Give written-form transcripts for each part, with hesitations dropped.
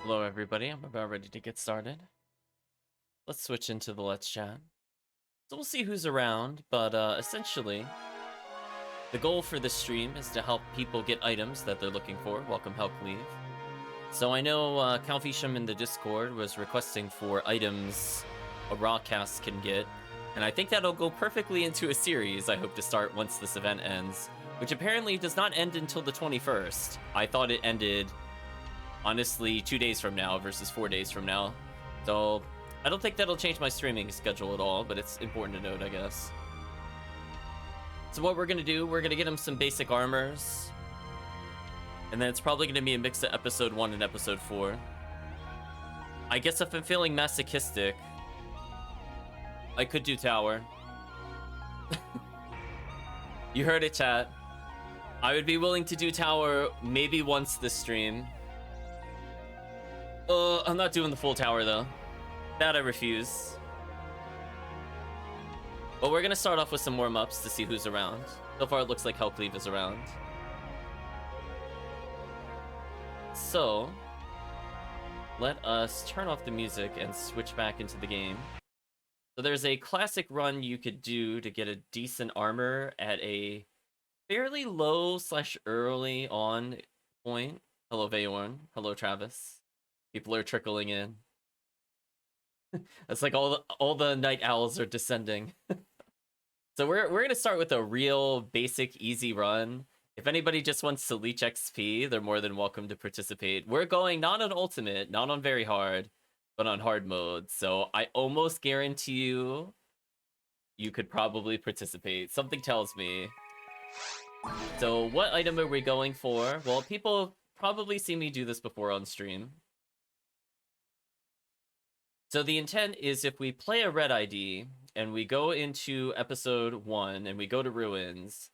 Hello everybody, I'm about ready to get started. Let's switch into the Let's Chat. So we'll see who's around, but essentially, the goal for this stream is to help people get items that they're looking for. Welcome HellCleave. So I know Calvisham in the Discord was requesting for items a Rawcast can get, and I think that'll go perfectly into a series I hope to start once this event ends, which apparently does not end until the 21st. I thought it ended, honestly, 2 days from now versus 4 days from now. So I don't think that'll change my streaming schedule at all, but it's important to note, I guess. So what we're going to do, we're going to get him some basic armors. And then it's probably going to be a mix of episode 1 and episode 4. I guess if I'm feeling masochistic, I could do tower. You heard it, chat. I would be willing to do tower maybe once this stream. I'm not doing the full tower though. That I refuse. But we're gonna start off with some warm-ups to see who's around. So far it looks like HellCleave is around. So let us turn off the music and switch back into the game. So there's a classic run you could do to get a decent armor at a fairly low / early on point. Hello Vayorn. Hello Travis. People are trickling in. It's like all the night owls are descending. So we're gonna start with a real basic easy run. If anybody just wants to leech XP, they're more than welcome to participate. We're going not on ultimate, not on very hard, but on hard mode. So I almost guarantee you could probably participate. Something tells me. So what item are we going for? Well, people probably see me do this before on stream. So the intent is if we play a red ID and we go into episode 1 and we go to ruins,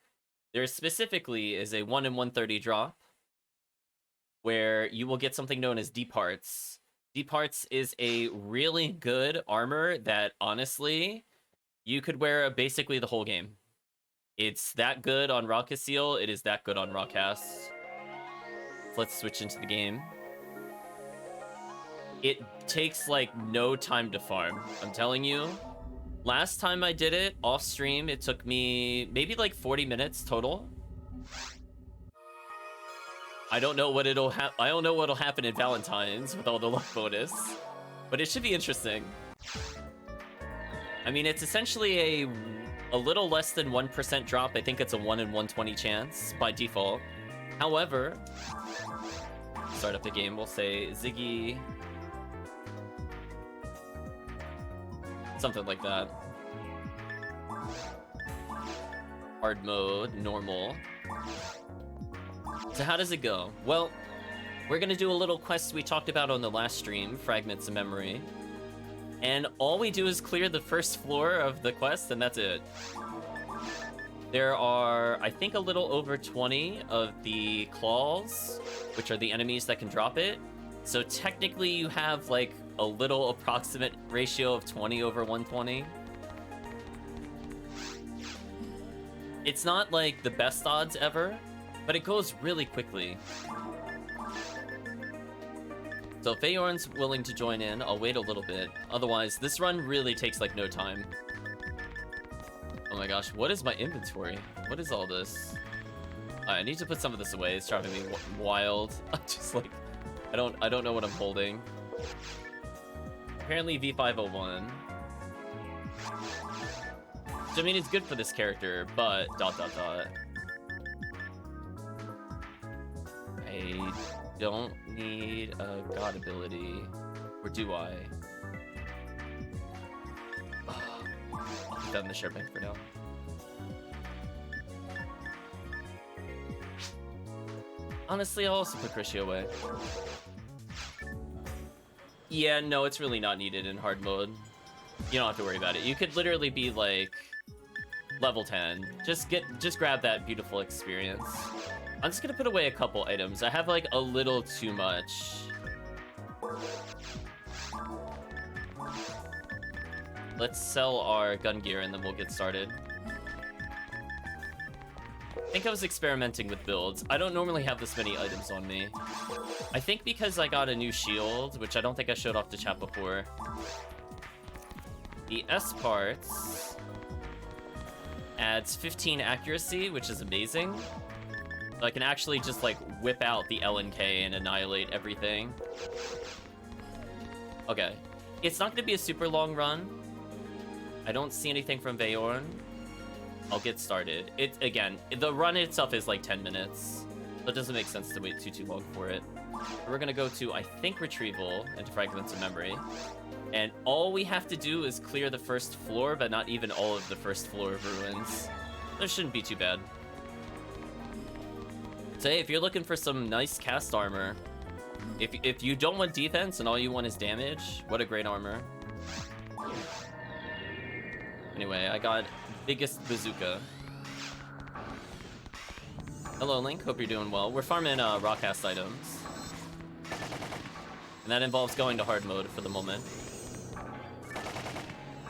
there specifically is a 1 in 130 drop where you will get something known as deep hearts. Deep hearts is a really good armor that honestly you could wear basically the whole game. It's that good on Rocket Seal, it is that good on Rawcast. So let's switch into the game. It takes like no time to farm, I'm telling you. Last time I did it off stream, it took me maybe like 40 minutes total. I don't know what I don't know what'll happen in Valentine's with all the luck bonus, but it should be interesting. I mean, it's essentially a little less than 1% drop. I think it's a 1 in 120 chance by default. However, start up the game, we'll say Ziggy. Something like that. Hard mode, normal. So how does it go? Well, we're gonna do a little quest we talked about on the last stream, Fragments of Memory. And all we do is clear the first floor of the quest, and that's it. There are, I think, a little over 20 of the claws, which are the enemies that can drop it. So technically you have like a little approximate ratio of 20 over 120. It's not like the best odds ever, but it goes really quickly. So if Vayorn's willing to join in, I'll wait a little bit. Otherwise, this run really takes like no time. Oh my gosh, what is my inventory? What is all this? I need to put some of this away. It's driving me wild. I'm just like, I don't know what I'm holding. Apparently V501. Which, I mean, it's good for this character, but ... I don't need a god ability. Or do I? I'll put that in the share bank for now. Honestly, I'll also put Krishy away. Yeah, no, it's really not needed in hard mode. You don't have to worry about it. You could literally be like level 10. Just grab that beautiful experience. I'm just gonna put away a couple items. I have like a little too much. Let's sell our gun gear and then we'll get started. think I was experimenting with builds. I don't normally have this many items on me. I think because I got a new shield, which I don't think I showed off to chat before. The S parts adds 15 accuracy, which is amazing. So I can actually just like whip out the L and K and annihilate everything. Okay. It's not going to be a super long run. I don't see anything from Vayorn. I'll get started. Again, the run itself is like 10 minutes. So it doesn't make sense to wait too long for it. We're going to go to, I think, Retrieval and Fragments of Memory. And all we have to do is clear the first floor, but not even all of the first floor of Ruins. That shouldn't be too bad. So hey, if you're looking for some nice cast armor, if you don't want defense and all you want is damage, what a great armor. Anyway, I got biggest bazooka. Hello, Link. Hope you're doing well. We're farming raw cast items. And that involves going to hard mode for the moment.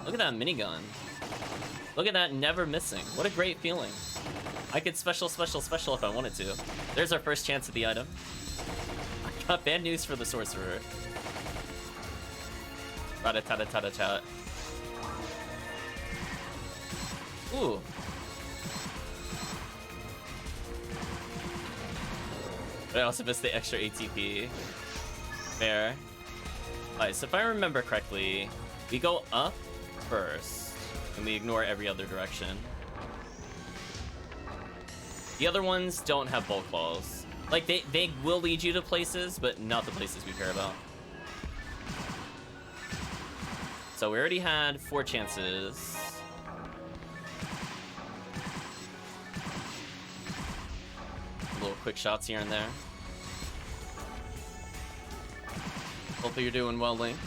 Look at that minigun. Look at that never missing. What a great feeling. I could special if I wanted to. There's our first chance at the item. I got bad news for the sorcerer. Rat-a-tat-a-tat-a-tat. Ooh. But I also missed the extra ATP. Fair. Alright, so if I remember correctly, we go up first, and we ignore every other direction. The other ones don't have bulk balls. Like, they will lead you to places, but not the places we care about. So we already had 4 chances. Little quick shots here and there. Hopefully you're doing well, Link.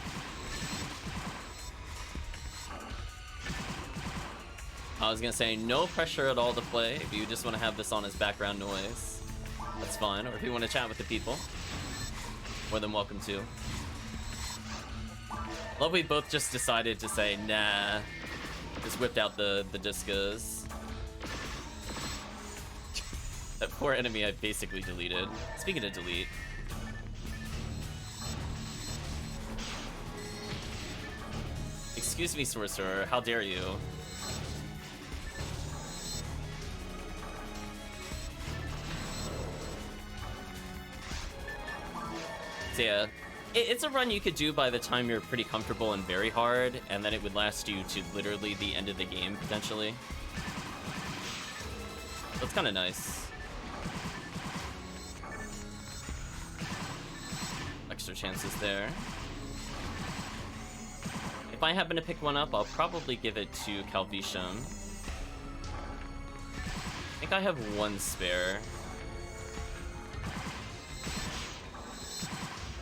I was gonna say, no pressure at all to play. If you just want to have this on as background noise, that's fine. Or if you want to chat with the people, more than welcome to. Love we both just decided to say, nah. Just whipped out the discos. That poor enemy I basically deleted. Speaking of delete. Excuse me, sorcerer. How dare you? So yeah, it's a run you could do by the time you're pretty comfortable and very hard, and then it would last you to literally the end of the game, potentially. That's kind of nice. Extra chances there. If I happen to pick one up, I'll probably give it to Calvisham. I think I have 1 spare.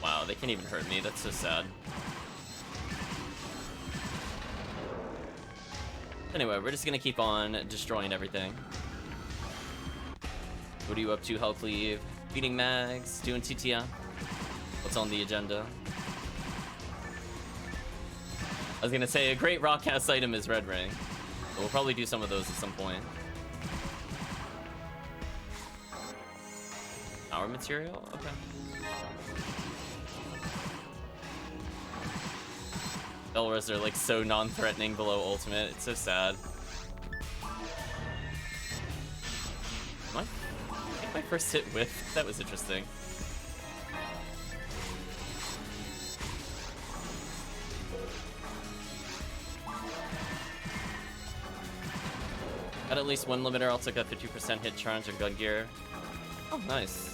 Wow, they can't even hurt me. That's so sad. Anyway, we're just gonna keep on destroying everything. What are you up to, HellCleave? Beating mags, doing TTM. What's on the agenda? I was gonna say, a great rock cast item is Red Ring. But we'll probably do some of those at some point. Power material? Okay. Belras are like so non-threatening below ultimate. It's so sad. I think my first hit whiff. That was interesting. Got at least 1 limiter. Also got 50% hit charge and gun gear. Oh, nice.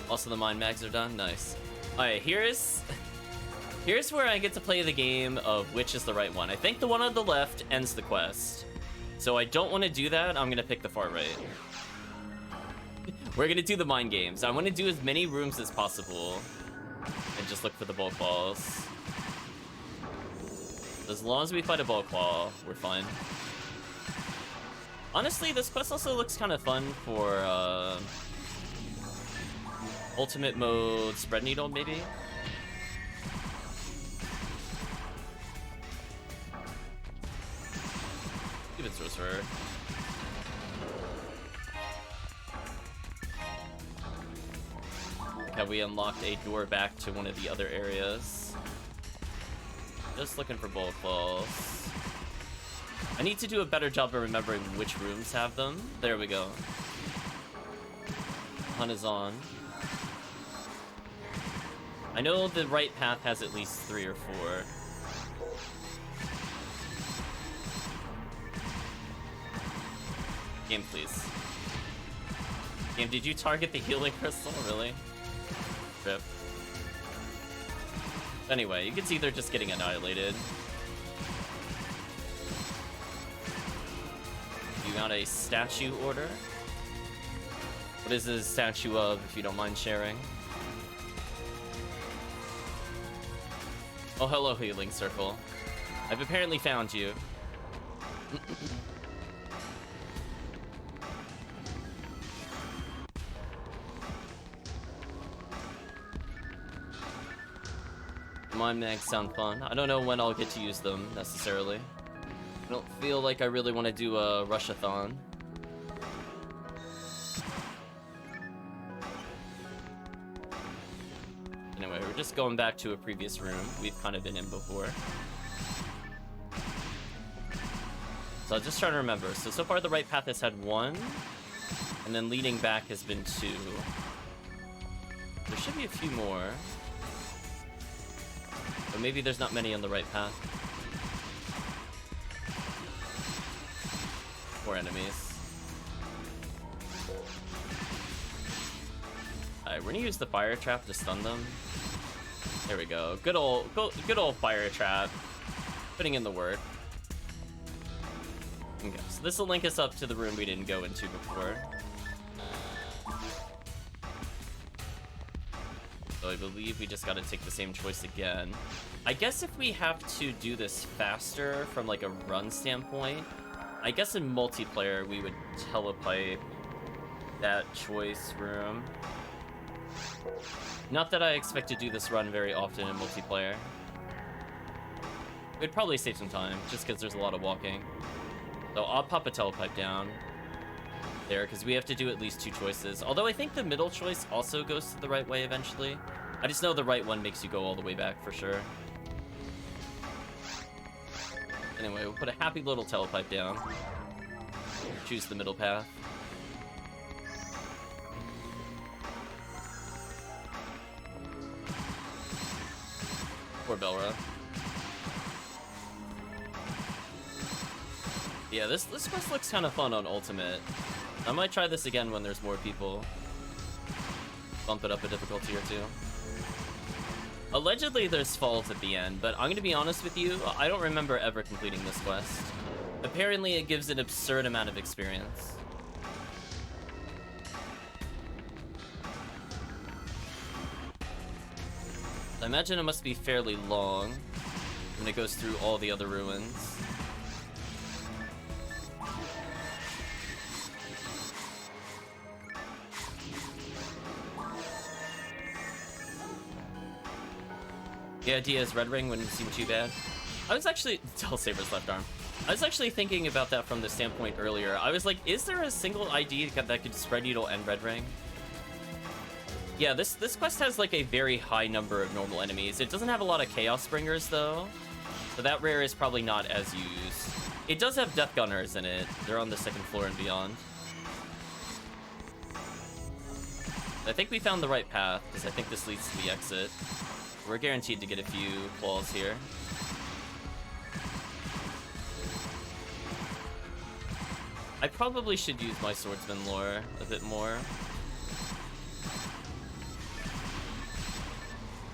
Also, the mine mags are done. Nice. Alright, here's where I get to play the game of which is the right one. I think the one on the left ends the quest. So I don't want to do that. I'm going to pick the far right. We're going to do the mine games. I want to do as many rooms as possible. And just look for the bulk balls. As long as we fight a bulk claw, we're fine. Honestly, this quest also looks kind of fun for, ultimate mode spread needle, maybe? Give it sorcerer. Have we unlocked a door back to one of the other areas? Just looking for bullet claws. I need to do a better job of remembering which rooms have them. There we go. Hunt is on. I know the right path has at least 3 or 4. Game, please. Game, did you target the healing crystal? Really? Rip. Anyway, you can see they're just getting annihilated. You got a statue order? What is this statue of, if you don't mind sharing? Oh, hello, healing circle. I've apparently found you. Mind mags sound fun. I don't know when I'll get to use them, necessarily. I don't feel like I really want to do a rush-a-thon. Anyway, we're just going back to a previous room we've kind of been in before. So I'll just try to remember. So far the right path has had 1, and then leading back has been 2. There should be a few more. But maybe there's not many on the right path. 4 enemies. Alright, we're gonna use the fire trap to stun them. There we go. Good old fire trap. Putting in the work. Okay, so this will link us up to the room we didn't go into before. So I believe we just gotta take the same choice again. I guess if we have to do this faster from like a run standpoint, I guess in multiplayer we would telepipe that choice room. Not that I expect to do this run very often in multiplayer. We'd probably save some time, just because there's a lot of walking. So I'll pop a telepipe down there, because we have to do at least 2 choices. Although I think the middle choice also goes to the right way eventually. I just know the right one makes you go all the way back for sure. Anyway, we'll put a happy little telepipe down. Choose the middle path. Poor Belra. Yeah, this quest looks kind of fun on Ultimate. I might try this again when there's more people. Bump it up a difficulty or 2. Allegedly there's falls at the end, but I'm gonna be honest with you, I don't remember ever completing this quest. Apparently it gives an absurd amount of experience. I imagine it must be fairly long when it goes through all the other ruins. The idea is Red Ring wouldn't seem too bad. I was actually... Tell Saber's left arm. I was actually thinking about that from the standpoint earlier. I was like, is there a single ID that could Spread Needle and Red Ring? Yeah, this quest has like a very high number of normal enemies. It doesn't have a lot of Chaos Bringers though, so that rare is probably not as used. It does have Death Gunners in it. They're on the 2nd floor and beyond. I think we found the right path, because I think this leads to the exit. We're guaranteed to get a few claws here. I probably should use my swordsman lore a bit more.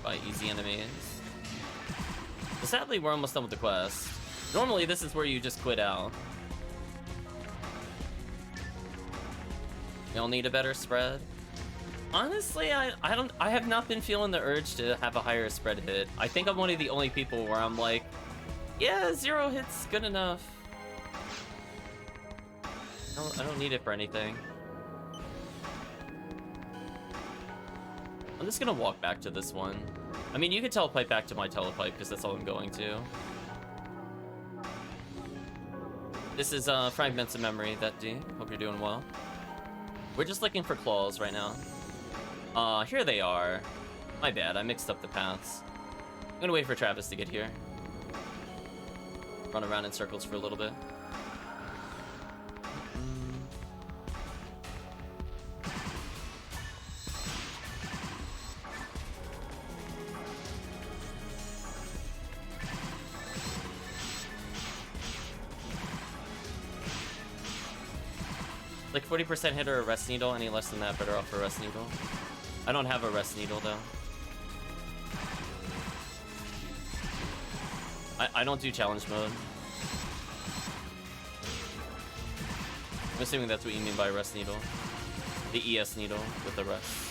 By easy enemies. But sadly, we're almost done with the quest. Normally, this is where you just quit out. Y'all need a better spread? Honestly, I have not been feeling the urge to have a higher spread hit. I think I'm one of the only people where I'm like, yeah, 0 hits good enough. I don't need it for anything. I'm just gonna walk back to this one. I mean, you could telepipe back to my telepipe because that's all I'm going to. This is Fragments of Memory, that D. Hope you're doing well. We're just looking for claws right now. Here they are. My bad, I mixed up the paths. I'm gonna wait for Travis to get here. Run around in circles for a little bit. Like 40% hit or a rest needle. Any less than that, better off for a rest needle. I don't have a rest needle though. I don't do challenge mode. I'm assuming that's what you mean by rest needle. The ES needle with the rest.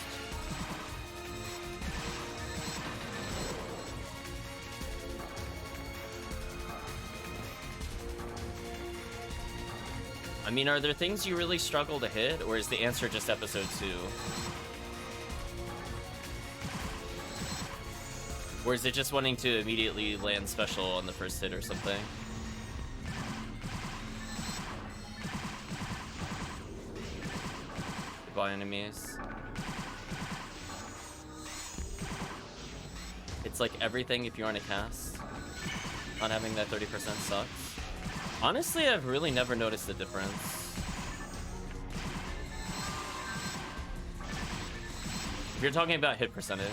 I mean, are there things you really struggle to hit, or is the answer just episode 2? Or is it just wanting to immediately land special on the first hit or something? Goodbye, enemies. It's like everything if you're on a cast. Not having that 30% sucks. Honestly, I've really never noticed the difference. If you're talking about hit percentage.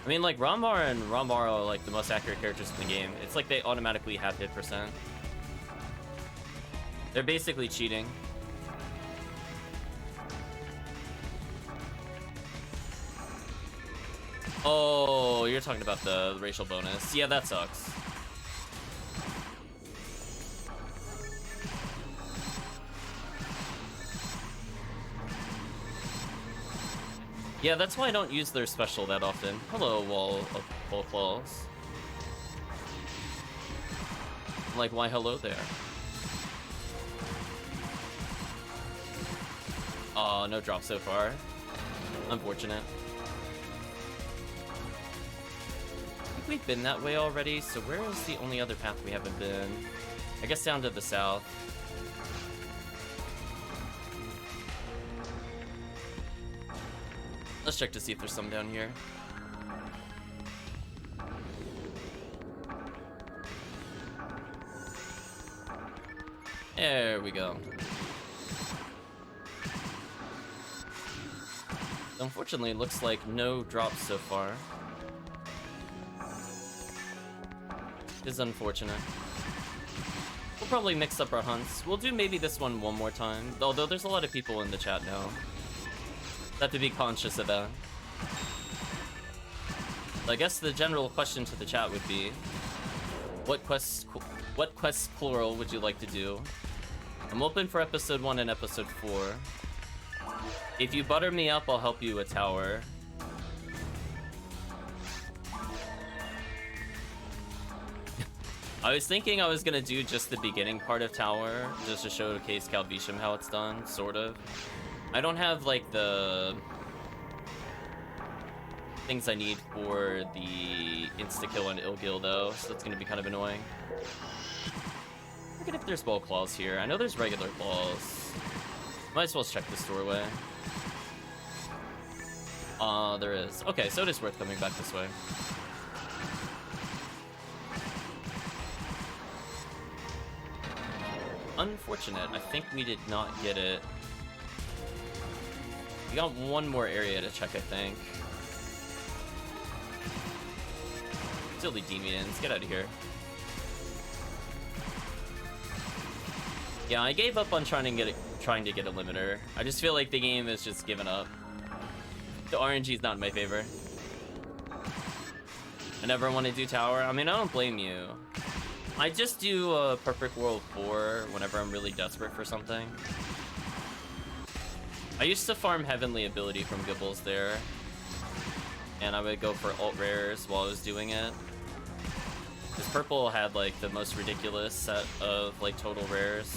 I mean, like, Rambar and Rambar are, like, the most accurate characters in the game. It's like they automatically have hit percent. They're basically cheating. Oh, you're talking about the racial bonus. Yeah, that sucks. Yeah, that's why I don't use their special that often. Hello, wall claws. I'm like, why hello there? Oh, no drop so far. Unfortunate. I think we've been that way already, so where is the only other path we haven't been? I guess down to the south. Let's check to see if there's some down here. There we go. Unfortunately, it looks like no drops so far. It is unfortunate. We'll probably mix up our hunts. We'll do maybe this one more time, although there's a lot of people in the chat now. Have to be conscious of that. I guess the general question to the chat would be, what quests plural would you like to do? I'm open for episode 1 and episode 4. If you butter me up, I'll help you a tower. I was thinking I was gonna do just the beginning part of tower, just to showcase Calvisham how it's done, sort of. I don't have, like, the things I need for the insta-kill and ill-kill, though, so that's gonna be kind of annoying. Look at if there's ball claws here. I know there's regular claws. Might as well check this doorway. There is. Okay, so it is worth coming back this way. Unfortunate. I think we did not get it. We got one more area to check, I think. Silly demons, get out of here. Yeah, I gave up on trying to get a limiter. I just feel like the game has just given up. The RNG is not in my favor. I never want to do tower. I mean, I don't blame you. I just do a Perfect World 4 whenever I'm really desperate for something. I used to farm Heavenly Ability from Gibbles there, and I would go for alt rares while I was doing it. Because purple had like the most ridiculous set of like total rares.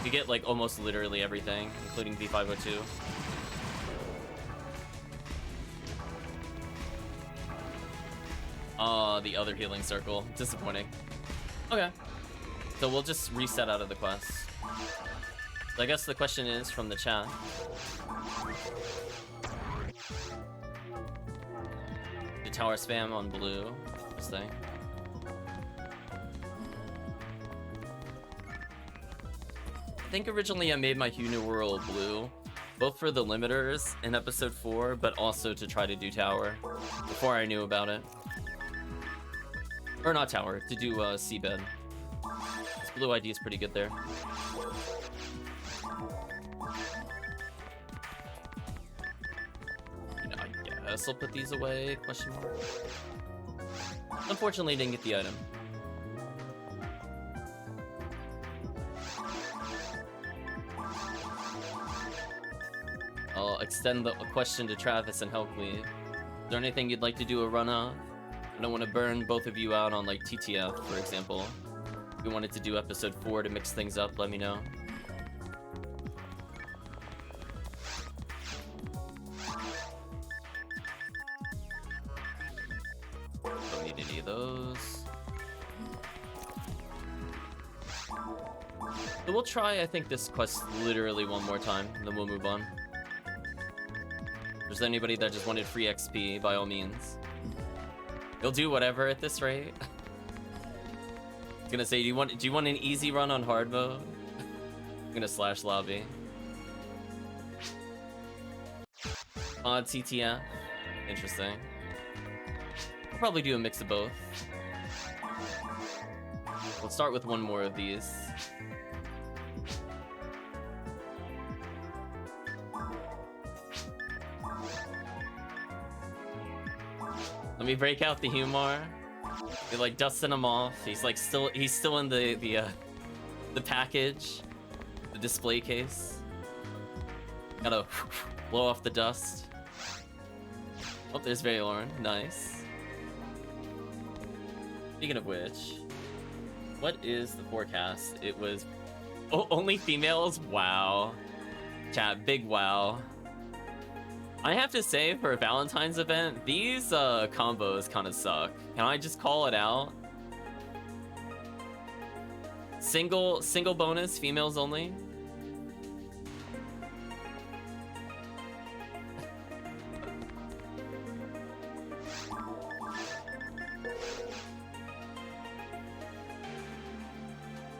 You get like almost literally everything, including V502. The other healing circle. Disappointing. Okay. So we'll just reset out of the quest. So I guess the question is from the chat. The tower spam on blue. Interesting. I think originally I made my Hunu World blue, both for the limiters in episode 4, but also to try to do tower before I knew about it. Or not tower, to do seabed. This blue ID is pretty good there. I guess I'll put these away, question mark. Unfortunately, didn't get the item. I'll extend the question to Travis and HellCleave. Is there anything you'd like to do a run of? I don't want to burn both of you out on like TTF, for example. If you wanted to do episode 4 to mix things up, let me know. Don't need any of those. So we'll try, I think, this quest literally one more time, and then we'll move on. If there's anybody that just wanted free XP, by all means. You'll do whatever at this rate. I was gonna say, do you want an easy run on hard mode? I'm gonna slash lobby. Odd TTF. Interesting. I'll probably do a mix of both. We'll start with one more of these. Let me break out the Humar. You're like dusting him off. He's like still in the package, the display case. Gotta blow off the dust. Oh, there's Valorn. Nice. Speaking of which, what is the forecast? It was only females. Wow. Chat, big wow. I have to say, for a Valentine's event, these combos kind of suck. Can I just call it out? Single bonus, females only.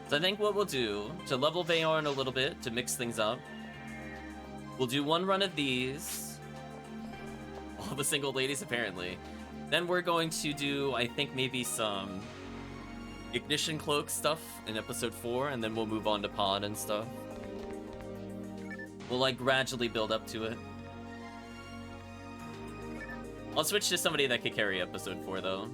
So I think what we'll do, to level Valorn a little bit, to mix things up, we'll do one run of these. All the single ladies, apparently. Then we're going to do, I think, maybe some Ignition Cloak stuff in episode 4, and then we'll move on to pod and stuff. We'll, like, gradually build up to it. I'll switch to somebody that could carry episode 4, though.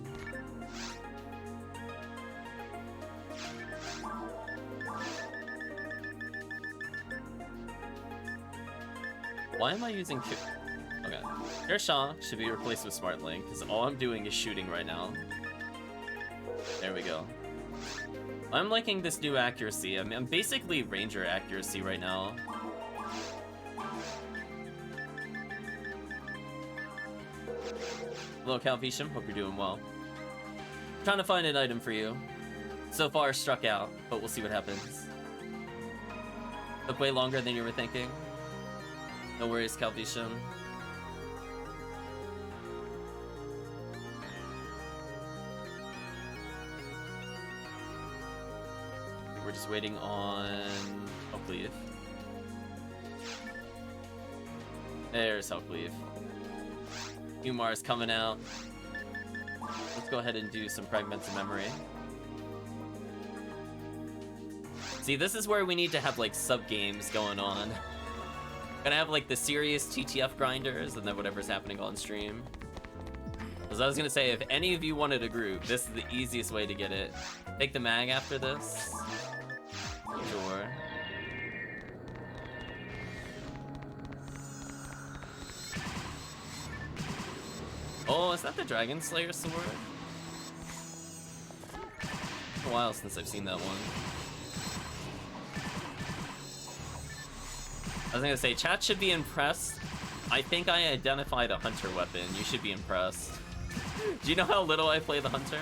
Why am I using Q? Okay. Kershaw should be replaced with Smart Link, because all I'm doing is shooting right now. There we go. I'm liking this new accuracy. I mean, I'm basically Ranger accuracy right now. Hello, Calvisham. Hope you're doing well. Trying to find an item for you. So far, struck out, but we'll see what happens. Took way longer than you were thinking. No worries, Calvisham. We're just waiting on HellCleave. There's HellCleave. Humar's coming out. Let's go ahead and do some fragments of memory. See, this is where we need to have like sub games going on. Gonna have like the serious TTF grinders and then whatever's happening on stream. As I was gonna say, if any of you wanted a group, this is the easiest way to get it. Take the mag after this. Sure. Oh, is that the Dragon Slayer sword? It's been a while since I've seen that one. I was gonna say, chat should be impressed. I think I identified a hunter weapon. You should be impressed. Do you know how little I play the hunter?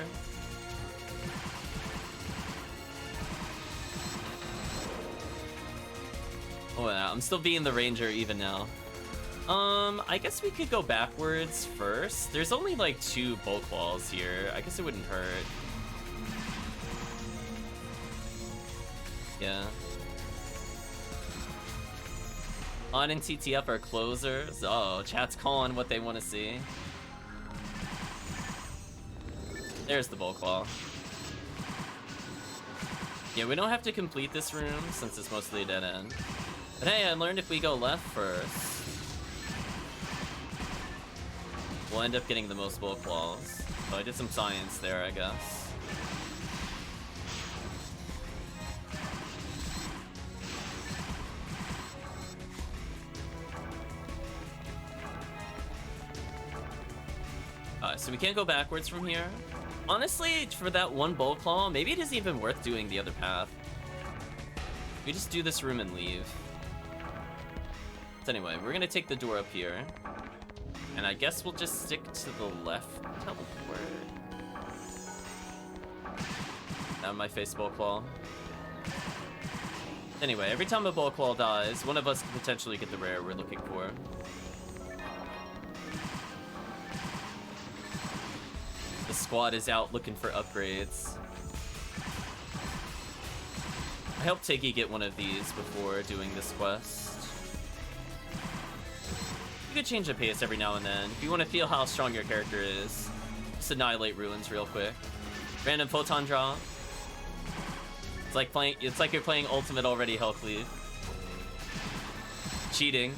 Oh yeah, I'm still being the ranger even now. I guess we could go backwards first. There's only like 2 bulk walls here. I guess it wouldn't hurt. Yeah. On and TTF are closers. Oh, chat's calling what they want to see. There's the bulk wall. Yeah, we don't have to complete this room since it's mostly a dead end. But hey, I learned if we go left first, we'll end up getting the most bulk walls. So I did some science there, I guess. So we can't go backwards from here. Honestly, for that one bulk claw, maybe it isn't even worth doing the other path. We just do this room and leave. So anyway, we're gonna take the door up here. And I guess we'll just stick to the left teleport. Now my face bulk claw. Anyway, every time a bulk claw dies, one of us can potentially get the rare we're looking for. The squad is out looking for upgrades. I helped Tiggy get one of these before doing this quest. You could change the pace every now and then. If you want to feel how strong your character is, just annihilate ruins real quick. Random photon drop. It's like you're playing Ultimate already, HellCleave. Cheating.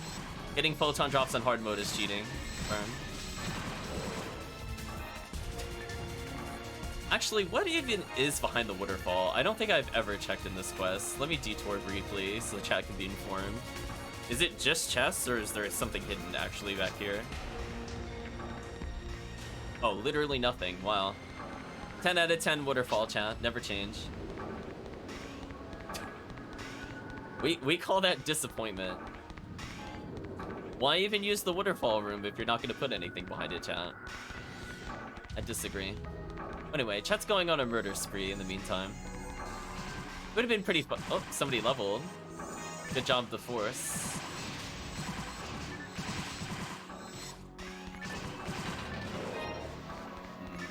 Getting photon drops on hard mode is cheating. Confirmed. Actually, what even is behind the waterfall? I don't think I've ever checked in this quest. Let me detour briefly so the chat can be informed. Is it just chests, or is there something hidden actually back here? Oh, literally nothing. Wow. 10 out of 10 waterfall, chat. Never change. We call that disappointment. Why even use the waterfall room if you're not going to put anything behind it, chat? I disagree. Anyway, chat's going on a murder spree in the meantime. Would have been pretty fun. Oh, somebody leveled. Good job, the Force.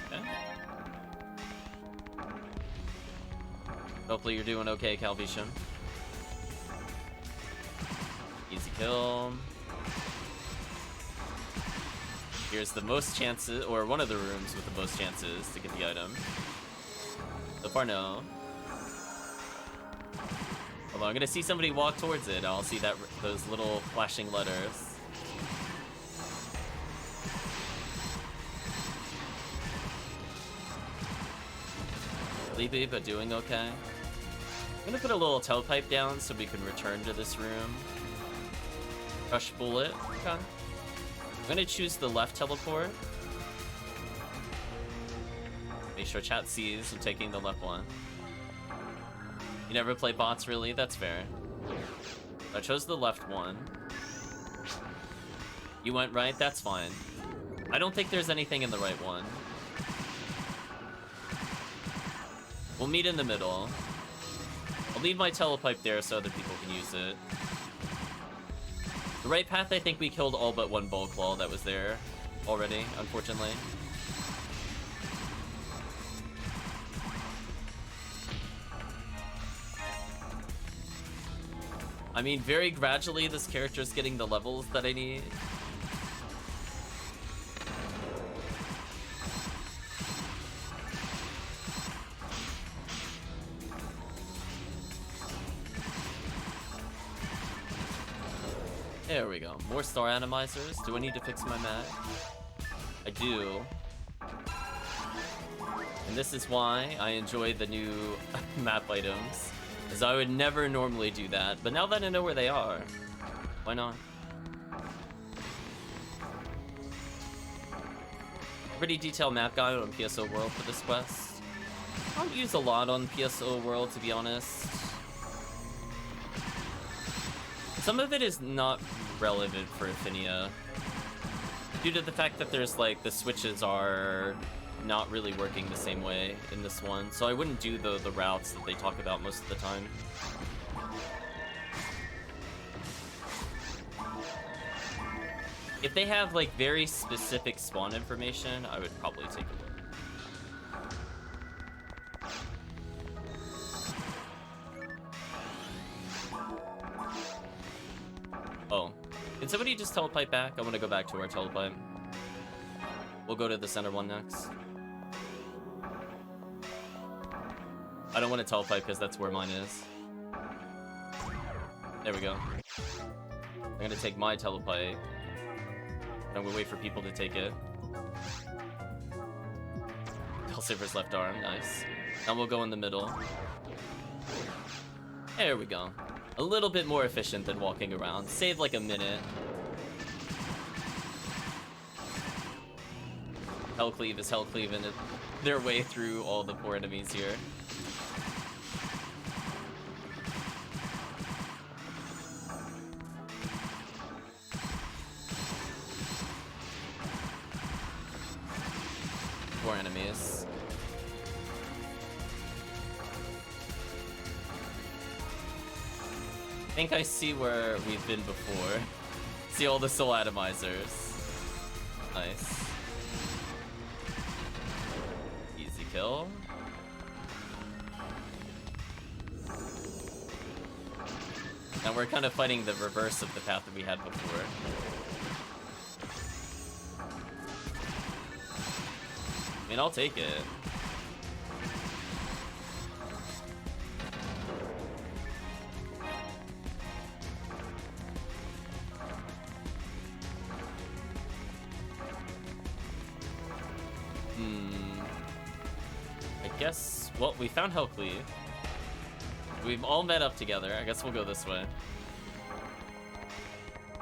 Okay. Hopefully you're doing okay, Calvisham. Easy kill. Here's the most chances, or one of the rooms with the most chances to get the item. So far, no. Although I'm gonna see somebody walk towards it, I'll see those little flashing letters. Sleepy, but doing okay. I'm gonna put a little tailpipe down so we can return to this room. Rush bullet. Okay. I'm gonna choose the left teleport. Make sure chat sees I'm taking the left one. You never play bots, really? That's fair. I chose the left one. You went right? That's fine. I don't think there's anything in the right one. We'll meet in the middle. I'll leave my telepipe there so other people can use it. The right path, I think we killed all but one bulk claw that was there already, unfortunately. I mean, very gradually this character is getting the levels that I need. There we go. More star atomizers. Do I need to fix my mag? I do. And this is why I enjoy the new map items, as I would never normally do that. But now that I know where they are, why not? Pretty detailed map guide on PSO World for this quest. I don't use a lot on PSO World, to be honest. Some of it is not relevant for Ephinea, due to the fact that there's like the switches are not really working the same way in this one, so I wouldn't do the routes that they talk about most of the time. If they have like very specific spawn information, I would probably take a look. Oh, can somebody just telepipe back? I want to go back to our telepipe. We'll go to the center one next. I don't want to telepipe because that's where mine is. There we go. I'm gonna take my telepipe. And I'm gonna wait for people to take it. Silver's left arm, nice. Now we'll go in the middle. There we go. A little bit more efficient than walking around. Save like a minute. HellCleave is HellCleaving their way through all the poor enemies here. Poor enemies. I think I see where we've been before. See all the soul atomizers. Nice. Easy kill. Now we're kind of fighting the reverse of the path that we had before. I mean, I'll take it. I guess, well, we found HellCleave. We've all met up together. I guess we'll go this way.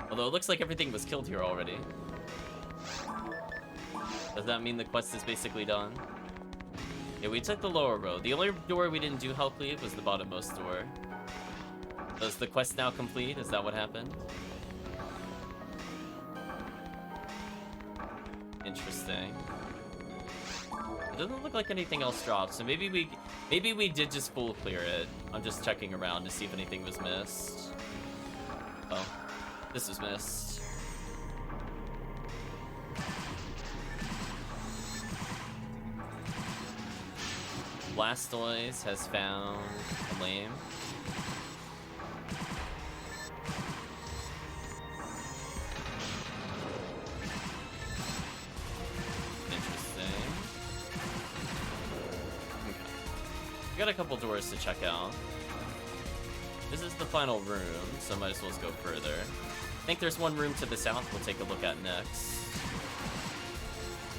Although it looks like everything was killed here already. Does that mean the quest is basically done? Yeah, we took the lower road. The only door we didn't do HellCleave was the bottommost door. Is the quest now complete? Is that what happened? Interesting. It doesn't look like anything else dropped, so maybe we did just full clear it. I'm just checking around to see if anything was missed. Oh, this was missed. Blastoise has found a lame. Got a couple doors to check out. This is the final room, so might as well go further. I think there's one room to the south we'll take a look at next.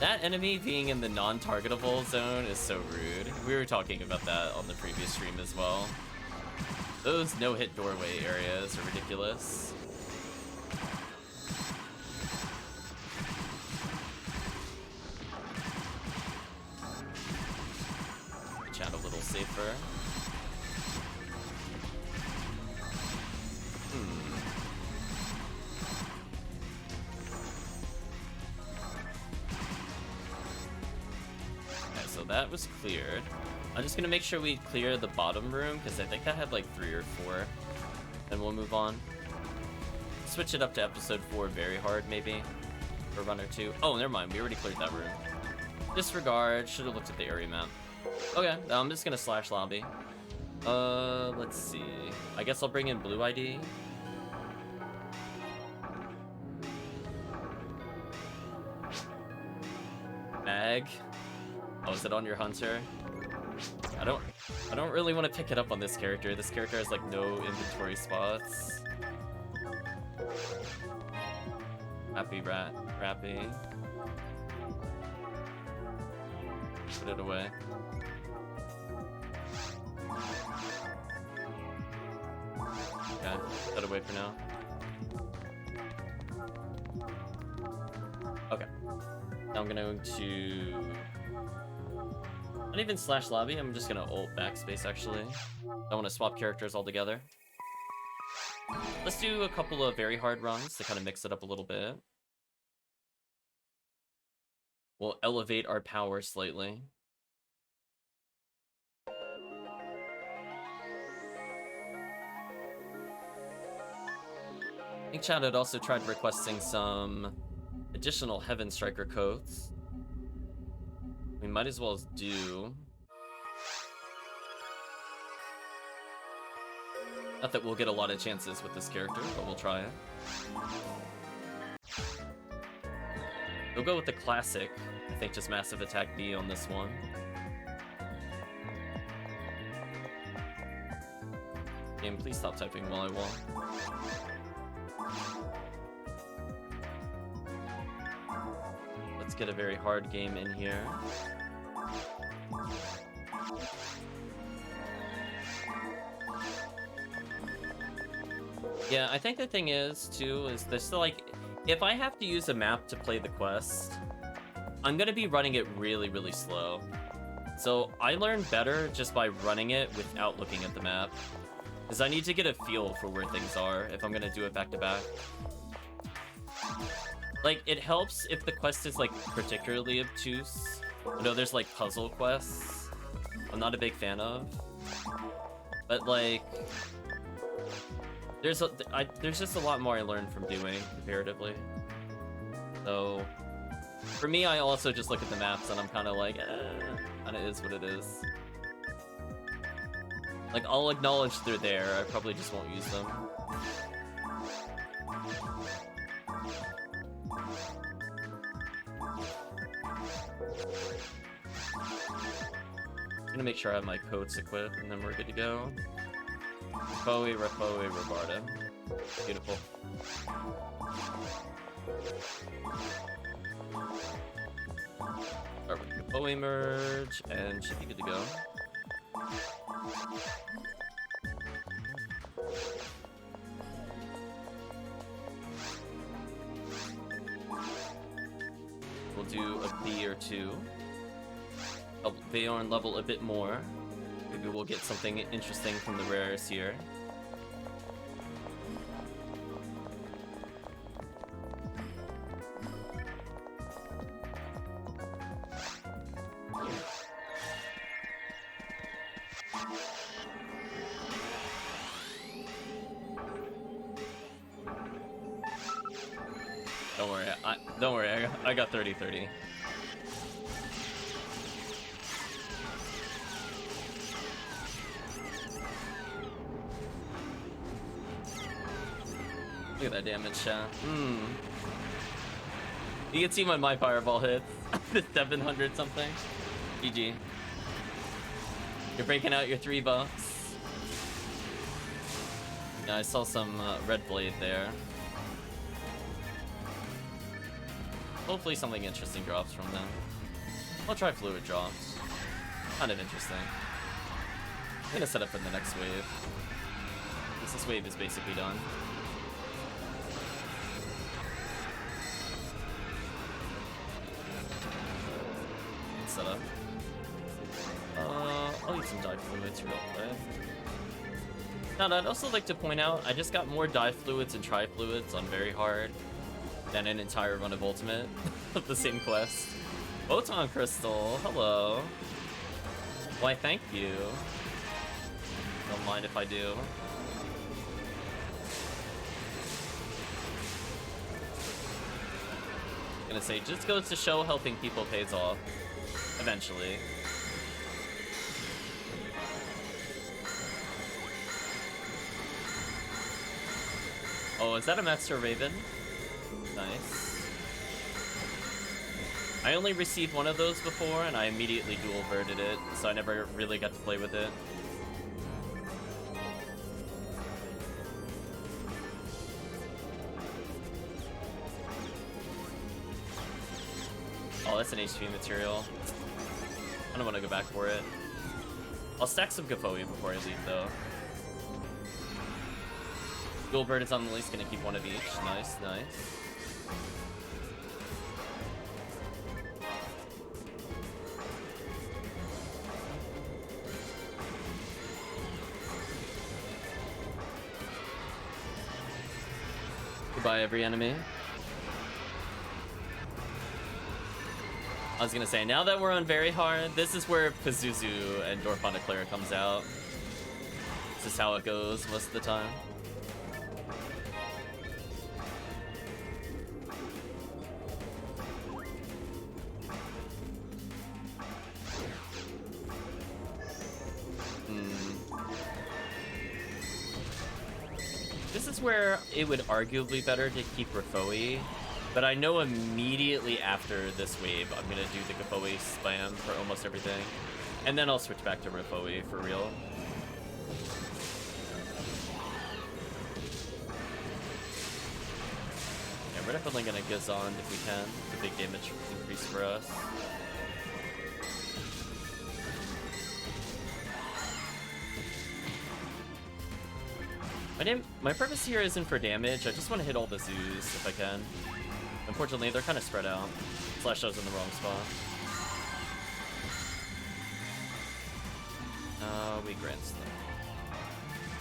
That enemy being in the non-targetable zone is so rude. We were talking about that on the previous stream as well. Those no-hit doorway areas are ridiculous. Chat a little safer. Okay, so that was cleared. I'm just gonna make sure we clear the bottom room, because I think that had like 3 or 4. Then we'll move on. Switch it up to episode 4 very hard, maybe. For run or 2. Oh, never mind. We already cleared that room. Disregard. Should have looked at the area map. Okay, I'm just gonna slash lobby. Let's see. I guess I'll bring in blue ID. Mag. Oh, is it on your hunter? I don't really want to pick it up on this character. This character has like no inventory spots. Rappy. Put it away. Okay, put it away for now. Okay. Now I'm gonna not even slash lobby, I'm just gonna ult backspace actually. I want to swap characters altogether. Let's do a couple of very hard runs to kind of mix it up a little bit. We'll elevate our power slightly. I think chat had also tried requesting some Additional Heaven Striker coats. We might as well do... Not that we'll get a lot of chances with this character, but we'll try it. We'll go with the classic. I think just Massive Attack B on this one. Game, please stop typing while I walk. Let's get a very hard game in here. Yeah, I think the thing is, too, is there's like, if I have to use a map to play the quest, I'm gonna be running it really, really slow. So I learn better just by running it without looking at the map. Because I need to get a feel for where things are if I'm gonna do it back to back. Like, it helps if the quest is, like, particularly obtuse. I know there's, like, puzzle quests I'm not a big fan of. But, like, there's just a lot more I learned from doing, comparatively. So, for me, I also just look at the maps and I'm kind of like, and it is what it is. Like, I'll acknowledge they're there, I probably just won't use them. I'm gonna make sure I have my coats equipped, and then we're good to go. Repoe, Robarda. Beautiful. Start with the Repoe merge, and should be good to go. We'll do a B or two. Help Bayorn level a bit more. Maybe we'll get something interesting from the rares here. Don't worry, I got 30-30. Look at that damage, chat. You can see when my fireball hits. The 700 something. GG. You're breaking out your $3. Yeah, I saw some red blade there. Hopefully something interesting drops from them. I'll try fluid drops. Kind of interesting. I'm gonna set up for the next wave. This wave is basically done. Let's set up. I'll use some dye fluids real quick. Now, I'd also like to point out, I just got more dye fluids and tri fluids on very hard than an entire run of Ultimate of the same quest. Photon Crystal, hello. Why, thank you. Don't mind if I do. I'm gonna say, just goes to show helping people pays off. Eventually. Oh, is that a Master Raven? Nice. I only received one of those before, and I immediately dual-verted it, so I never really got to play with it. Oh, that's an HP material. I don't want to go back for it. I'll stack some Gafoe before I leave, though. Dual bird is on the least, gonna keep one of each. Nice, nice. Goodbye, every enemy. I was gonna say, now that we're on very hard, this is where Pazuzu and Dorfana Clara comes out. This is how it goes most of the time. is where it would arguably better to keep Rafoi, but I know immediately after this wave, I'm gonna do the Gafoi spam for almost everything, and then I'll switch back to Rafoi for real. Yeah, we're definitely gonna Gazond if we can. It's a big damage increase for us. My purpose here isn't for damage, I just want to hit all the zoos if I can. Unfortunately, they're kind of spread out. Slash was in the wrong spot. We grants them.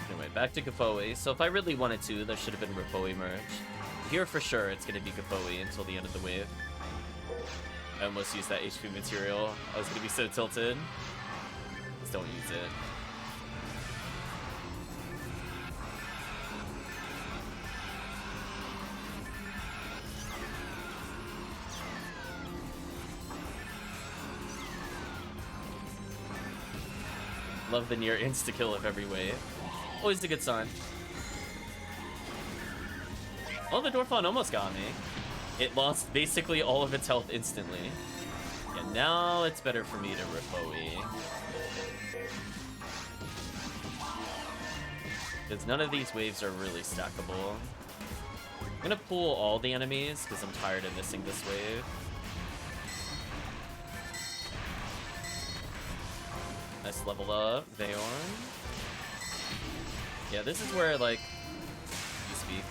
Anyway, back to Gafoi. So if I really wanted to, there should have been Rafoi merge. Here for sure, it's going to be Gafoi until the end of the wave. I almost used that HP material. I was going to be so tilted. Just don't use it. Love the near insta-kill of every wave. Always a good sign. Oh, the Dorfon almost got me. It lost basically all of its health instantly. Yeah, now it's better for me to Rafoi. Because none of these waves are really stackable. I'm gonna pull all the enemies because I'm tired of missing this wave. Nice level up, Vaorn. Yeah, this is where, like, you speak.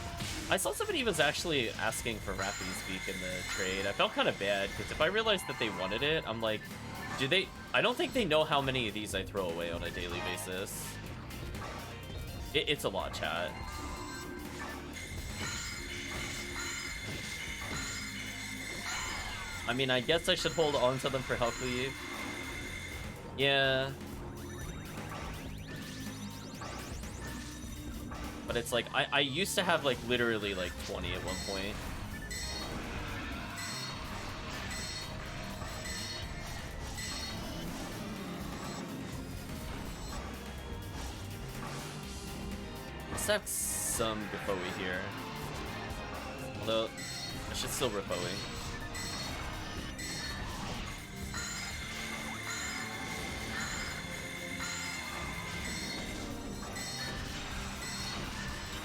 I saw somebody was actually asking for Rapid Speak in the trade. I felt kind of bad, because if I realized that they wanted it, I'm like, do they... I don't think they know how many of these I throw away on a daily basis. It's a lot, chat. I mean, I guess I should hold on to them for HellCleave. Yeah. But it's like, I used to have like literally like 20 at one point. Let's have some Gafoi here. Although, I should still Rafoi.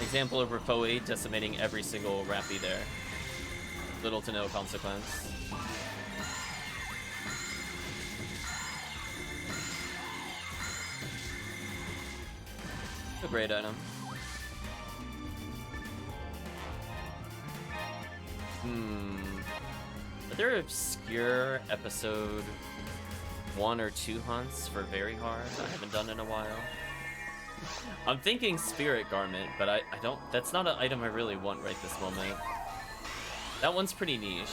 Example of Rafoi decimating every single Rappy there. Little to no consequence. A great item. Are there obscure episode 1 or 2 hunts for very hard I haven't done in a while? I'm thinking Spirit Garment, but I don't... That's not an item I really want right this moment. That one's pretty niche.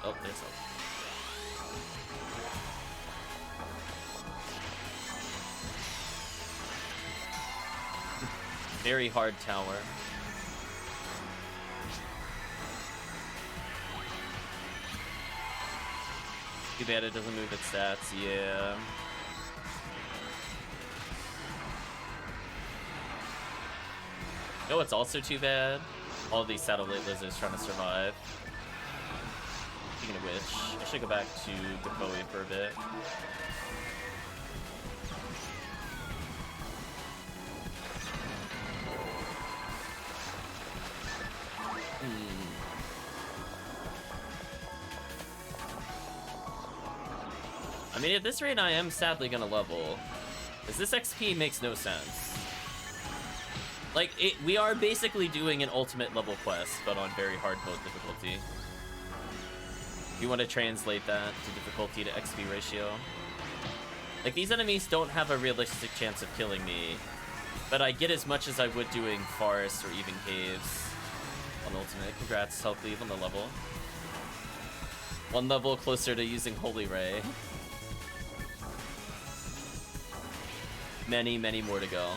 Oh, there's a... Very hard tower. Too bad it doesn't move its stats, yeah. You know what's also too bad? All these satellite lizards trying to survive. Speaking of which, I should go back to Gafoi for a bit. I mean, at this rate, I am sadly gonna level. Because this XP makes no sense. Like, we are basically doing an ultimate level quest, but on very hard mode difficulty. If you want to translate that to difficulty to XP ratio. Like, these enemies don't have a realistic chance of killing me, but I get as much as I would doing forests or even caves on ultimate. Congrats, HellCleave, on the level. 1 level closer to using Holy Ray. Many, many more to go.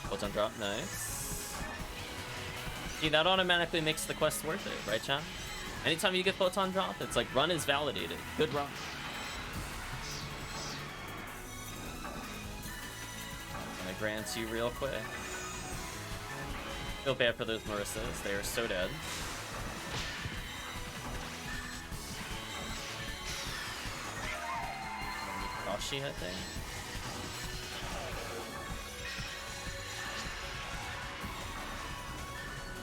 Bolt on drop, nice. See, that automatically makes the quest worth it, right, chat? Anytime you get Photon Drop, it's like run is validated. Good run. And I grant you real quick. Feel bad for those Marissas. They are so dead. Kashi, I think.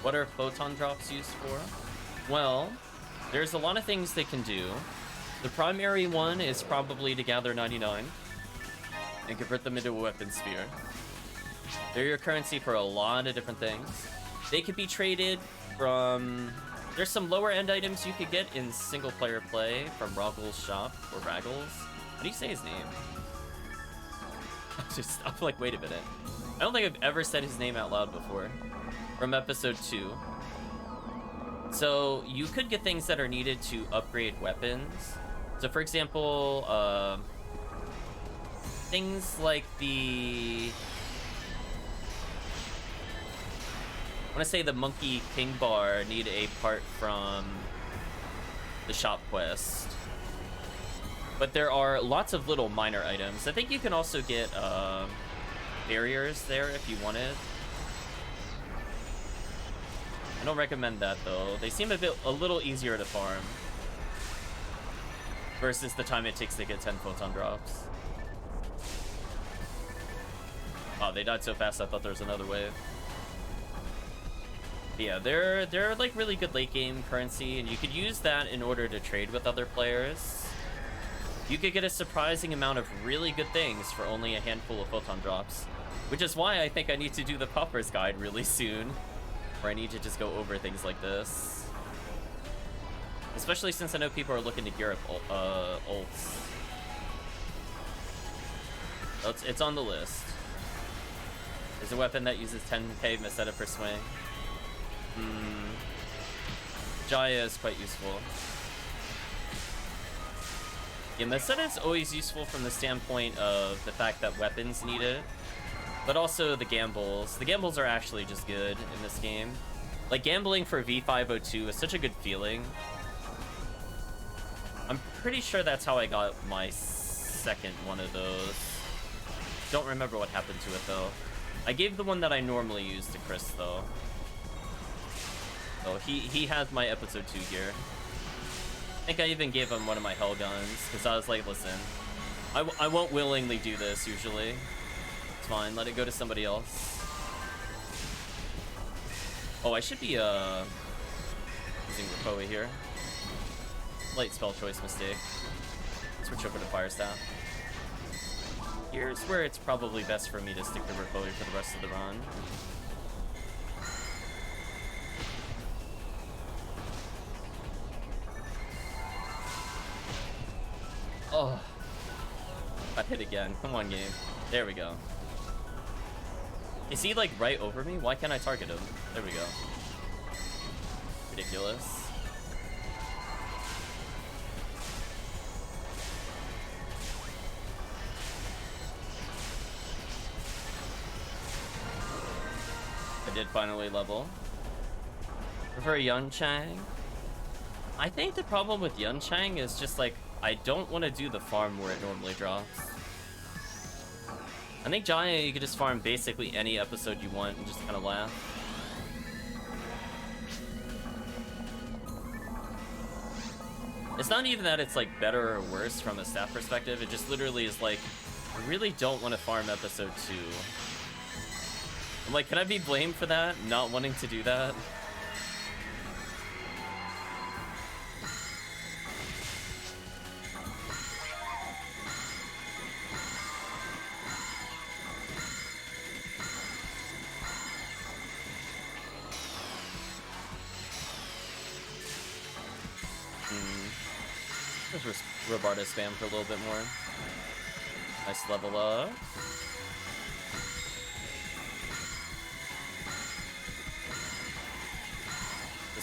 What are Photon Drops used for? Well, there's a lot of things they can do. The primary one is probably to gather 99 and convert them into a weapon sphere. They're your currency for a lot of different things. They could be traded from... There's some lower end items you could get in single player play from Roggle's shop, or Raggles. How do you say his name? I'm like, wait a minute. I don't think I've ever said his name out loud before. From episode 2. So you could get things that are needed to upgrade weapons. So for example, things like the... I want to say the Monkey King Bar need a part from the shop quest. But there are lots of little minor items. I think you can also get barriers there if you wanted. I don't recommend that though. They seem a little easier to farm versus the time it takes to get 10 Photon Drops. Oh, they died so fast I thought there was another wave. But yeah, they're like really good late game currency, and you could use that in order to trade with other players. You could get a surprising amount of really good things for only a handful of Photon Drops, which is why I think I need to do the Pauper's Guide really soon, where I need to just go over things like this. Especially since I know people are looking to gear up ults. So it's on the list. There's a weapon that uses 10k Meseta per swing. Jaya is quite useful. Yeah, Meseta is always useful from the standpoint of the fact that weapons need it, but also the gambles. The gambles are actually just good in this game. Like, gambling for V502 is such a good feeling. I'm pretty sure that's how I got my second one of those. Don't remember what happened to it, though. I gave the one that I normally use to Chris, though. Oh, he has my episode 2 gear. I think I even gave him one of my Hell guns, because I was like, listen, I won't willingly do this, usually. It's fine, let it go to somebody else. Oh, I should be, using Rapoe here. Light spell choice mistake. Switch over to Fire Staff. Here's where it's probably best for me to stick to Rapoe for the rest of the run. Oh, got hit again. Come on, game. There we go. Is he like right over me? Why can't I target him? There we go. Ridiculous. I did finally level. Prefer Yun Chang. I think the problem with Yun Chang is just like, I don't want to do the farm where it normally drops. I think Jaya, you could just farm basically any episode you want and just kind of laugh. It's not even that it's like better or worse from a staff perspective, it just literally is like, I really don't want to farm episode 2. I'm like, can I be blamed for that? Not wanting to do that? Let's Robarda spam for a little bit more. Nice level up.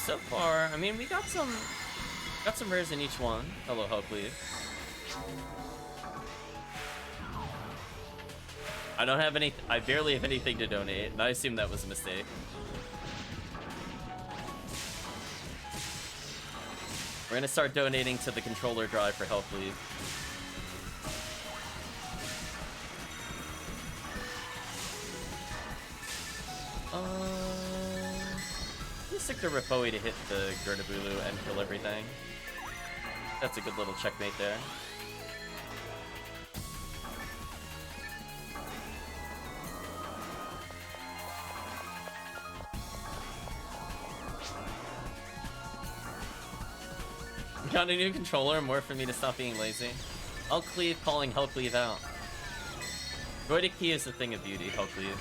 So far, I mean, we got some rares in each one. Hello, HellCleave. I don't have any. I barely have anything to donate, and I assume that was a mistake. We're gonna start donating to the controller drive for HellCleave. Let's stick to Ripoi to hit the Gurdabulu and kill everything. That's a good little checkmate there. Got a new controller, more for me to stop being lazy. HellCleave calling HellCleave out. Droidic key is a thing of beauty, HellCleave.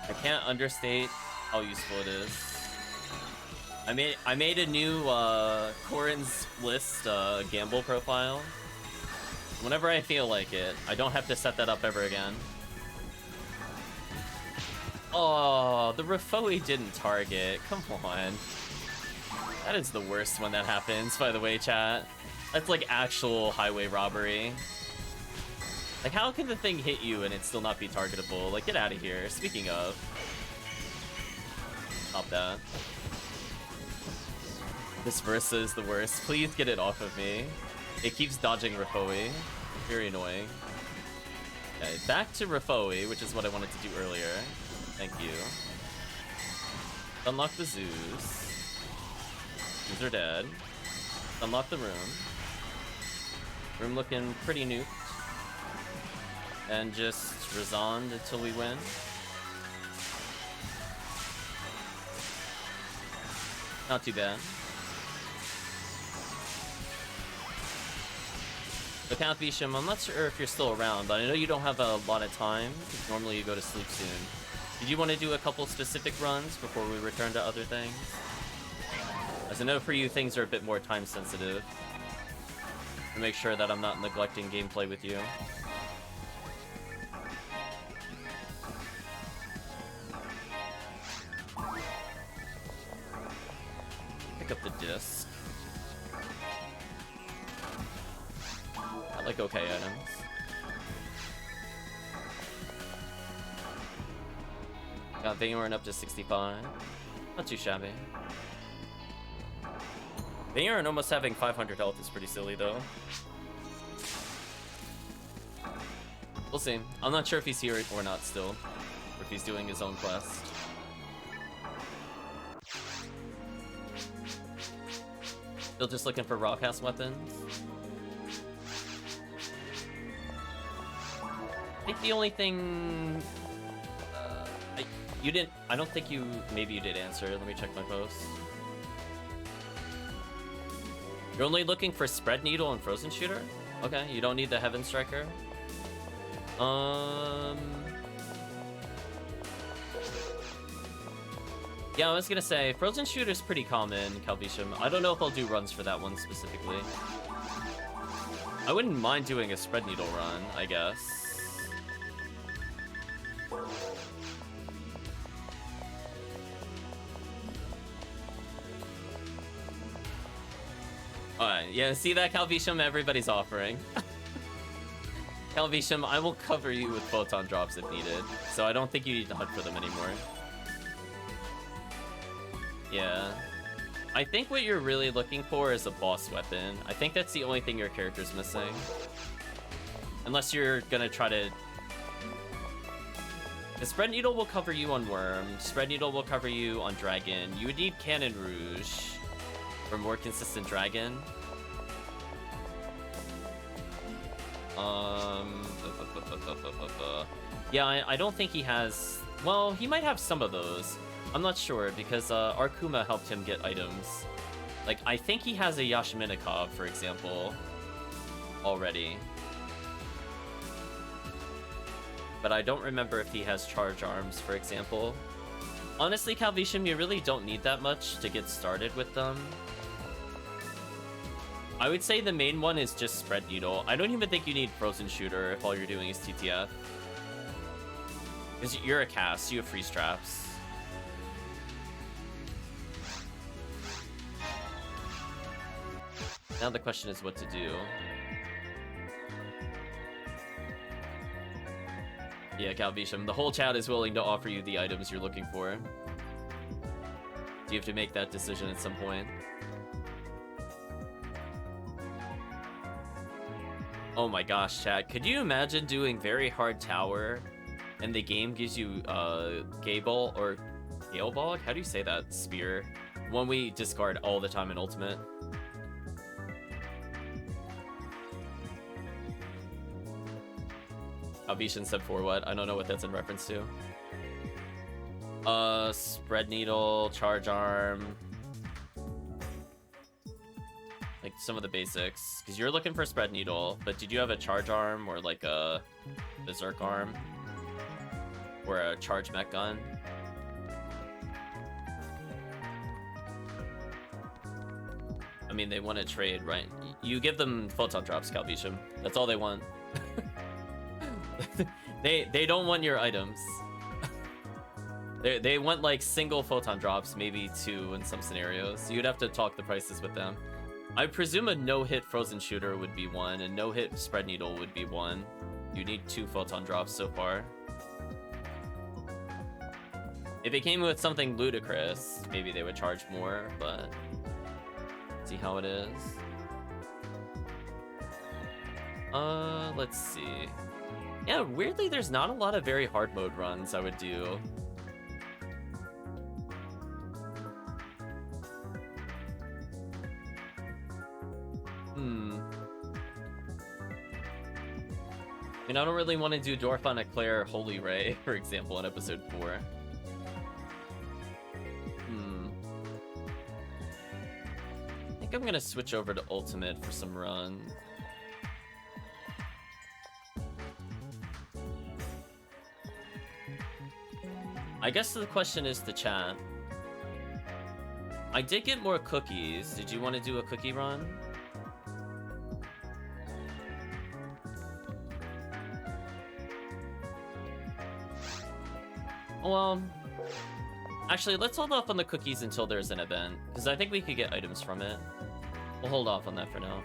I can't understate how useful it is. I made a new Corrin's list gamble profile. Whenever I feel like it, I don't have to set that up ever again. Oh, the Ripoi didn't target. Come on. That is the worst when that happens, by the way, chat. That's like actual highway robbery. Like, how can the thing hit you and it still not be targetable? Like, get out of here. Speaking of. Stop that. This Versa is the worst. Please get it off of me. It keeps dodging Ripoi. Very annoying. Okay, back to Ripoi, which is what I wanted to do earlier. Thank you. Unlock the Zoos. Zoos are dead. Unlock the room. Room looking pretty nuked. And just Razond until we win. Not too bad. But Count Bisham, I'm not sure if you're still around, but I know you don't have a lot of time, because normally you go to sleep soon. Did you want to do a couple specific runs before we return to other things? As I know for you, things are a bit more time sensitive. To make sure that I'm not neglecting gameplay with you. Pick up the disc. I like okay items. Got Vayorn up to 65. Not too shabby. Vayorn almost having 500 health is pretty silly though. We'll see. I'm not sure if he's here or not still. Or if he's doing his own quest. Still just looking for raw cast weapons. I think the only thing... I don't think you... Maybe you did answer. Let me check my post. You're only looking for Spread Needle and Frozen Shooter? Okay, you don't need the Heaven Striker. Yeah, I was gonna say, Frozen Shooter's pretty common, Calvisham. I don't know if I'll do runs for that one specifically. I wouldn't mind doing a Spread Needle run, I guess. Alright, yeah, see that, Calvisham? Everybody's offering. Calvisham, I will cover you with photon drops if needed, so I don't think you need to hunt for them anymore. Yeah. I think what you're really looking for is a boss weapon. I think that's the only thing your character's missing. Unless you're gonna try to... The Spread Needle will cover you on Worm. Spread Needle will cover you on Dragon. You would need Cannon Rouge for more consistent Dragon. Yeah, I don't think he has... Well, he might have some of those. I'm not sure, because Arkuma helped him get items. Like, I think he has a Yashminikov, for example, already. But I don't remember if he has charge arms, for example. Honestly, Calvisham, you really don't need that much to get started with them. I would say the main one is just Spread Needle. I don't even think you need Frozen Shooter if all you're doing is TTF. Because you're a cast, you have freeze traps. Now the question is what to do. Yeah, Calvisham, the whole chat is willing to offer you the items you're looking for. Do you have to make that decision at some point? Oh my gosh, chat. Could you imagine doing very hard tower and the game gives you Gable or Galebog? How do you say that? Spear. One we discard all the time in Ultimate. Albishan said for what? I don't know what that's in reference to. Spread Needle, Charge Arm. Like some of the basics. Because you're looking for Spread Needle, but did you have a Charge Arm or like a Berserk Arm? Or a Charge Mech Gun? I mean, they want to trade, right? You give them Photon Drops, Calvisham. That's all they want. They don't want your items. They want like single Photon Drops, maybe 2 in some scenarios. You'd have to talk the prices with them. I presume a no-hit Frozen Shooter would be 1, and no-hit Spread Needle would be 1. You need 2 Photon Drops so far. If it came with something ludicrous, maybe they would charge more, but see how it is. Let's see. Yeah, weirdly, there's not a lot of very hard mode runs I would do. I mean, I don't really want to do Dorfan Eclair Holy Ray, for example, in episode 4. I think I'm gonna switch over to Ultimate for some run. I guess the question is to chat. I did get more cookies. Did you want to do a cookie run? Well, actually, let's hold off on the cookies until there's an event, because I think we could get items from it. We'll hold off on that for now.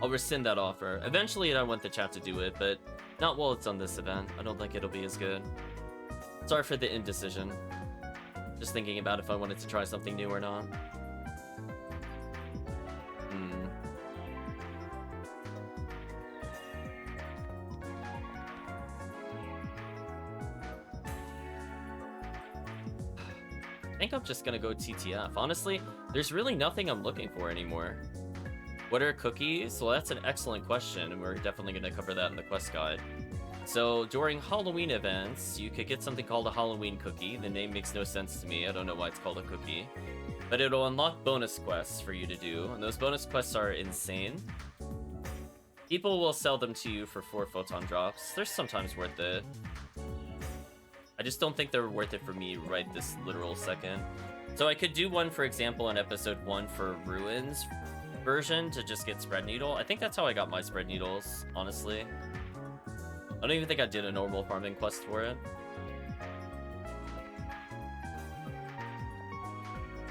I'll rescind that offer. Eventually, I want the chat to do it, but not while it's on this event. I don't think it'll be as good. Sorry for the indecision. Just thinking about if I wanted to try something new or not. I think I'm just gonna go TTF. Honestly, there's really nothing I'm looking for anymore. What are cookies? Well, that's an excellent question, and we're definitely gonna cover that in the quest guide. So, during Halloween events, you could get something called a Halloween cookie. The name makes no sense to me. I don't know why it's called a cookie. But it'll unlock bonus quests for you to do, and those bonus quests are insane. People will sell them to you for 4 Photon Drops. They're sometimes worth it. I just don't think they're worth it for me right this literal second. So I could do one, for example, in episode 1 for Ruins version to just get Spread Needle. I think that's how I got my Spread Needles, honestly. I don't even think I did a normal farming quest for it.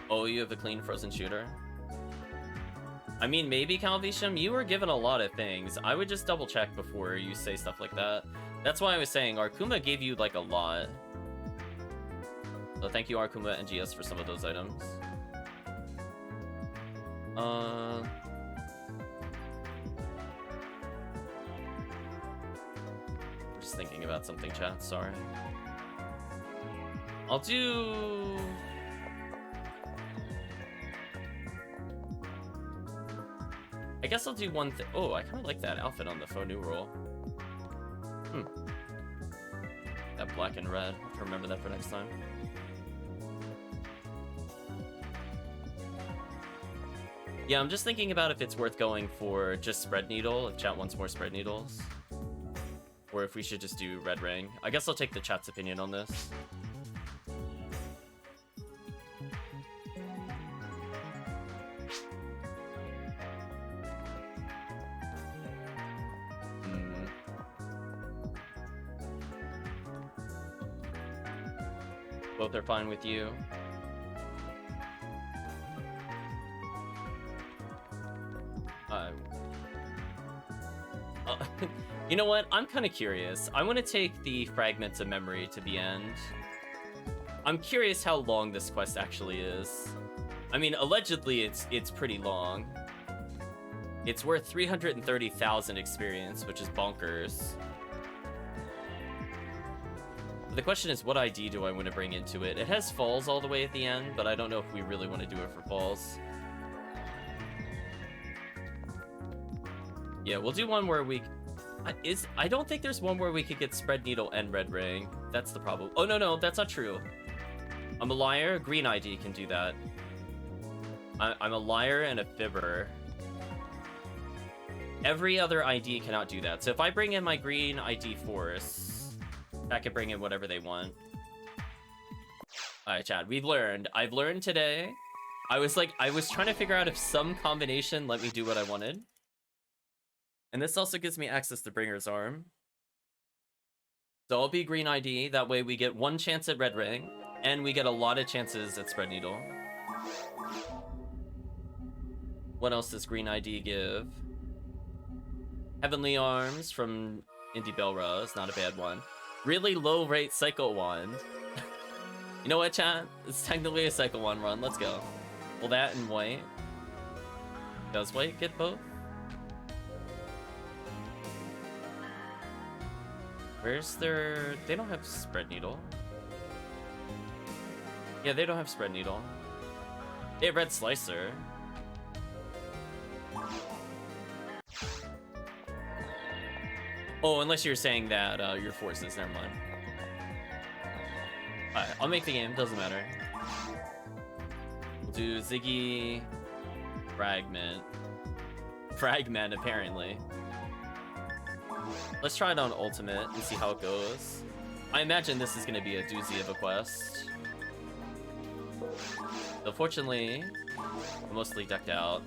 Oh, you have a clean Frozen Shooter? I mean, maybe, Calvisham, you were given a lot of things. I would just double check before you say stuff like that. That's why I was saying Arkuma gave you like a lot. So thank you, Arkuma and GS, for some of those items. I'm just thinking about something, chat. Sorry. I'll do... I guess I'll do one thing. Oh, I kind of like that outfit on the faux new roll. That black and red. I'll have to remember that for next time. Yeah, I'm just thinking about if it's worth going for just Spread Needle, if chat wants more Spread Needles. Or if we should just do Red Ring. I guess I'll take the chat's opinion on this. Both are fine with you. You know what? I'm kind of curious. I want to take the Fragments of Memory to the end. I'm curious how long this quest actually is. I mean, allegedly it's pretty long. It's worth 330,000 experience, which is bonkers. But the question is, what ID do I want to bring into it? It has falls all the way at the end, but I don't know if we really want to do it for falls. Yeah, we'll do one where we... I don't think there's one where we could get Spread Needle and Red Ring. That's the problem. Oh, no, that's not true. I'm a liar. Green ID can do that. I'm a liar and a fibber. Every other ID cannot do that. So if I bring in my green ID force, that can bring in whatever they want. Alright, Chad, we've learned. I've learned today. I was trying to figure out if some combination let me do what I wanted. And this also gives me access to Bringer's Arm. So I'll be green ID. That way we get one chance at Red Ring. And we get a lot of chances at Spread Needle. What else does green ID give? Heavenly Arms from Indie Belra is not a bad one. Really low rate Cycle Wand. You know what, chat? It's technically a Cycle Wand run. Let's go. Well, that and white. Does white get both? Where's their... They don't have Spread Needle. Yeah, they don't have Spread Needle. They have Red Slicer. Oh, unless you're saying that your forces, never mind. Alright, I'll make the game, doesn't matter. We'll do Ziggy... Fragment. Fragment, apparently. Let's try it on Ultimate and see how it goes. I imagine this is going to be a doozy of a quest. Unfortunately, I'm mostly decked out.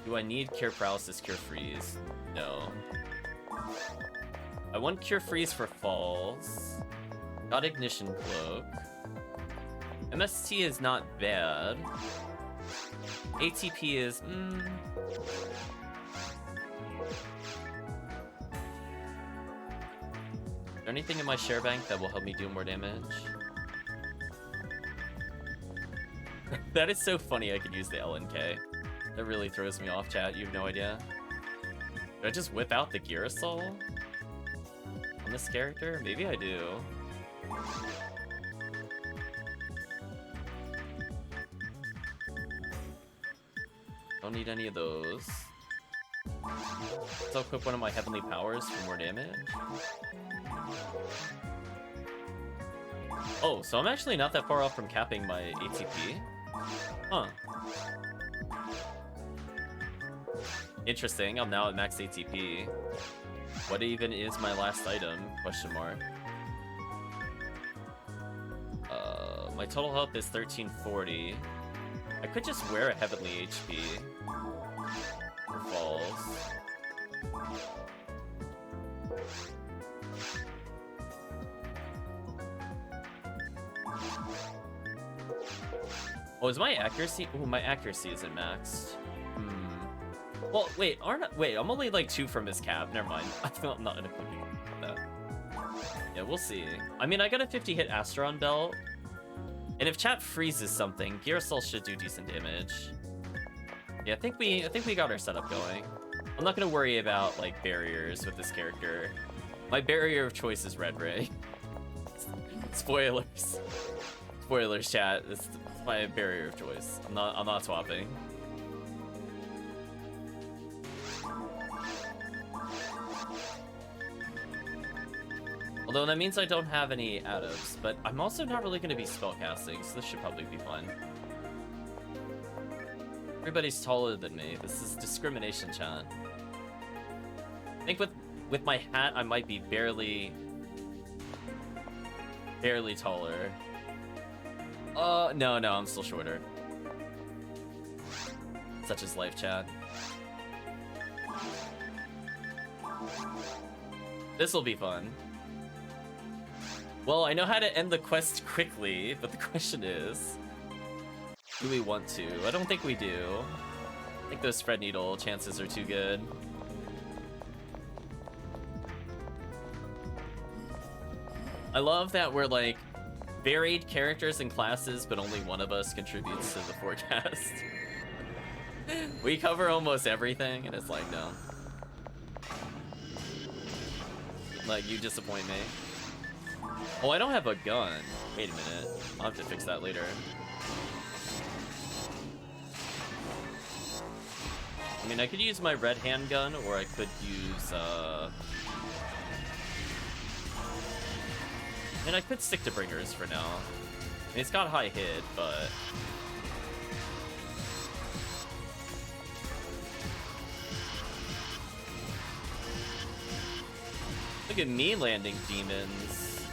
Do I need Cure Paralysis, Cure Freeze? No. I want Cure Freeze for falls. Got Ignition Cloak. MST is not bad. ATP is... Is there anything in my share bank that will help me do more damage? That is so funny I could use the LNK. That really throws me off, chat. You have no idea. Do I just whip out the Girasol on this character? Maybe I do. Don't need any of those. Let's equip one of my Heavenly Powers for more damage. Oh, so I'm actually not that far off from capping my ATP. Huh. Interesting, I'm now at max ATP. What even is my last item? Question mark. My total health is 1340. I could just wear a Heavenly HP. For falls. Oh, is my accuracy? Oh, my accuracy isn't maxed. Well, wait, I'm only like 2 from his cap. Never mind. I'm not gonna put that. Yeah, we'll see. I mean, I got a 50-hit Asteron belt. And if chat freezes something, Girasol should do decent damage. Yeah, I think we got our setup going. I'm not gonna worry about like barriers with this character. My barrier of choice is Red Ray. Spoilers. Spoilers, chat. It's my barrier of choice. I'm not swapping. Although that means I don't have any atoms, but I'm also not really going to be spellcasting, so this should probably be fun. Everybody's taller than me. This is discrimination, chat. I think with my hat, I might be barely taller. No, I'm still shorter. Such is life, chat. This'll be fun. Well, I know how to end the quest quickly, but the question is, do we want to? I don't think we do. I think those Spread Needle chances are too good. I love that we're like varied characters and classes, but only one of us contributes to the forecast. We cover almost everything, and it's like, no. Like, you disappoint me. Oh, I don't have a gun. Wait a minute. I'll have to fix that later. I mean, I could use my red handgun, or I could use, and I could stick to bringers for now. I mean, it's got high hit, but... Look at me landing demons.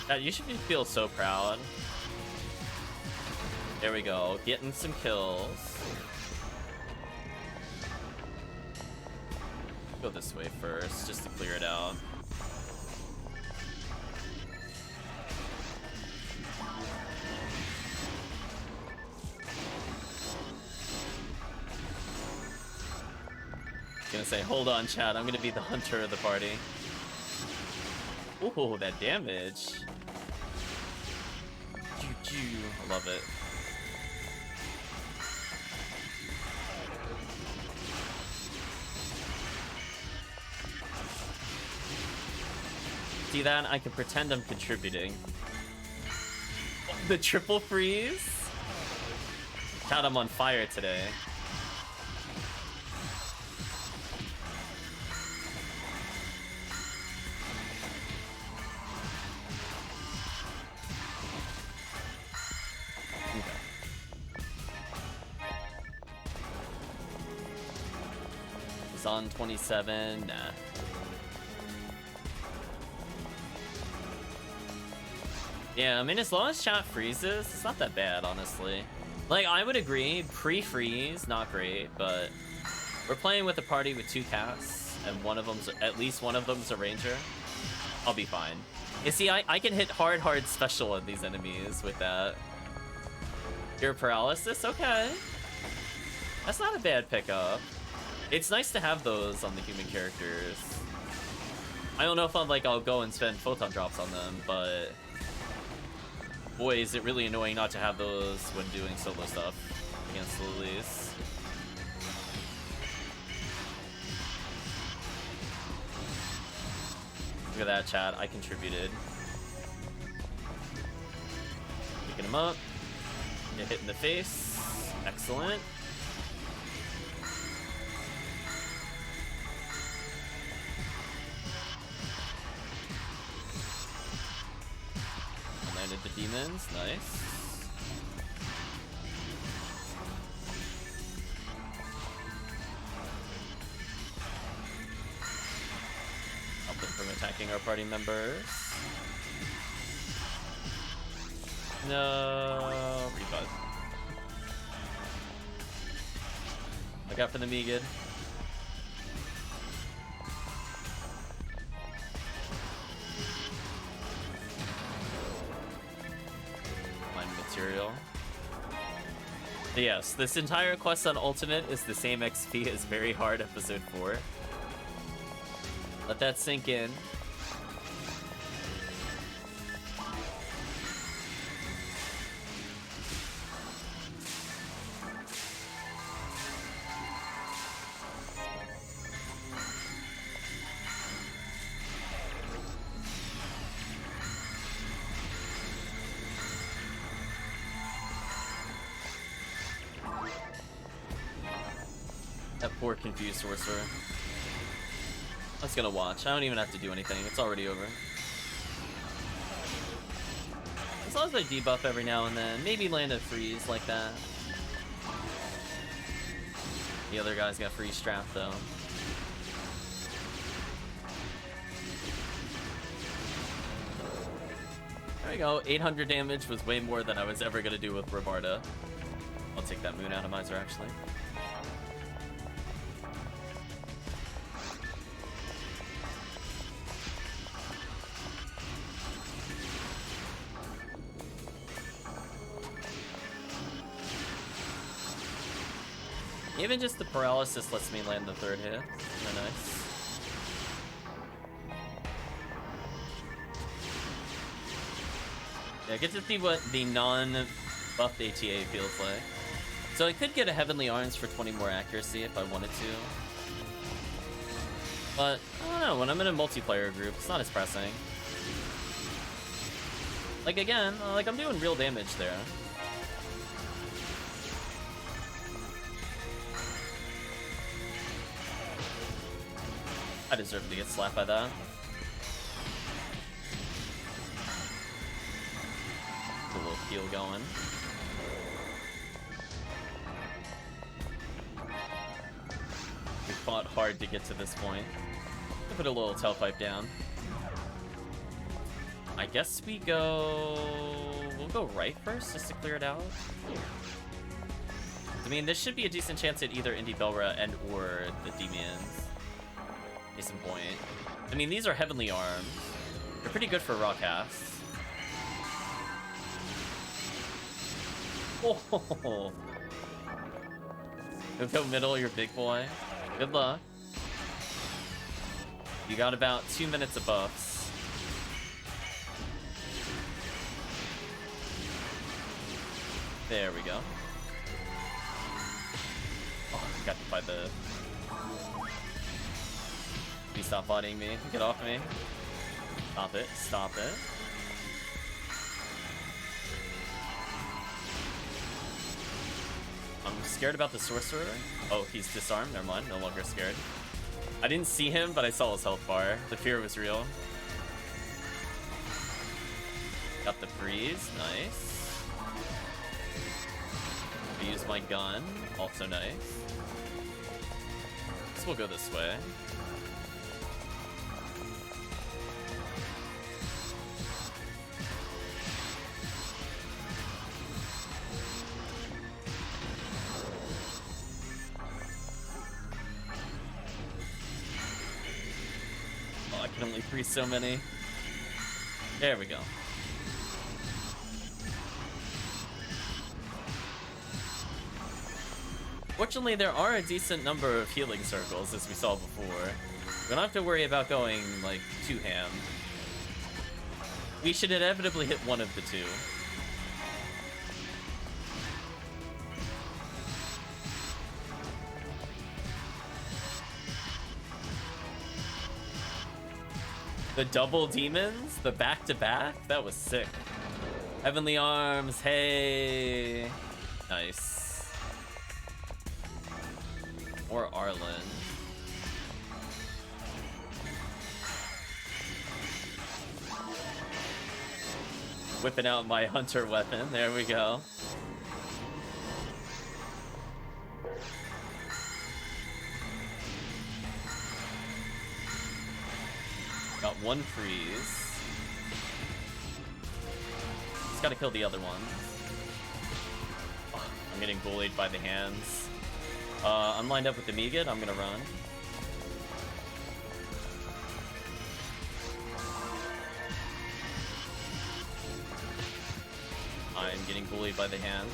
God, you should feel so proud. There we go, getting some kills. Go this way first, just to clear it out. Gonna say, hold on, Chad, I'm gonna be the hunter of the party. Ooh, that damage. I love it. See that? I can pretend I'm contributing. The triple freeze? God, I'm on fire today. On 27, nah. Yeah, I mean, as long as chat freezes, it's not that bad, honestly. Like, I would agree, pre-freeze, not great, but we're playing with a party with 2 casts, and one of them's, at least one of them's a ranger. I'll be fine. You see, I can hit hard special on these enemies with that. Pure paralysis? Okay. That's not a bad pickup. It's nice to have those on the human characters. I don't know if I'll go and spend photon drops on them, but boy, is it really annoying not to have those when doing solo stuff against lilies. Look at that, chat. I contributed. Picking him up. Get hit in the face. Excellent. Landed the demons, nice. Help them from attacking our party members. No, revive. Look out for the Megid. Material. But yes, this entire quest on Ultimate is the same XP as Very Hard Episode 4. Let that sink in. Poor confused sorcerer. I was gonna watch. I don't even have to do anything. It's already over. As long as I debuff every now and then, maybe land a freeze like that. The other guy's got freeze trap though. There we go. 800 damage was way more than I was ever gonna do with Rabarda. I'll take that Moon Atomizer actually. Even just the paralysis lets me land the 3rd hit. Kinda nice. Yeah, I get to see what the non-buffed ATA feels like. So I could get a Heavenly Arms for 20 more accuracy if I wanted to. But, I don't know, when I'm in a multiplayer group, it's not as pressing. Like, again, like, I'm doing real damage there. I deserve to get slapped by that. A little heal going. We fought hard to get to this point. I'll put a little tailpipe down. I guess we'll go right first just to clear it out. I mean, this should be a decent chance at either Indy Belra and or the Demians. Case in point. I mean, these are Heavenly Arms. They're pretty good for raw casts. Oh, go middle, you're big boy. Good luck. You got about 2 minutes of buffs. There we go. Oh, got hit by the... Please stop bodying me. Get off me. Stop it. Stop it. I'm scared about the sorcerer. Oh, he's disarmed. Never mind. No longer scared. I didn't see him, but I saw his health bar. The fear was real. Got the freeze. Nice. I use my gun. Also nice. Guess we'll go this way. Oh, I can only freeze so many. There we go. Fortunately, there are a decent number of healing circles, as we saw before. We don't have to worry about going, like, too ham. We should inevitably hit one of the two. The double demons? The back-to-back? That was sick. Heavenly Arms, hey! Nice. Or Arlen. Whipping out my hunter weapon. There we go. Got one freeze. Just gotta kill the other one. Oh, I'm getting bullied by the hands. I'm lined up with the Meagid. I'm gonna run. I'm getting bullied by the hands.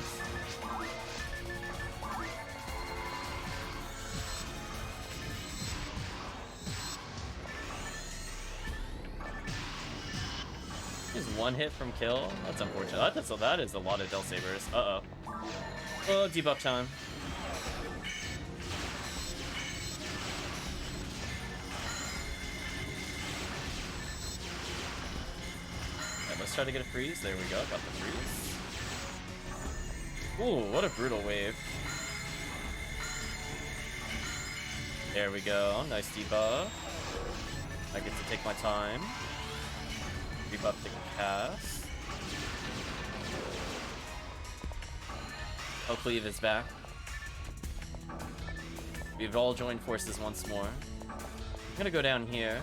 Just one hit from kill. That's unfortunate. That is a lot of Del Sabers. Uh-oh. Oh, debuff time. Let's try to get a freeze. There we go. Got the freeze. Ooh, what a brutal wave. There we go. Nice debuff. I get to take my time. Debuff the cast. HellCleave is back. We've all joined forces once more. I'm gonna go down here.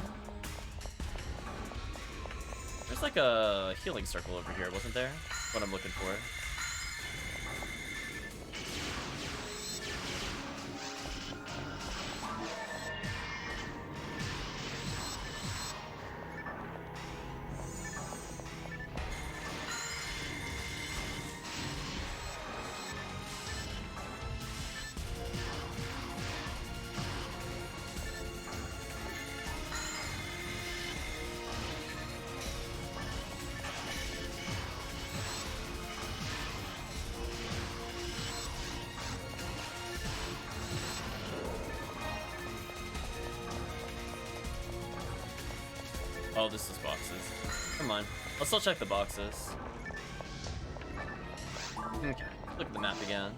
There's like a healing circle over here, wasn't there? What I'm looking for. Oh, this is boxes. Never mind. I'll still check the boxes. Okay. Look at the map again.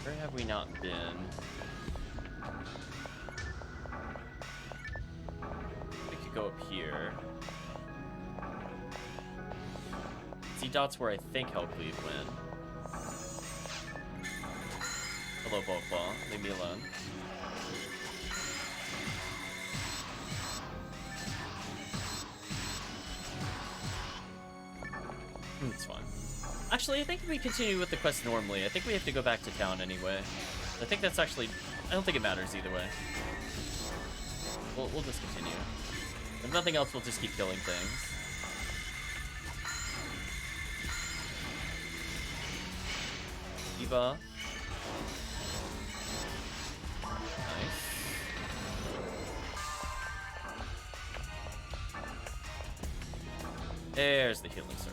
Where have we not been? We could go up here. See dots where I think HellCleave went. Hello, Bokeball. Leave me alone. It's fine. Actually, I think we continue with the quest normally. I think we have to go back to town anyway. I think that's actually... I don't think it matters either way. We'll just continue. If nothing else, we'll just keep killing things. Eva. Nice. There's the healing circle.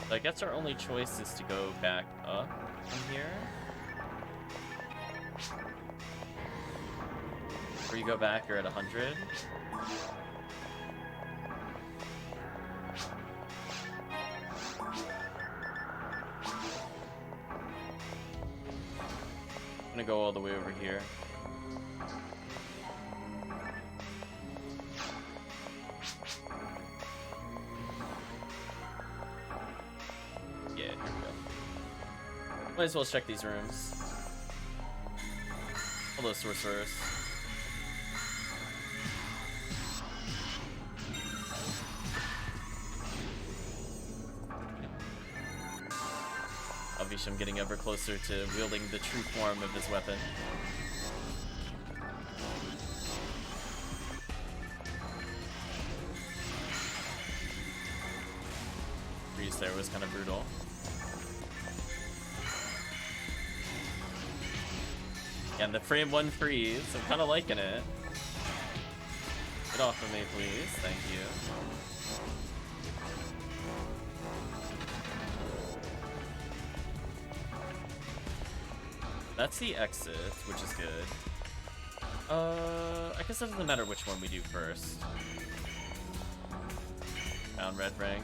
So I guess our only choice is to go back up from here. Where you go back, you're at 100. I'm gonna go all the way over here. Yeah, here we go. Might as well check these rooms. Hello, sorcerers. I'm getting ever closer to wielding the true form of his weapon. Freeze there was kind of brutal. And the frame 1 freeze, I'm kind of liking it. Get off of me, please. Thank you. That's the exit, which is good. I guess it doesn't matter which one we do first. Found red ring.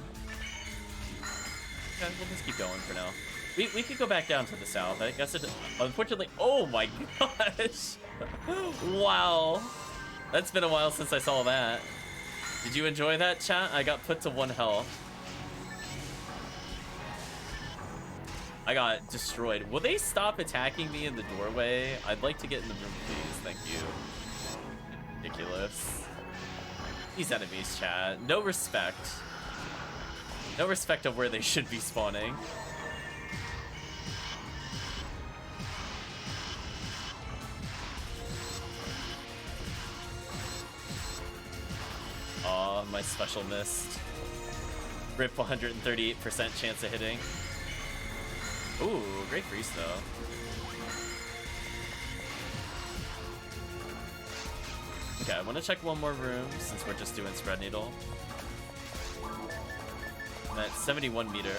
Okay, we'll just keep going for now. We could go back down to the south. I guess it... Unfortunately... Oh my gosh! Wow! That's been a while since I saw that. Did you enjoy that, chat? I got put to 1 health. I got destroyed. Will they stop attacking me in the doorway? I'd like to get in the room, please. Thank you. Ridiculous. These enemies, chat. No respect. No respect of where they should be spawning. Aw, my special missed. Rip 138% chance of hitting. Ooh, great freeze though. Okay, I want to check one more room since we're just doing spread needle. And that's 71 meter.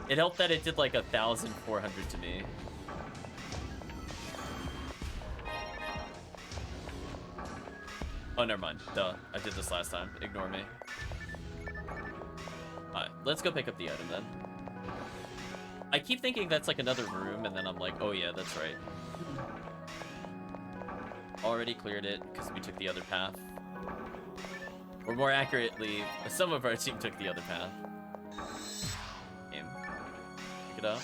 It helped that it did like 1,400 to me. Oh, never mind. Duh. I did this last time. Ignore me. Alright, let's go pick up the item then. I keep thinking that's like another room, and then I'm like, oh yeah, that's right. Already cleared it, because we took the other path. Or more accurately, some of our team took the other path. Game. Pick it up.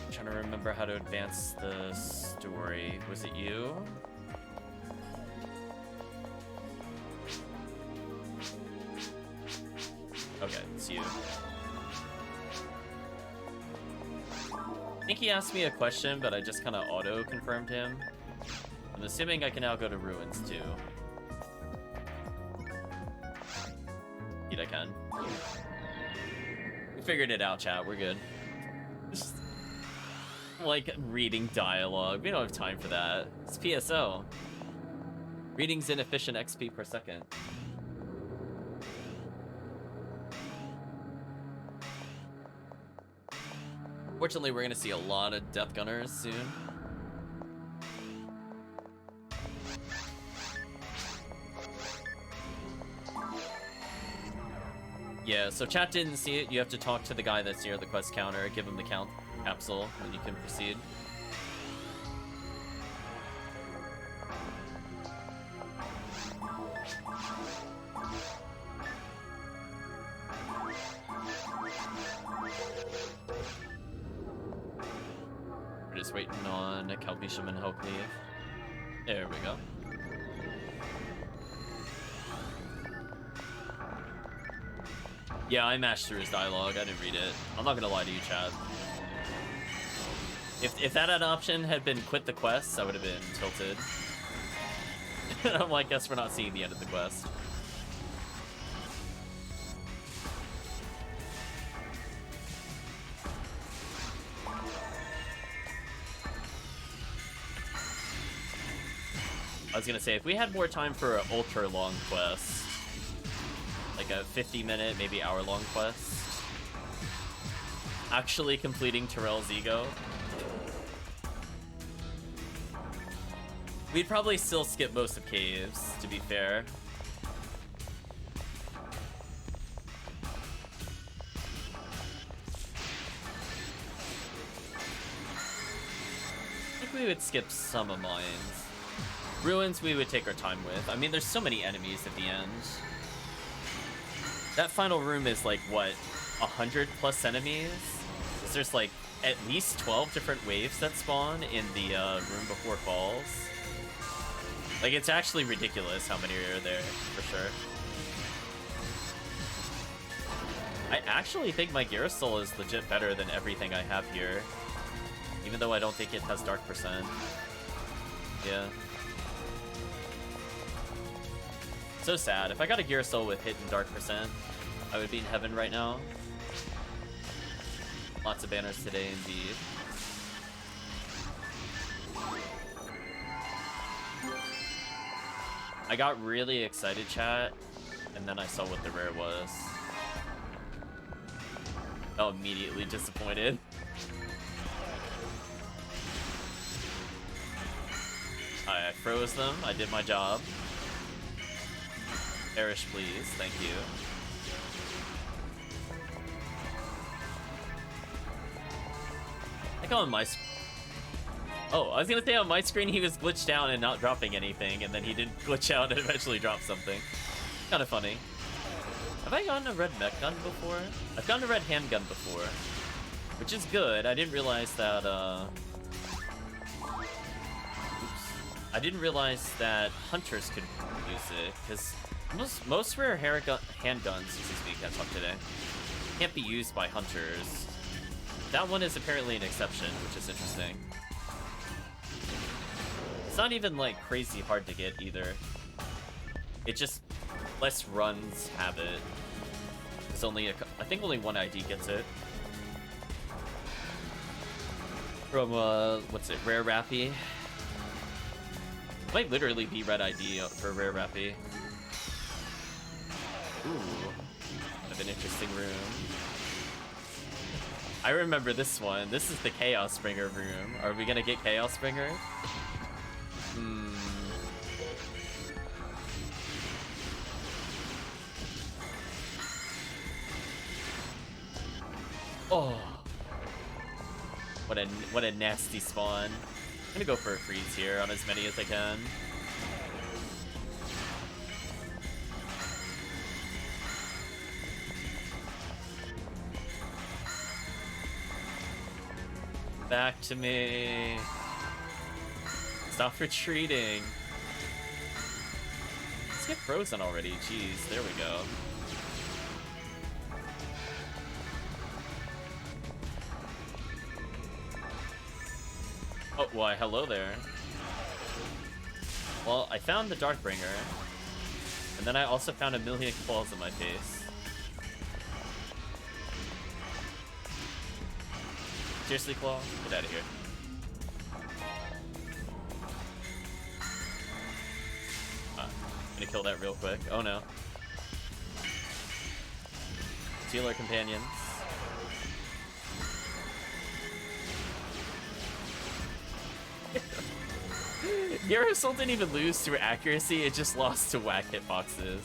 I'm trying to remember how to advance the story. Was it you? Okay, it's you. I think he asked me a question, but I just kind of auto-confirmed him. I'm assuming I can now go to ruins, too. speed I can. We figured it out, chat. We're good. Just, like, reading dialogue. We don't have time for that. It's PSO. Reading's inefficient XP per second. Fortunately, we're gonna see a lot of Death Gunners soon. Yeah, so chat didn't see it. You have to talk to the guy that's near the quest counter, give him the count capsule, and you can proceed. We're just waiting on Calvisham and HellCleave. There we go. Yeah, I mashed through his dialogue. I didn't read it. I'm not gonna lie to you, Chad. If that had an option had been quit the quest, I would have been tilted. I'm like, guess we're not seeing the end of the quest. I was gonna say, if we had more time for an ultra long quest, like a 50-minute, maybe hour-long quest, actually completing Terrell's ego, we'd probably still skip most of caves, to be fair. I think we would skip some of mines. Ruins we would take our time with. I mean, there's so many enemies at the end. That final room is like, what, 100 plus enemies? There's like at least 12 different waves that spawn in the room before falls. Like, it's actually ridiculous how many are there, for sure. I actually think my Garrusol is legit better than everything I have here. Even though I don't think it has dark percent. Yeah. So sad. If I got a Garrusol with hit and dark percent, I would be in heaven right now. Lots of banners today, indeed. I got really excited, chat, and then I saw what the rare was. Oh, immediately disappointed. I froze them. I did my job. Perish, please. Thank you. I think on my... Oh, I was gonna say on my screen he was glitched out and not dropping anything, and then he did glitch out and eventually drop something. Kind of funny. Have I gotten a red mech gun before? I've gotten a red handgun before, which is good. I didn't realize that, Oops. I didn't realize that hunters could use it, because most rare handguns, excuse me, can't talk today, can't be used by hunters. That one is apparently an exception, which is interesting. It's not even, like, crazy hard to get, either. It just... less runs have it. There's only I think only one ID gets it. From, what's it, Rare Rappy? Might literally be red ID for Rare Rappy. Ooh. Kind of an interesting room. I remember this one. This is the Chaos Bringer room. Are we gonna get Chaos Bringer? Oh. What a nasty spawn. I'm gonna go for a freeze here on as many as I can. Back to me. Stop retreating. Let's get frozen already. Jeez, there we go. Oh, why, hello there. Well, I found the Darkbringer, and then I also found a million claws in my face. Seriously, Claw? Get out of here. Gonna kill that real quick. Oh no. Steal our companions. Gyarasil didn't even lose through accuracy, it just lost to whack hitboxes.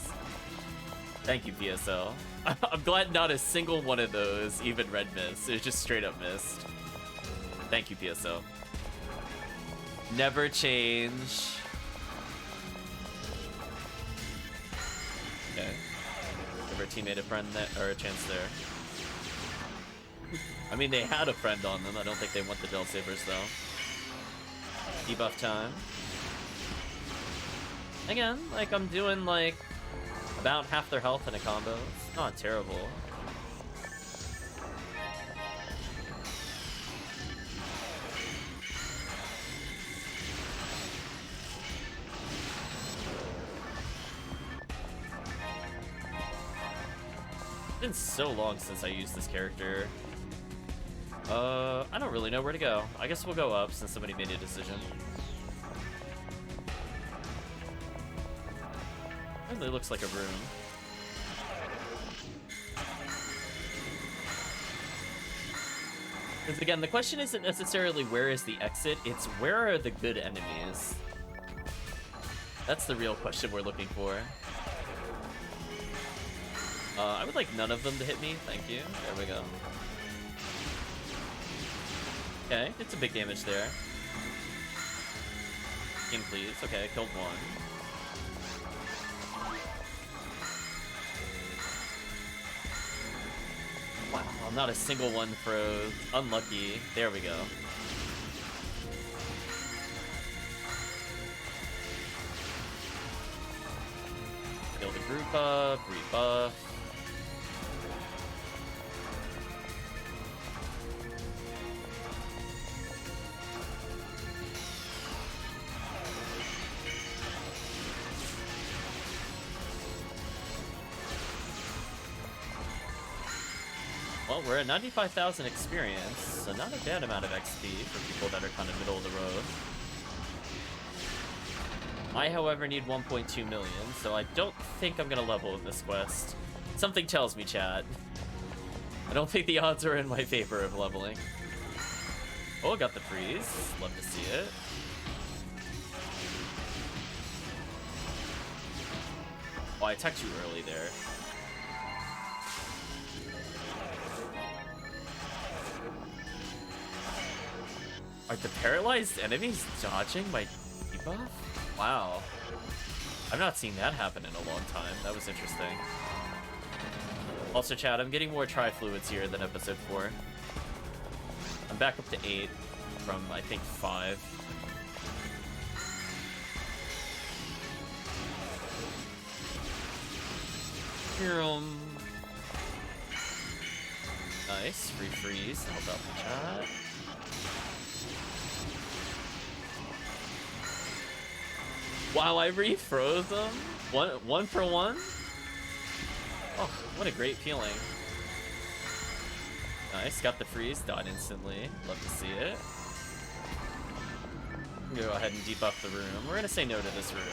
Thank you, PSL. I'm glad not a single one of those even red missed. It was just straight up missed. Thank you, PSL. Never change. Okay. Give our teammate a friend or a chance there. I mean, they had a friend on them. I don't think they want the Gel Sabers though. Debuff time. Again, like I'm doing like about half their health in a combo. It's not terrible. It's been so long since I used this character. I don't really know where to go. I guess we'll go up since somebody made a decision. Really looks like a room. Because again, the question isn't necessarily where is the exit, it's where are the good enemies? That's the real question we're looking for. I would like none of them to hit me, thank you. There we go. Okay, did some big damage there. Game please. Okay, killed one. Wow, not a single one froze. Unlucky. There we go. Build a group up, rebuff. Well, we're at 95,000 experience, so not a bad amount of XP for people that are kind of middle of the road. I, however, need 1.2 million, so I don't think I'm gonna level in this quest. Something tells me, chat. I don't think the odds are in my favor of leveling. Oh, I got the freeze. Love to see it. Oh, I attacked too early there. Are the paralyzed enemies dodging my debuff? Wow. I've not seen that happen in a long time. That was interesting. Also, chat, I'm getting more tri-fluids here than episode 4. I'm back up to 8 from, I think, 5. Nice. Free freeze to help out the chat. Wow, I refroze them? One for one? Oh, what a great feeling. Nice, got the freeze, died instantly. Love to see it. I'm gonna go ahead and debuff the room. We're gonna say no to this room.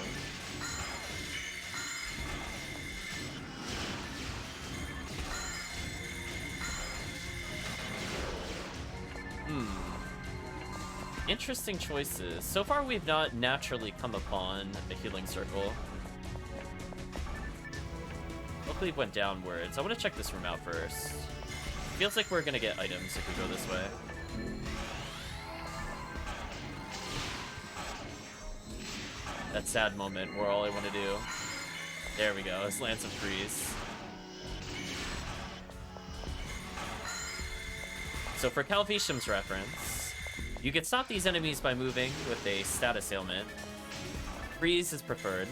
Interesting choices. So far, we've not naturally come upon a healing circle. HellCleave went downwards. I want to check this room out first. Feels like we're gonna get items if we go this way. That sad moment where all I want to do. There we go. Let's land some freeze. So for Calvishem's reference, you can stop these enemies by moving with a status ailment. Freeze is preferred.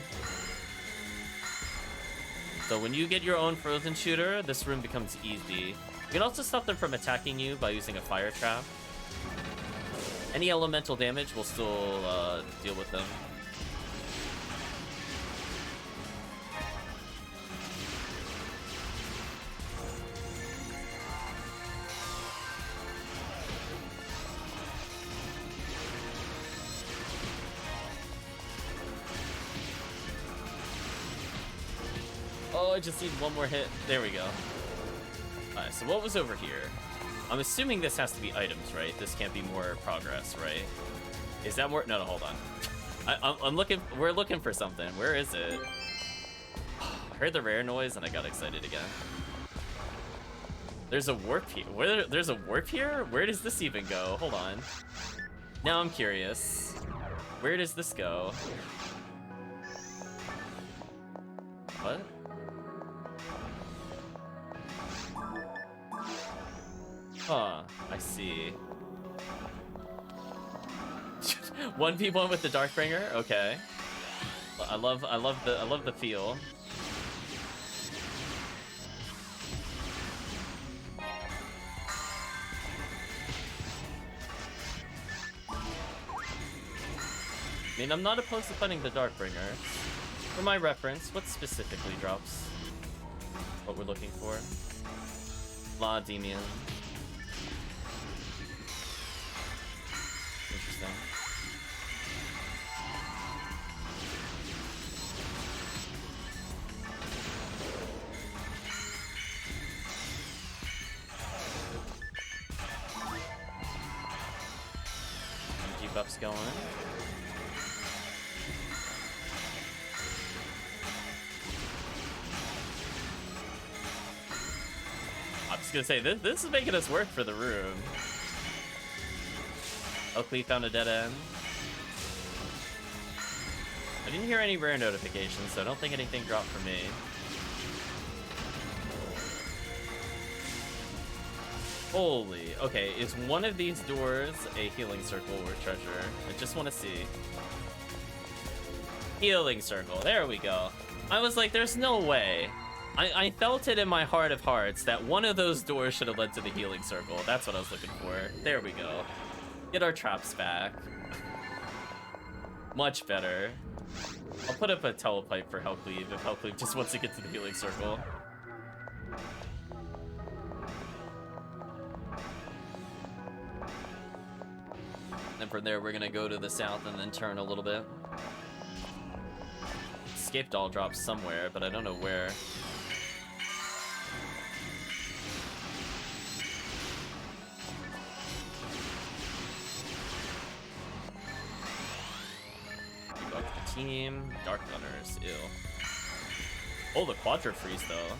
So when you get your own frozen shooter, this room becomes easy. You can also stop them from attacking you by using a fire trap. Any elemental damage will still deal with them. I just need one more hit. There we go. Alright, so what was over here? I'm assuming this has to be items, right? This can't be more progress, right? Is that more? No, hold on. I'm looking. We're looking for something. Where is it? I heard the rare noise and I got excited again. There's a warp here. There's a warp here? Where does this even go? Hold on. Now I'm curious. Where does this go? What? Huh, I see. 1v1 with the Darkbringer? Okay. I love the feel. I mean, I'm not opposed to fighting the Darkbringer. For my reference, what specifically drops what we're looking for? La Demian. Interesting. Energy buffs going. I was gonna say, this is making us work for the room. HellCleave found a dead end. I didn't hear any rare notifications, so I don't think anything dropped for me. Holy, okay, is one of these doors a healing circle or treasure? I just want to see. Healing circle, there we go. I was like, there's no way. I felt it in my heart of hearts that one of those doors should have led to the healing circle. That's what I was looking for. There we go. Get our traps back. Much better. I'll put up a telepipe for HellCleave if HellCleave just wants to get to the healing circle. And from there, we're gonna go to the south and then turn a little bit. Escape doll drops somewhere, but I don't know where. Team Dark Gunners, ew. Oh, the Quadra Freeze though.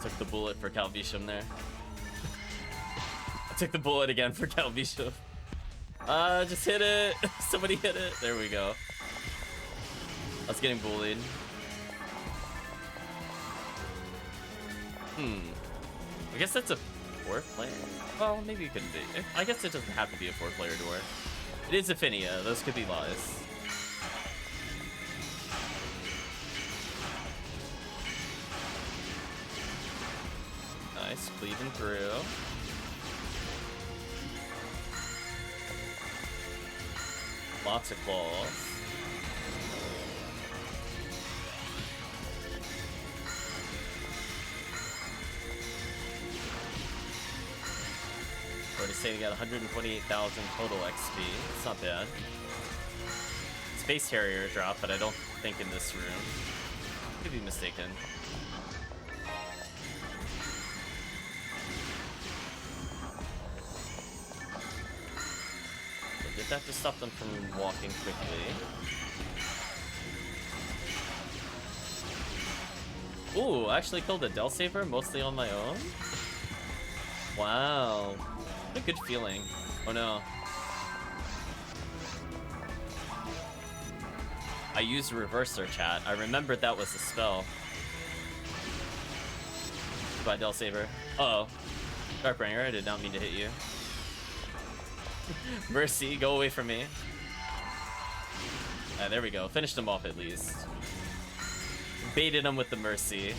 Took the bullet for Calvisham there. Took the bullet again for Calvisham. Just hit it. Somebody hit it. There we go. I was getting bullied. I guess that's a 4-player? Well, maybe it couldn't be. I guess it doesn't have to be a 4-player door. It is Ephinea. Those could be lies. Nice. Cleaving through. Lots of claws. Already say we got 128,000 total XP. It's not bad. Space Harrier drop, but I don't think in this room. Could be mistaken. Did that to stop them from walking quickly? Ooh, I actually killed a Del Saber mostly on my own? Wow. What a good feeling. Oh no. I used Reverser chat. I remembered that was a spell. Goodbye, Del Saber. Uh-oh. Darkbringer, I did not mean to hit you. Mercy, go away from me. There we go. Finished him off at least. Baited him with the Mercy.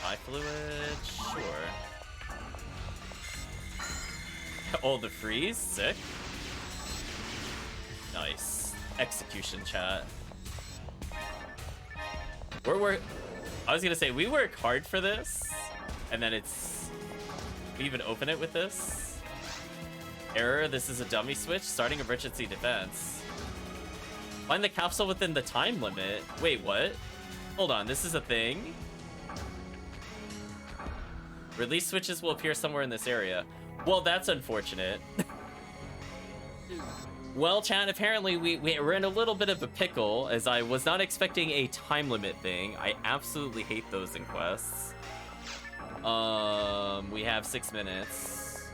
High fluid? Sure. Oh, the freeze? Sick. Nice. Execution, chat. I was gonna say, we work hard for this, and then we even open it with this. Error, this is a dummy switch, starting emergency defense. Find the capsule within the time limit. Wait, what? Hold on, this is a thing? Release switches will appear somewhere in this area. Well, that's unfortunate. Well, chat, apparently we're in a little bit of a pickle, as I was not expecting a time limit thing. I absolutely hate those in quests. We have 6 minutes.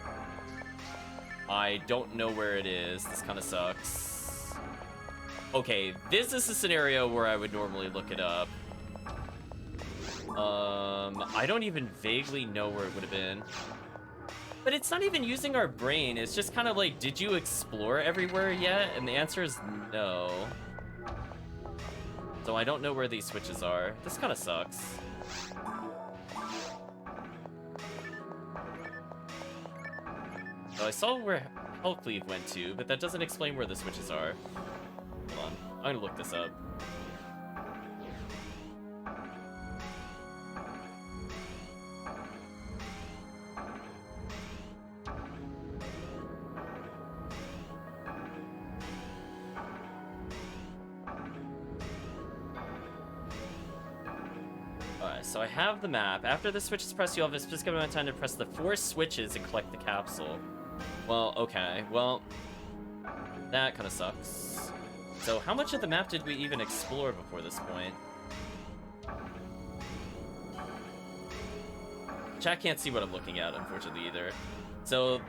I don't know where it is. This kind of sucks. Okay, this is a scenario where I would normally look it up. I don't even vaguely know where it would have been. But it's not even using our brain. It's just kind of like, did you explore everywhere yet? And the answer is no. So I don't know where these switches are. This kind of sucks. So I saw where HellCleave went to, but that doesn't explain where the switches are. Hold on, I'm gonna look this up. So I have the map. After the switch is pressed, you'll have a specific amount of time to press the 4 switches and collect the capsule. Well, okay. Well, that kind of sucks. So how much of the map did we even explore before this point? Chat can't see what I'm looking at, unfortunately, either. So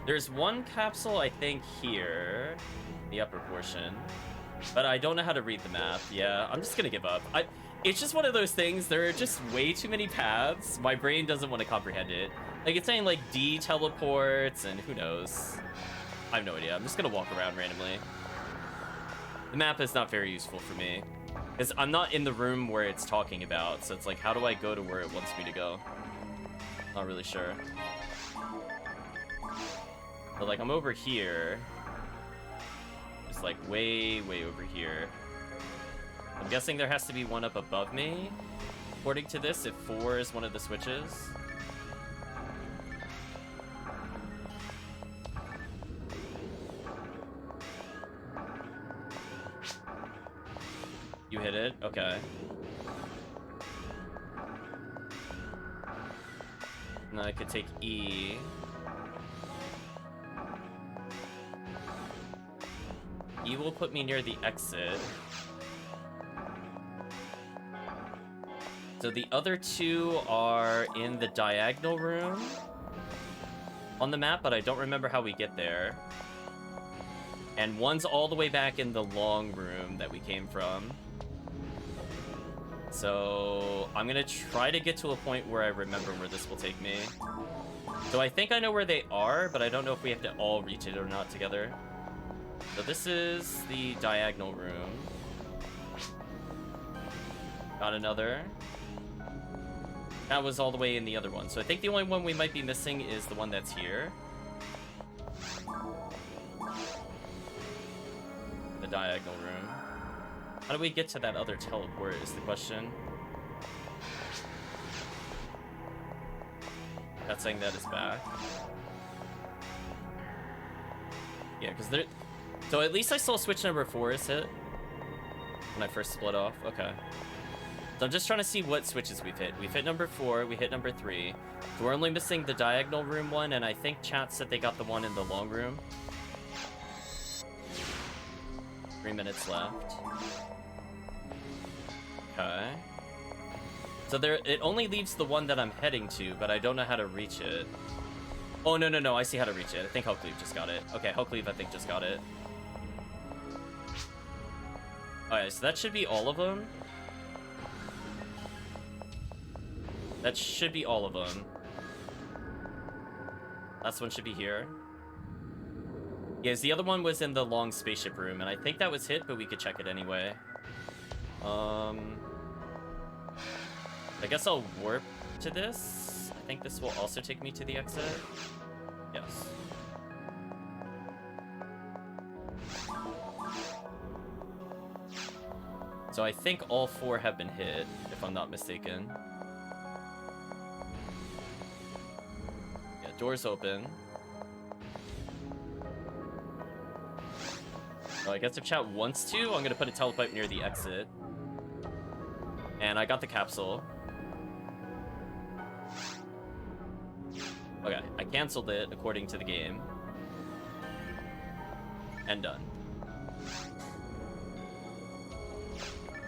there's one capsule, I think, here, the upper portion. But I don't know how to read the map. Yeah, I'm just gonna give up. It's just one of those things. There are just way too many paths. My brain doesn't want to comprehend it. Like, it's saying, like, D teleports, and who knows. I have no idea. I'm just gonna walk around randomly. The map is not very useful for me, because I'm not in the room where it's talking about, so it's like, how do I go to where it wants me to go? Not really sure. But, like, I'm over here. It's like way over here. I'm guessing there has to be one up above me, according to this, if 4 is one of the switches. You hit it? Okay. Now I could take E. E will put me near the exit. So the other 2 are in the diagonal room on the map, but I don't remember how we get there. And one's all the way back in the long room that we came from. So I'm gonna try to get to a point where I remember where this will take me. So I think I know where they are, but I don't know if we have to all reach it or not together. So this is the diagonal room. Got another. That was all the way in the other one. So I think the only one we might be missing is the one that's here. The diagonal room. How do we get to that other teleport is the question. That's saying that is back. Yeah, because there... So at least I saw switch number 4 is hit when I first split off. Okay. So I'm just trying to see what switches we've hit. We've hit number 4, we hit number 3. So we're only missing the diagonal room one, and I think chat said they got the one in the long room. 3 minutes left. Okay. So it only leaves the one that I'm heading to, but I don't know how to reach it. Oh, no, I see how to reach it. I think HellCleave just got it. Okay, HellCleave, I think, just got it. Alright, so that should be all of them. That should be all of them. Last one should be here. Yes, the other one was in the long spaceship room, and I think that was hit, but we could check it anyway. I guess I'll warp to this. I think this will also take me to the exit. Yes. So I think all 4 have been hit, if I'm not mistaken. Yeah, doors open. Oh, I guess if chat wants to, I'm gonna put a telepipe near the exit. And I got the capsule. Okay, I canceled it according to the game. And done.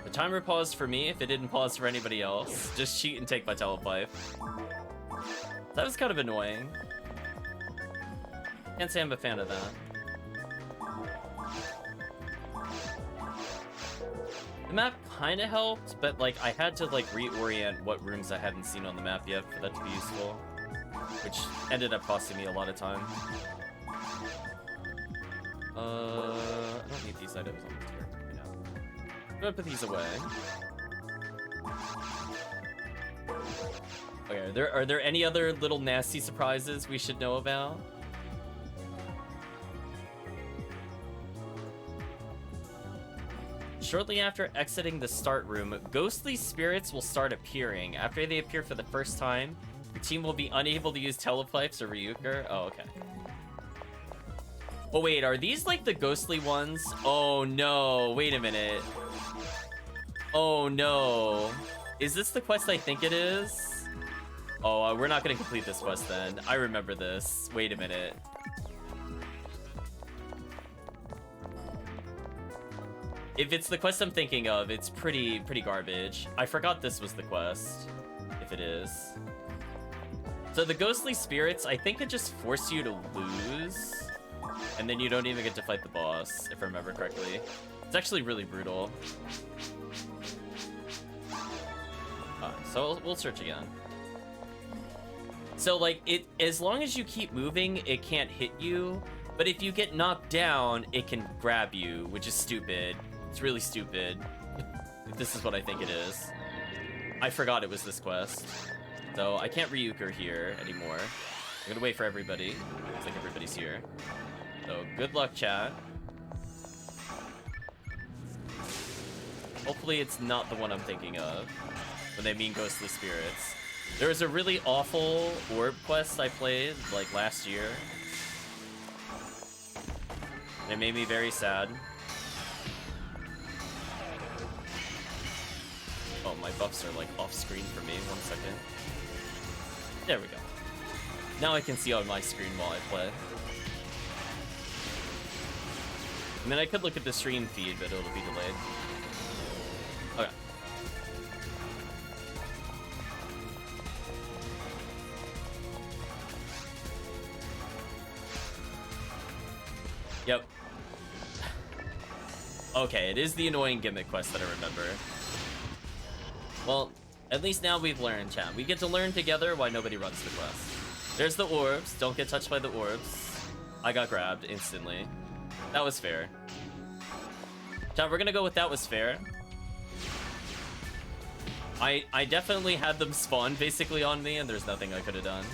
The timer paused for me. If it didn't pause for anybody else, just cheat and take my telepipe. That was kind of annoying. Can't say I'm a fan of that. The map kind of helped, but like I had to like reorient what rooms I hadn't seen on the map yet for that to be useful, which ended up costing me a lot of time. I don't need these items on this character right now. I'm gonna put these away. Okay, are there any other little nasty surprises we should know about? Shortly after exiting the start room, ghostly spirits will start appearing. After they appear for the first time, the team will be unable to use telepipes or Ryuker. Oh, okay. Oh, wait, are these like the ghostly ones? Oh, no. Wait a minute. Oh, no. Is this the quest I think it is? Oh, we're not going to complete this quest then. I remember this. Wait a minute. If it's the quest I'm thinking of, it's pretty garbage. I forgot this was the quest, if it is. So the ghostly spirits, I think it just force you to lose, and then you don't even get to fight the boss, if I remember correctly. It's actually really brutal. So we'll search again. So like, as long as you keep moving, it can't hit you, but if you get knocked down, it can grab you, which is stupid. It's really stupid, if this is what I think it is. I forgot it was this quest. So I can't Ryuker here anymore. I'm gonna wait for everybody. Looks like everybody's here. So good luck, chat. Hopefully it's not the one I'm thinking of when they mean ghostly spirits. There was a really awful orb quest I played like last year. And it made me very sad. Oh, my buffs are like off screen for me. 1 second. There we go. Now I can see on my screen while I play. I mean, I could look at the stream feed, but it'll be delayed. Okay. Yep. Okay, it is the annoying gimmick quest that I remember. Well, at least now we've learned, chat. We get to learn together why nobody runs the quest. There's the orbs. Don't get touched by the orbs. I got grabbed instantly. That was fair. Chat, we're gonna go with that was fair. I definitely had them spawn basically on me, and there's nothing I could have done.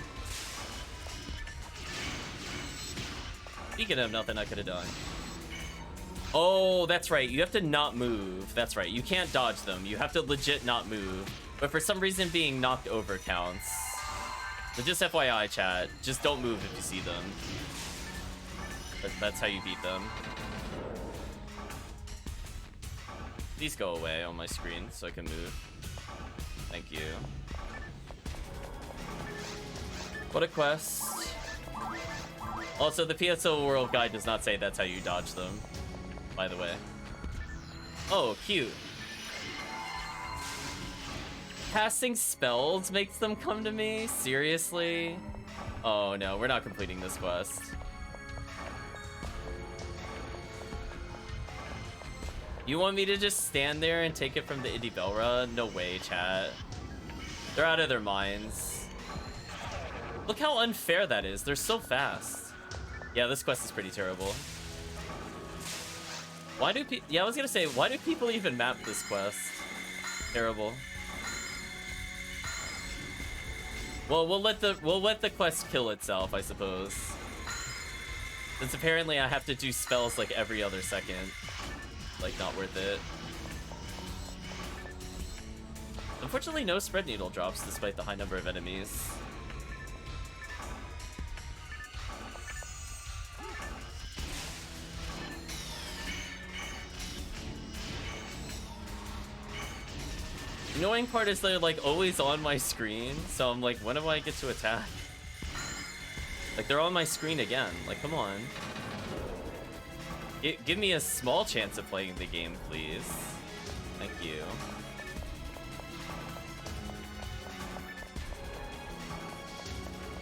Speaking of nothing I could have done. Oh, that's right. You have to not move. That's right. You can't dodge them. You have to legit not move. But for some reason, being knocked over counts. So just FYI, chat. Just don't move if you see them. That's how you beat them. These go away on my screen so I can move. Thank you. What a quest. Also, the PSO World Guide does not say that's how you dodge them, by the way. Oh, cute. Casting spells makes them come to me? Seriously? Oh no, we're not completing this quest. You want me to just stand there and take it from the Indie Belra? No way, chat. They're out of their minds. Look how unfair that is. They're so fast. Yeah, this quest is pretty terrible. Why do people... Yeah, I was gonna say, why do people even map this quest? Terrible. Well, we'll let the quest kill itself, I suppose. Since apparently I have to do spells like every other second. Like, not worth it. Unfortunately, no spread needle drops despite the high number of enemies. The annoying part is they're like always on my screen, so I'm like, when do I get to attack? Like, they're on my screen again. Like, come on. Give me a small chance of playing the game, please. Thank you.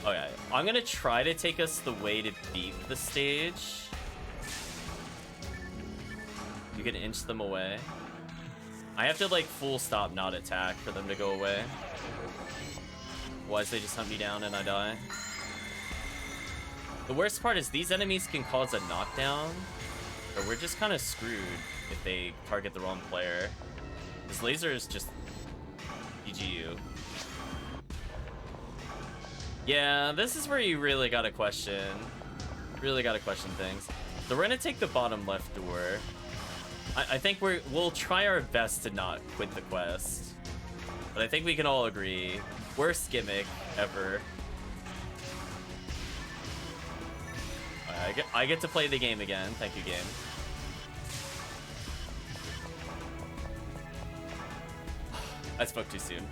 Okay, I'm gonna try to take us the way to beat the stage. You can inch them away. I have to, like, full stop not attack for them to go away. Otherwise, they just hunt me down and I die. The worst part is these enemies can cause a knockdown, but we're just kind of screwed if they target the wrong player. This laser is just PGU. Yeah, this is where you really gotta question. Really gotta question things. So we're gonna take the bottom left door. I think we'll try our best to not quit the quest. But I think we can all agree, worst gimmick ever. I get to play the game again. Thank you, game. I spoke too soon.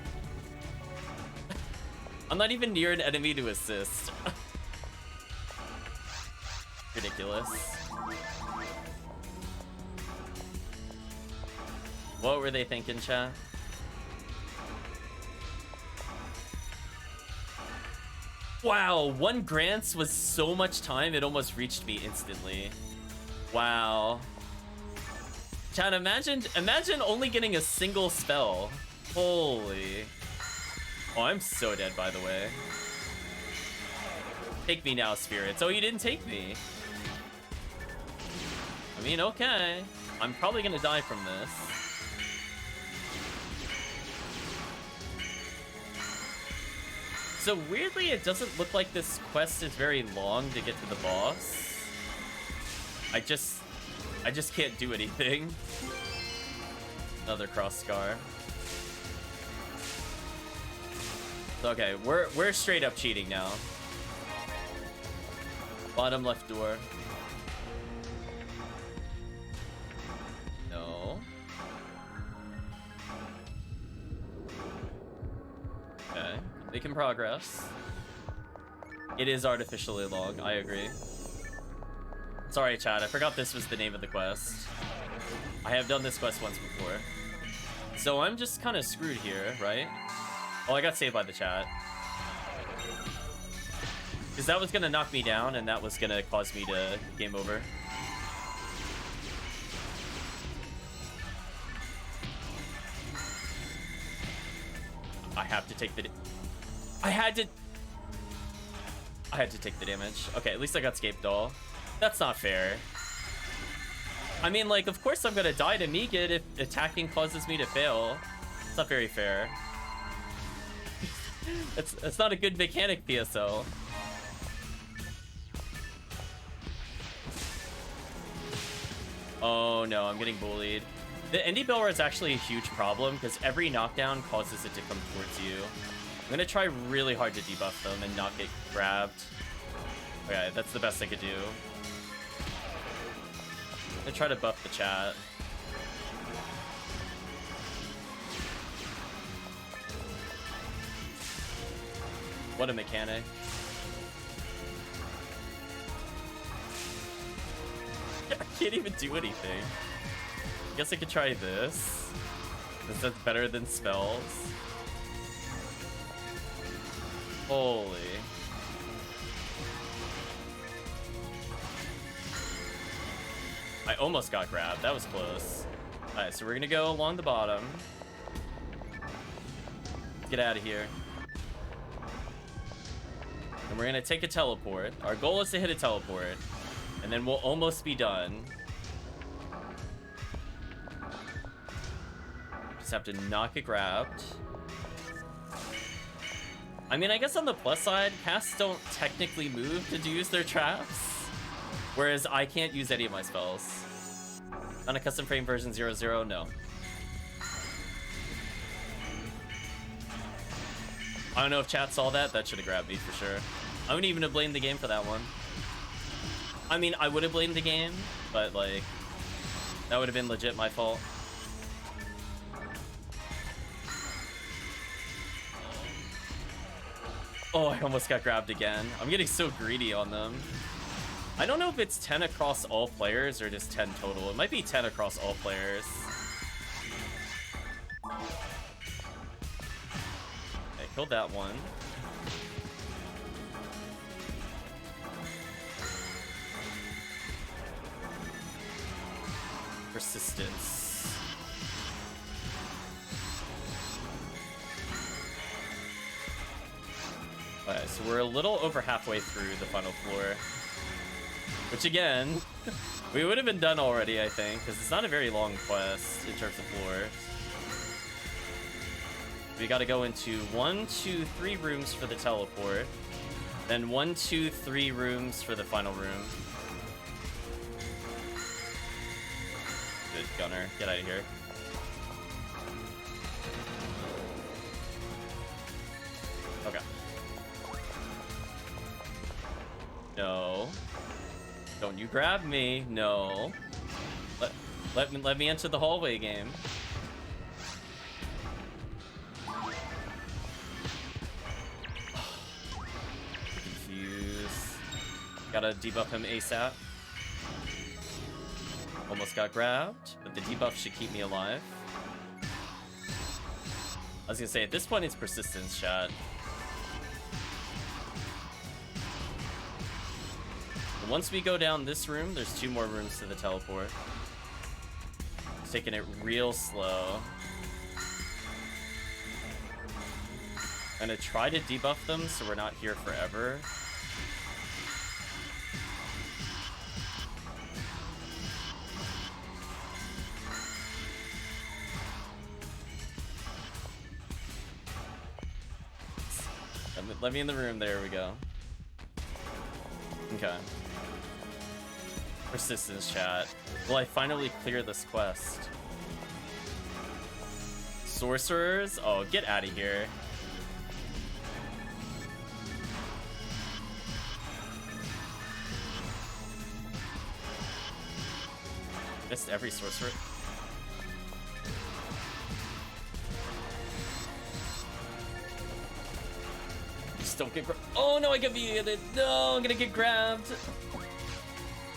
I'm not even near an enemy to assist. Ridiculous. What were they thinking, chat? Wow, one Grants was so much time, it almost reached me instantly. Wow. Chat, imagine only getting a single spell. Holy. Oh, I'm so dead, by the way. Take me now, spirits. Oh, you didn't take me. I mean, okay. I'm probably gonna die from this. So weirdly, it doesn't look like this quest is very long to get to the boss. I just can't do anything. Another cross scar. Okay, we're straight up cheating now. Bottom left door. No. Okay. Making progress. It is artificially long, I agree. Sorry, chat, I forgot this was the name of the quest. I have done this quest once before. So I'm just kind of screwed here, right? Oh, I got saved by the chat. Because that was going to knock me down, and that was going to cause me to game over. I have to take the... I had to take the damage. Okay, at least I got Scape Doll. That's not fair. I mean, like, of course I'm gonna die to Meekit if attacking causes me to fail. It's not very fair. It's not a good mechanic, PSO. Oh no, I'm getting bullied. The Indie Bellwar is actually a huge problem because every knockdown causes it to come towards you. I'm gonna try really hard to debuff them and not get grabbed. Okay, that's the best I could do. I'm gonna try to buff the chat. What a mechanic. I can't even do anything. I guess I could try this. Since that's better than spells. Holy. I almost got grabbed. That was close. Alright, so we're gonna go along the bottom. Get out of here. And we're gonna take a teleport. Our goal is to hit a teleport. And then we'll almost be done. Just have to not get grabbed. I mean, I guess on the plus side, casts don't technically move to use their traps, whereas I can't use any of my spells. On a custom frame version 0.0, no. I don't know if chat saw that. That should have grabbed me for sure. I wouldn't even have blamed the game for that one. I mean, I would have blamed the game, but like, that would have been legit my fault. Oh, I almost got grabbed again. I'm getting so greedy on them. I don't know if it's 10 across all players or just 10 total. It might be 10 across all players. Okay, killed that one. Persistence. Okay, so we're a little over halfway through the final floor. Which again, we would have been done already, I think, because it's not a very long quest in terms of floors. We gotta go into 1, 2, 3 rooms for the teleport. Then 1, 2, 3 rooms for the final room. Good, Gunner. Get out of here. Okay. No. Don't you grab me. No. Let me enter the hallway game. Confused. Gotta debuff him ASAP. Almost got grabbed, but the debuff should keep me alive. I was gonna say, at this point it's persistence, chat. Once we go down this room, there's 2 more rooms to the teleport. Just taking it real slow. I'm gonna try to debuff them so we're not here forever. Let me in the room, there we go. Okay. Persistence, chat. Will I finally clear this quest? Sorcerers? Oh, get out of here. Missed every sorcerer. Just don't get grabbed. Oh no, I got muted. No, I'm gonna get grabbed.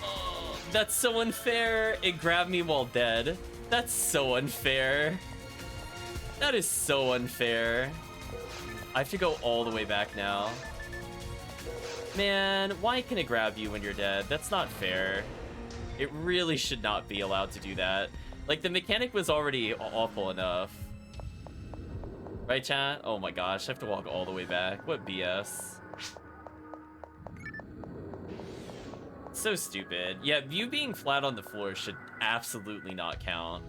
Oh, that's so unfair. It grabbed me while dead. That's so unfair. That is so unfair. I have to go all the way back now. Man, why can it grab you when you're dead? That's not fair. It really should not be allowed to do that. Like, the mechanic was already awful enough. Right, chat? Oh my gosh, I have to walk all the way back. What BS. So stupid. Yeah, you being flat on the floor should absolutely not count.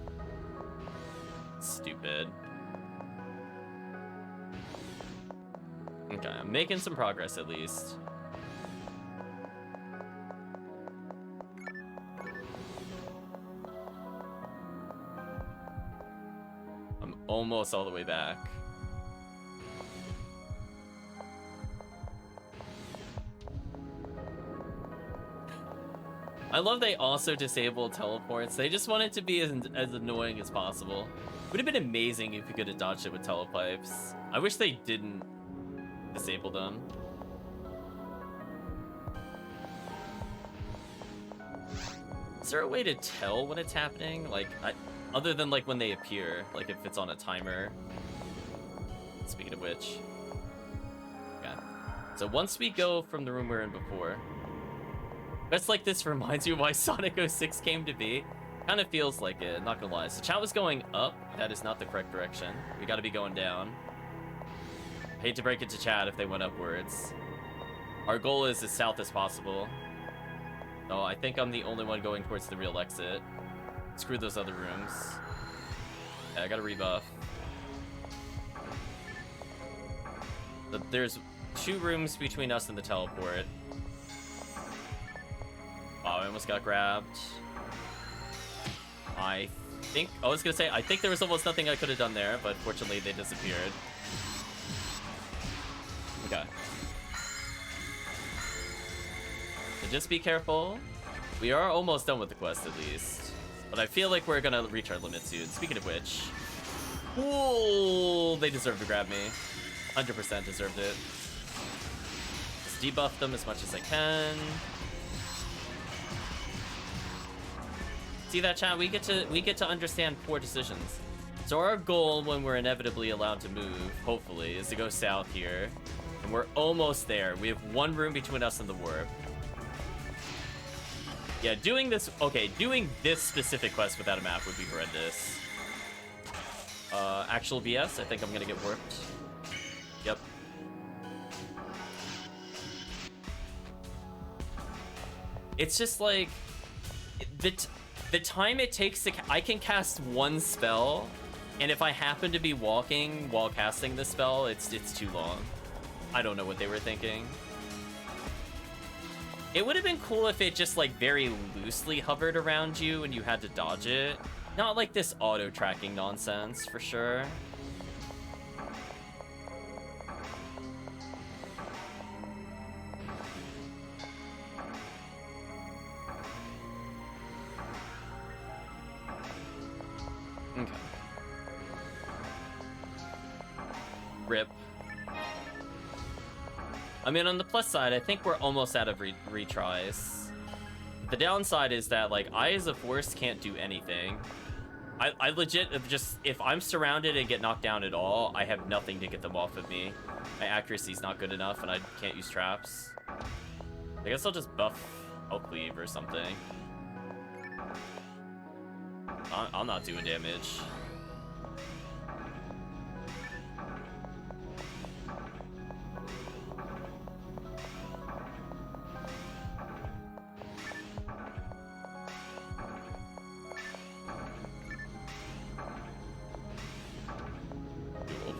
Stupid. Okay, I'm making some progress at least. I'm almost all the way back. I love they also disabled teleports. They just want it to be as annoying as possible. Would have been amazing if you could have dodged it with telepipes. I wish they didn't disable them. Is there a way to tell when it's happening? Like, other than like when they appear, like if it's on a timer. Speaking of which. Yeah. So once we go from the room we were in before. Best like this reminds you why Sonic 06 came to be. Kind of feels like it, not gonna lie. So chat was going up. That is not the correct direction. We gotta be going down. Hate to break it to chat if they went upwards. Our goal is as south as possible. Oh, I think I'm the only one going towards the real exit. Screw those other rooms. Yeah, I gotta rebuff. There's 2 rooms between us and the teleport. Oh, I almost got grabbed. I was gonna say, I think there was almost nothing I could have done there, but fortunately they disappeared. Okay. So just be careful. We are almost done with the quest at least. But I feel like we're gonna reach our limit soon. Speaking of which... Ooh, they deserve to grab me. 100% deserved it. Just debuff them as much as I can. See that, chat? We get to understand poor decisions. So our goal when we're inevitably allowed to move, hopefully, is to go south here. And we're almost there. We have 1 room between us and the warp. Yeah, doing this specific quest without a map would be horrendous. Actual BS, I think I'm gonna get warped. Yep. It's just like the time it takes to I can cast 1 spell, and if I happen to be walking while casting the spell, it's too long. I don't know what they were thinking. It would have been cool if it just like very loosely hovered around you and you had to dodge it. Not like this auto tracking nonsense, for sure. Okay. Rip. I mean, on the plus side, I think we're almost out of retries. The downside is that, like, Eyes of Force can't do anything. I legit, if I'm surrounded and get knocked down at all, I have nothing to get them off of me. My accuracy's not good enough, and I can't use traps. I guess I'll just buff HellCleave or something. I'm not doing damage.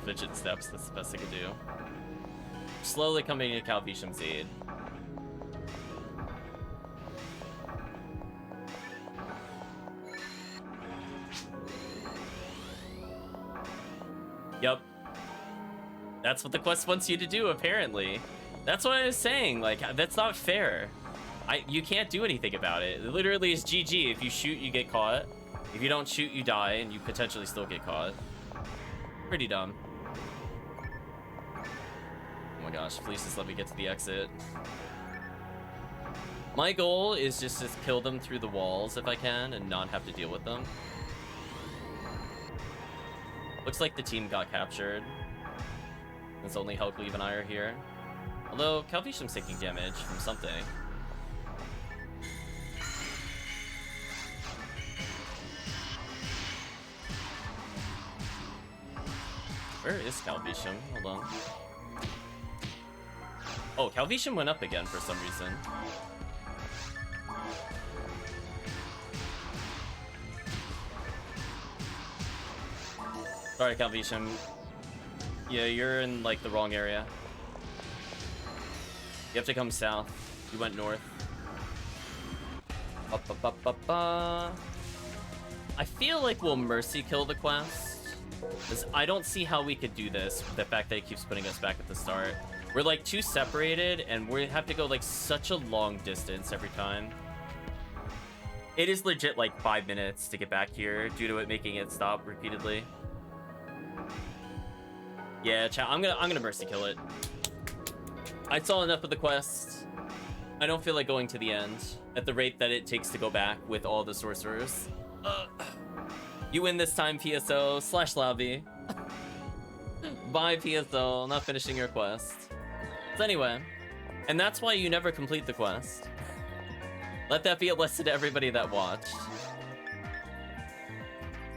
Fidget steps, that's the best I can do. Slowly coming to Calvisham's aid. Yep. That's what the quest wants you to do, apparently. That's what I was saying, like, that's not fair. You can't do anything about it. It literally is GG. If you shoot, you get caught. If you don't shoot, you die, and you potentially still get caught. Pretty dumb. Oh my gosh, please just let me get to the exit. My goal is just to kill them through the walls if I can and not have to deal with them. Looks like the team got captured. Since only HellCleave and I are here. Although, Calvisham's taking damage from something. Where is Calvisham? Hold on. Oh, Calvisham went up again for some reason. Sorry, Calvisham. Yeah, you're in, like, the wrong area. You have to come south. You went north. I feel like we'll mercy kill the quest. Because I don't see how we could do this with the fact that it keeps putting us back at the start. We're like too separated, and we have to go like such a long distance every time. It is legit like 5 minutes to get back here due to it making it stop repeatedly. Yeah, chat, I'm gonna mercy kill it. I saw enough of the quest. I don't feel like going to the end at the rate that it takes to go back with all the sorcerers. You win this time, PSO / lobby. Bye, PSO. Not finishing your quest. So anyway, and that's why you never complete the quest. Let that be a lesson to everybody that watched.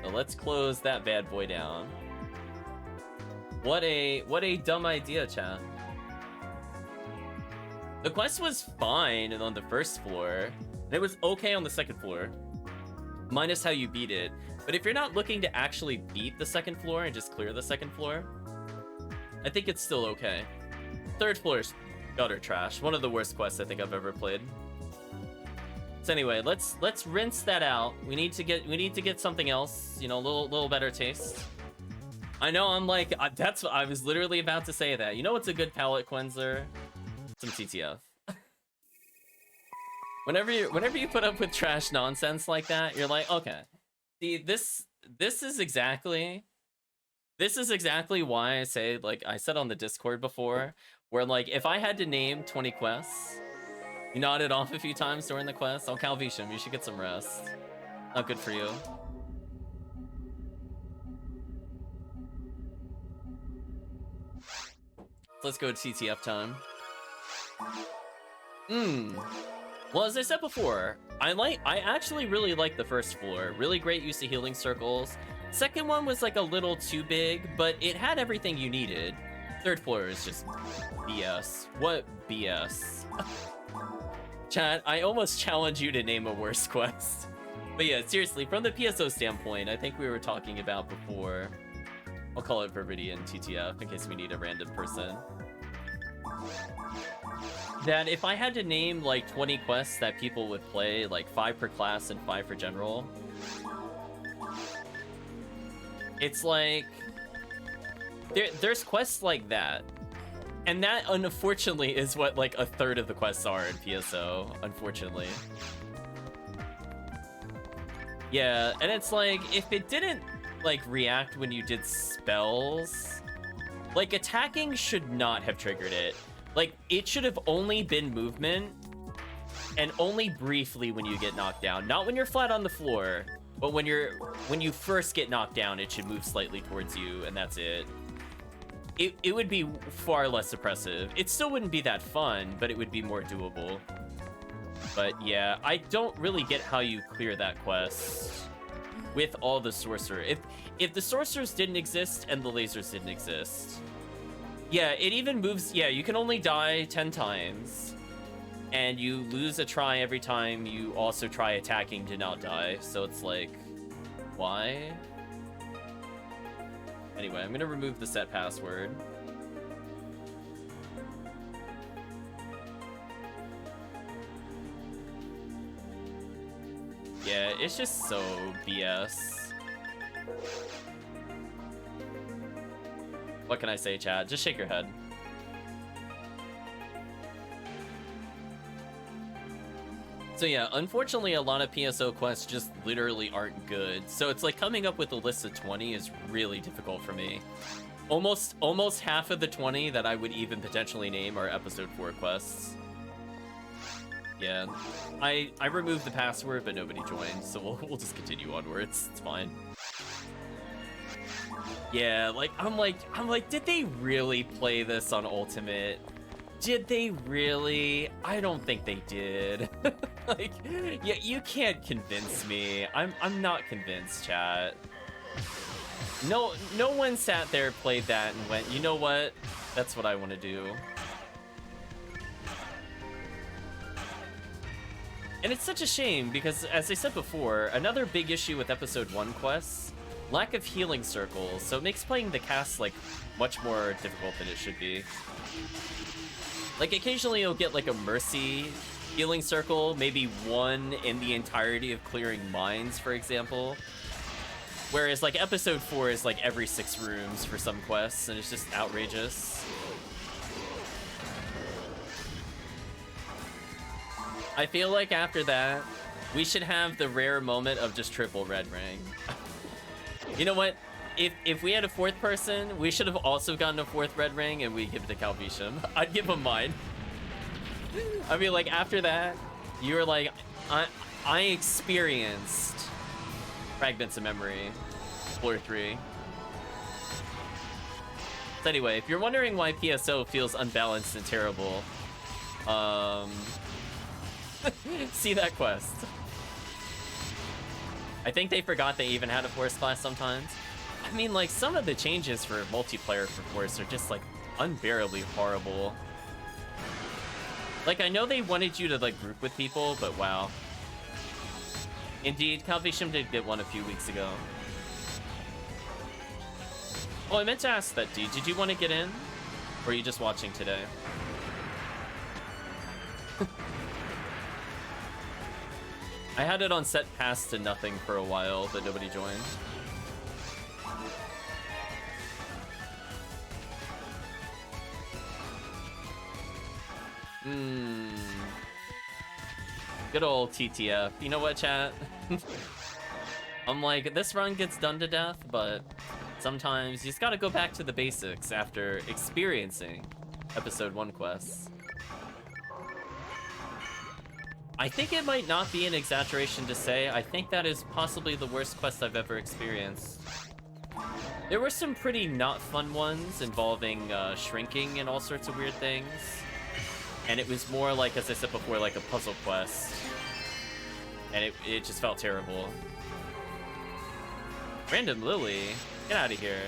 So let's close that bad boy down. What a dumb idea, chat. The quest was fine on the first floor. And it was okay on the second floor. Minus how you beat it. But if you're not looking to actually beat the second floor and just clear the second floor, I think it's still okay. Third floor is gutter trash. One of the worst quests I think I've ever played. So anyway, let's rinse that out. We need to get something else, you know, a little better taste. I know, I'm like, I was literally about to say that. You know what's a good palate cleanser? Some TTF. Whenever you put up with trash nonsense like that, you're like, okay. See, this is exactly why I say, like I said on the Discord before, where like if I had to name 20 quests, you nodded off a few times during the quest. Oh, Calvisham, you should get some rest. Not good for you. Let's go to TTF time. Well, as I said before, I actually really like the first floor. Really great use of healing circles. Second one was like a little too big, but it had everything you needed. Third floor is just BS. What BS? Chat, I almost challenge you to name a worse quest. But yeah, seriously, from the PSO standpoint, I think we were talking about before. I'll call it Verbidian TTF in case we need a random person. That if I had to name like 20 quests that people would play, like 5 per class and 5 for general, it's like there's quests like that, and that unfortunately is what like a third of the quests are in PSO, unfortunately. Yeah, and it's like if it didn't like react when you did spells, like attacking should not have triggered it. Like it should have only been movement, and only briefly when you get knocked down, not when you're flat on the floor. But when you first get knocked down, it should move slightly towards you, and that's it. It would be far less oppressive. It still wouldn't be that fun, but it would be more doable. But yeah, I don't really get how you clear that quest with all the sorcerer. If the sorcerers didn't exist and the lasers didn't exist, yeah, it even moves. Yeah, you can only die 10 times. And you lose a try every time you also try attacking to not die. So it's like, why? Anyway, I'm gonna remove the set password. Yeah, it's just so BS. What can I say, chat? Just shake your head. So yeah, unfortunately a lot of PSO quests just literally aren't good. So it's like coming up with a list of 20 is really difficult for me. Almost half of the 20 that I would even potentially name are episode 4 quests. Yeah, I removed the password, but nobody joined, so we'll just continue onwards. It's fine. Yeah, like I'm like, did they really play this on Ultimate? Did they really? I don't think they did. Like, yeah, you can't convince me. I'm not convinced, chat. No one sat there, played that, and went, you know what? That's what I want to do. And it's such a shame because, as I said before, another big issue with episode 1 quests, lack of healing circles, so it makes playing the cast like much more difficult than it should be. Like occasionally you'll get like a mercy healing circle, maybe one in the entirety of clearing mines, for example. Whereas like episode 4 is like every 6 rooms for some quests, and it's just outrageous. I feel like after that, we should have the rare moment of just triple red ring. You know what? If we had a 4th person, we should have also gotten a 4th red ring, and we give it to Calvisham. I'd give him mine. I mean, like, after that, you were like, I experienced Fragments of Memory, Floor 3. So anyway, if you're wondering why PSO feels unbalanced and terrible, see that quest. I think they forgot they even had a Force class sometimes. I mean, like, some of the changes for multiplayer for Force are just, like, unbearably horrible. Like, I know they wanted you to, like, group with people, but wow. Indeed, Calvisham did get one a few weeks ago. Oh, I meant to ask that, D. Did you want to get in? Or are you just watching today? I had it on set pass to nothing for a while, but nobody joined. Good old TTF. You know what, chat? I'm like, this run gets done to death, but sometimes you just gotta go back to the basics after experiencing episode 1 quests. I think it might not be an exaggeration to say, I think that is possibly the worst quest I've ever experienced. There were some pretty not fun ones involving shrinking and all sorts of weird things. And it was more like, as I said before, like a puzzle quest. And it just felt terrible. Random Lily? Get out of here.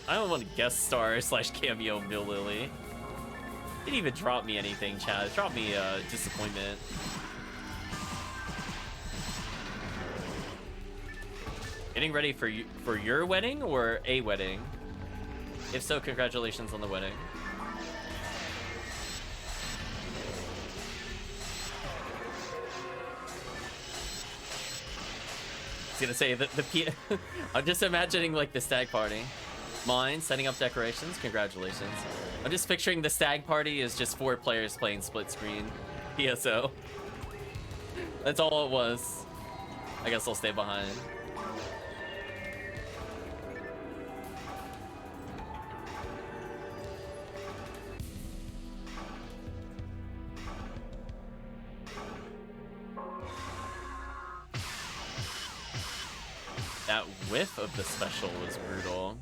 I don't want to guest star / cameo Mill Lily. Didn't even drop me anything, Chad. It dropped me disappointment. Getting ready for your wedding or a wedding? If so, congratulations on the wedding. I was gonna say I'm just imagining like the stag party. Mine setting up decorations. Congratulations. I'm just picturing the stag party is just 4 players playing split screen PSO. That's all it was. I guess I'll stay behind. That whiff of the special was brutal.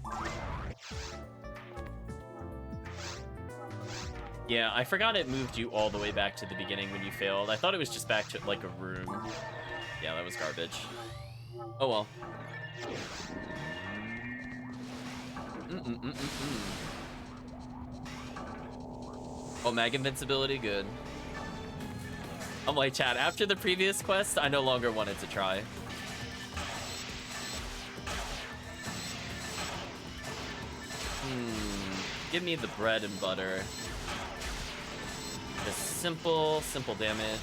Yeah, I forgot it moved you all the way back to the beginning when you failed. I thought it was just back to, like, a room. Yeah, that was garbage. Oh well. Oh, mag invincibility, good. I'm like, chat, after the previous quest, I no longer wanted to try. Give me the bread and butter. Just simple damage.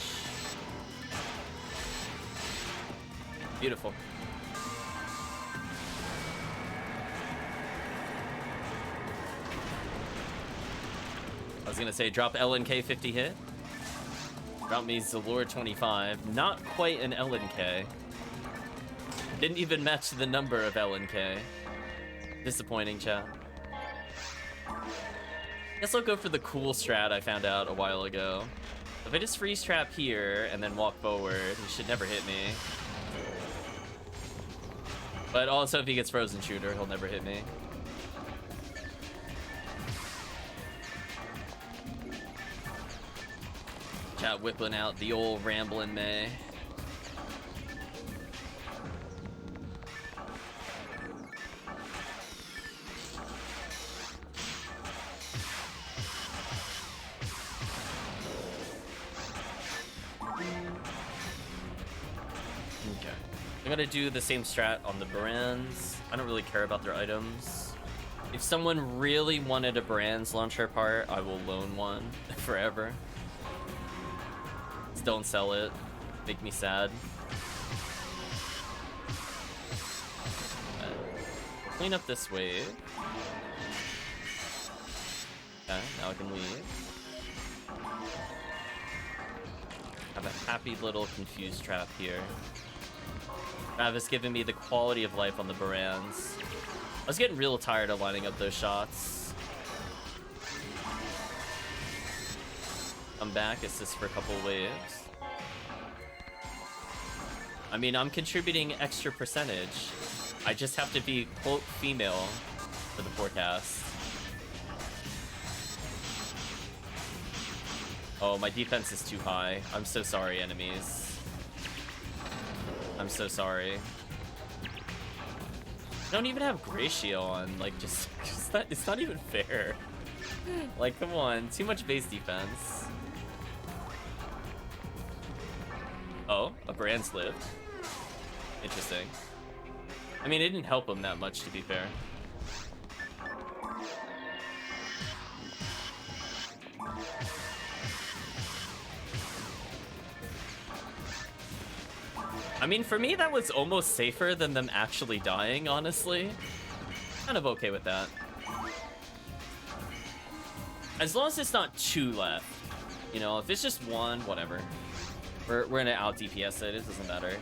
Beautiful. I was gonna say drop LNK 50 hit. Drop me Zalor 25. Not quite an LNK. Didn't even match the number of LNK. Disappointing, chat. Guess I'll go for the cool strat I found out a while ago. If I just freeze trap here and then walk forward, he should never hit me. But also if he gets frozen shooter, he'll never hit me. Chat whipping out the old Ramblin' May. I'm gonna do the same strat on the brands. I don't really care about their items. If someone really wanted a brands launcher part, I will loan one forever. Just don't sell it. Make me sad. Clean up this wave. Okay, now I can leave. Have a happy little confused trap here. Travis giving me the quality of life on the Barans. I was getting real tired of lining up those shots. Come back, assist for a couple waves. I mean, I'm contributing extra percentage. I just have to be, quote, female for the forecast. Oh, my defense is too high. I'm so sorry, enemies. I'm so sorry. I don't even have Gratio on, like, just it's not even fair. Like, come on, too much base defense. Oh, a brand's lived. Interesting. I mean, it didn't help him that much, to be fair. I mean, for me, that was almost safer than them actually dying, honestly. Kind of okay with that. As long as it's not 2 left. You know, if it's just 1, whatever. We're gonna out DPS it, it doesn't matter.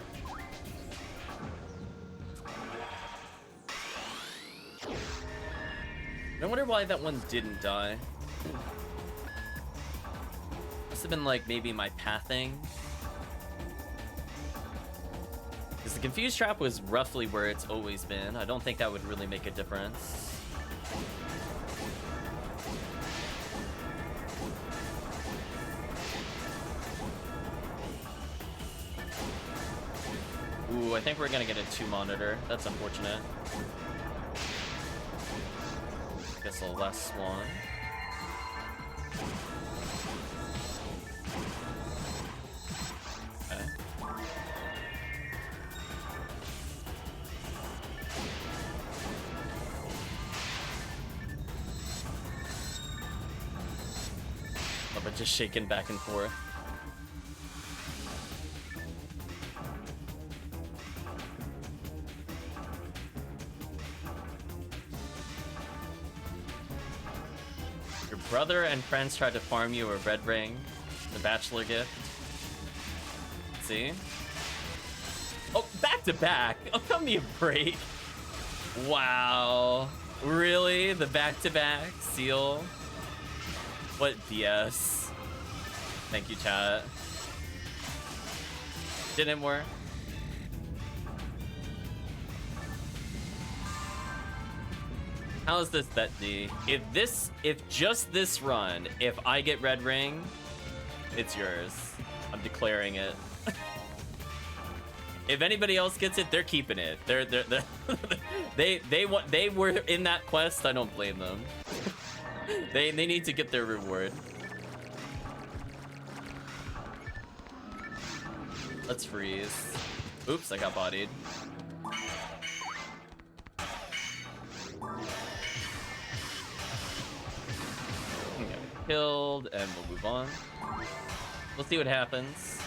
I wonder why that one didn't die. Must have been like maybe my pathing. Because the confused trap was roughly where it's always been. I don't think that would really make a difference. Ooh, I think we're gonna get a 2 monitor. That's unfortunate. Guess a less one. Okay. Love it, just shaking back and forth. Brother and friends tried to farm you a red ring, the bachelor gift. See? Oh, back to back. Oh, cut me a break. Wow. Really? The back to back seal? What BS? Thank you, chat. Didn't work. How is this bet D? If just this run, if I get red ring, it's yours. I'm declaring it. If anybody else gets it, they're keeping it. They were in that quest. I don't blame them. They need to get their reward. Let's freeze. Oops, I got bodied. Killed, and we'll move on. We'll see what happens.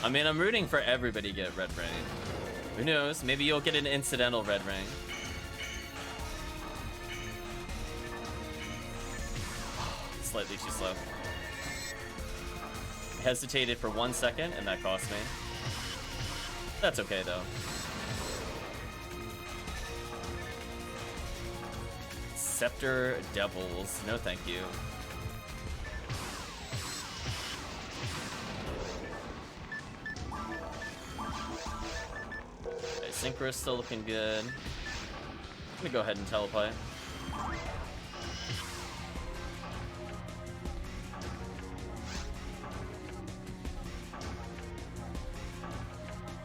I mean, I'm rooting for everybody to get red ring. Who knows? Maybe you'll get an incidental red ring. Slightly too slow. I hesitated for 1 second, and that cost me. That's okay, though. Scepter Devils. No, thank you. Okay, Synchro's still looking good. I'm gonna go ahead and teleplay.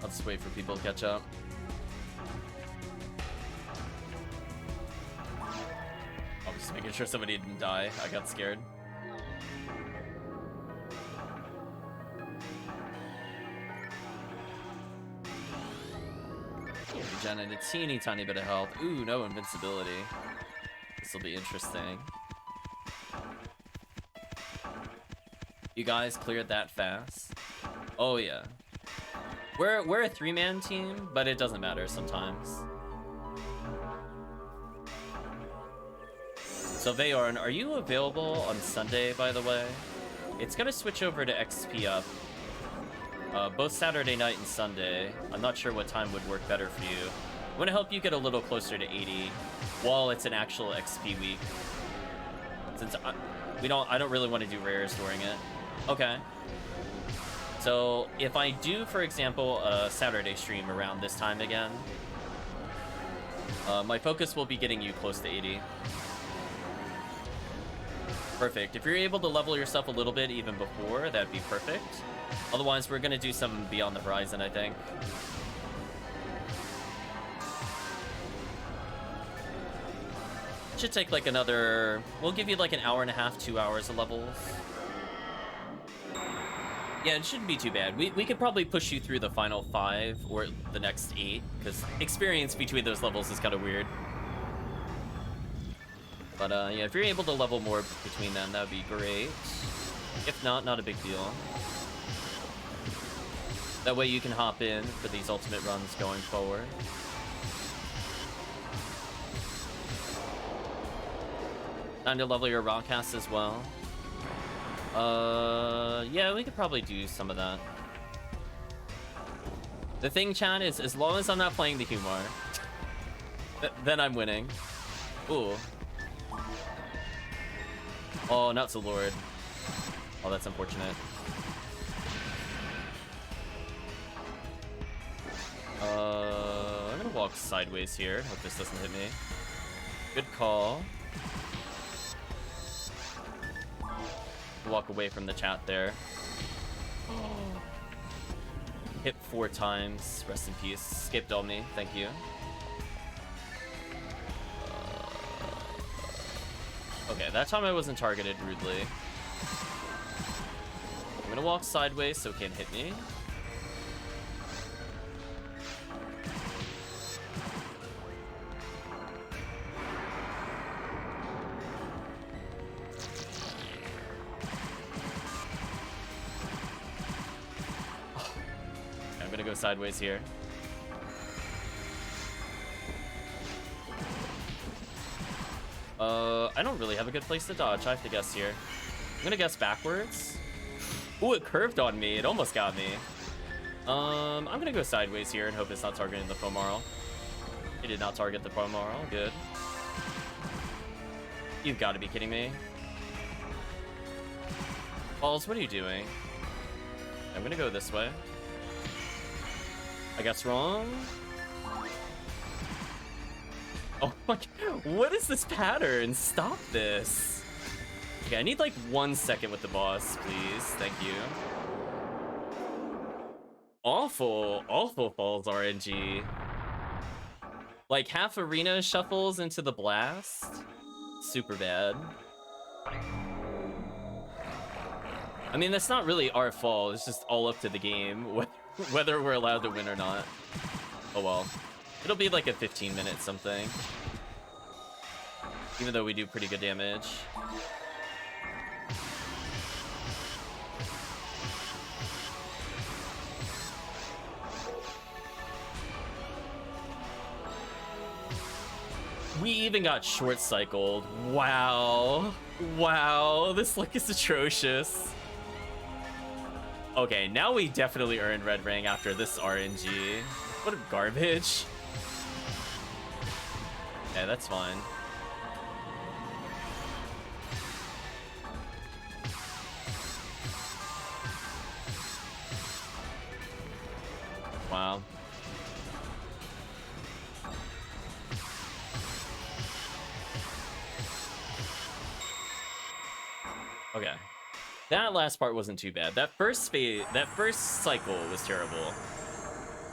I'll just wait for people to catch up. Just making sure somebody didn't die. I got scared. Regenerate a teeny tiny bit of health. Ooh, no invincibility. This will be interesting. You guys cleared that fast? Oh yeah. We're a 3-man team, but it doesn't matter sometimes. So Vayorn, are you available on Sunday, by the way? It's gonna switch over to XP up. Both Saturday night and Sunday. I'm not sure what time would work better for you. I want to help you get a little closer to 80 while it's an actual XP week. Since I don't really want to do rares during it. Okay. So if I do, for example, a Saturday stream around this time again, my focus will be getting you close to 80. Perfect. If you're able to level yourself a little bit even before, that'd be perfect. Otherwise, we're gonna do some Beyond the Horizon, I think. Should take like another... We'll give you like an hour and a half, 2 hours of levels. Yeah, it shouldn't be too bad. We could probably push you through the final 5 or the next 8, because experience between those levels is kind of weird. But yeah, if you're able to level more between them, that would be great. If not, not a big deal. That way you can hop in for these ultimate runs going forward. Time to level your Rockcast as well. Yeah, we could probably do some of that. The thing, chat, is as long as I'm not playing the humor, then I'm winning. Ooh. Oh, nuts, Lord. Oh, that's unfortunate. I'm gonna walk sideways here. Hope this doesn't hit me. Good call. Walk away from the chat there. Hit 4 times. Rest in peace. Escaped on me. Thank you. Okay, that time I wasn't targeted rudely. I'm gonna walk sideways so it can't hit me. I'm gonna go sideways here. I don't really have a good place to dodge. I have to guess here. I'm gonna guess backwards. Ooh, it curved on me. It almost got me. I'm gonna go sideways here and hope it's not targeting the Fomarl. It did not target the Fomarl. Good. You've got to be kidding me. Balls, what are you doing? I'm gonna go this way. I guess wrong. Oh my god, what is this pattern? Stop this. Okay, I need like 1 second with the boss, please. Thank you. Awful falls RNG. Like half arena shuffles into the blast. Super bad. I mean, that's not really our fault. It's just all up to the game, whether we're allowed to win or not. Oh well. It'll be like a 15-minute something. Even though we do pretty good damage. We even got short-cycled. Wow. Wow, this luck is atrocious. Okay, now we definitely earned red ring after this RNG. What a garbage. Yeah, that's fine. Wow. Okay. That last part wasn't too bad. That first cycle was terrible.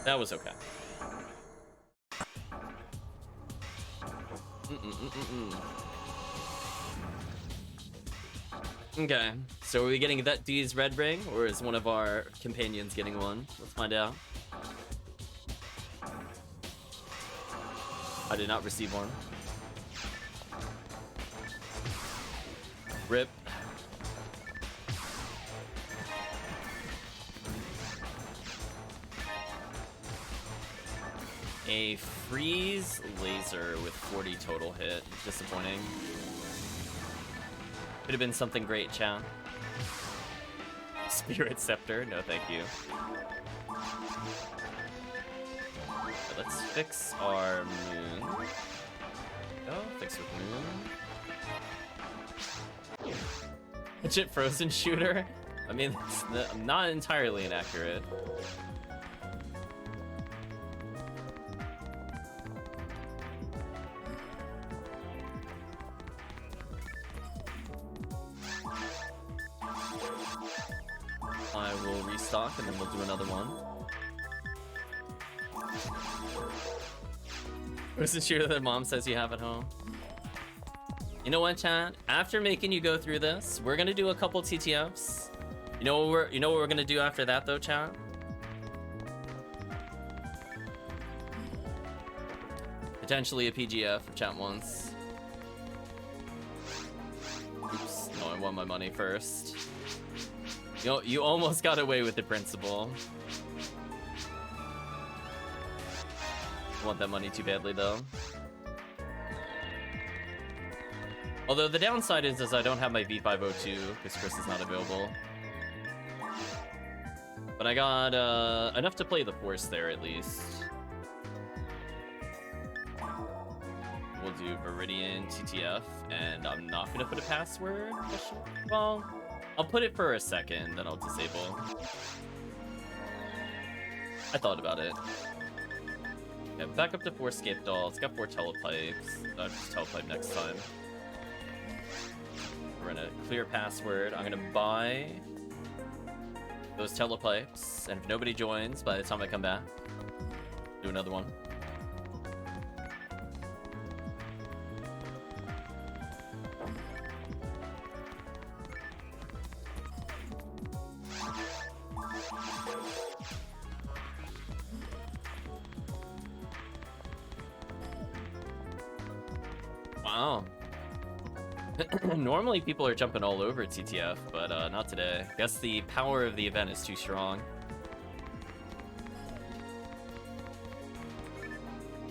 That was okay. Okay, so are we getting that D's red ring, or is one of our companions getting one? Let's find out. I did not receive one. Rip. A freeze laser with 40 total hit. Disappointing. Could have been something great, chat. Spirit Scepter? No, thank you. Okay, let's fix our moon. Oh, fix with moon. Legit frozen shooter? I mean, it's not entirely inaccurate. I will restock and then we'll do another one. Who's the shooter that mom says you have at home? You know what, chat? After making you go through this, we're gonna do a couple TTFs. You know what we're gonna do after that though, chat? Potentially a PGF if chat wants. Oops, no, I want my money first. You almost got away with the principal. I want that money too badly, though. Although the downside is I don't have my V502 because Chris is not available. But I got enough to play the Force there at least. We'll do Viridian TTF, and I'm not gonna put a password. Well, I'll put it for a second, then I'll disable. I thought about it. Okay, back up to 4 Scape Doll. It's got 4 Telepipes. I'll just Telepipe next time. We're gonna clear password. I'm gonna buy those Telepipes, and if nobody joins by the time I come back, do another one. Wow. Normally people are jumping all over TTF, but not today. Guess the power of the event is too strong.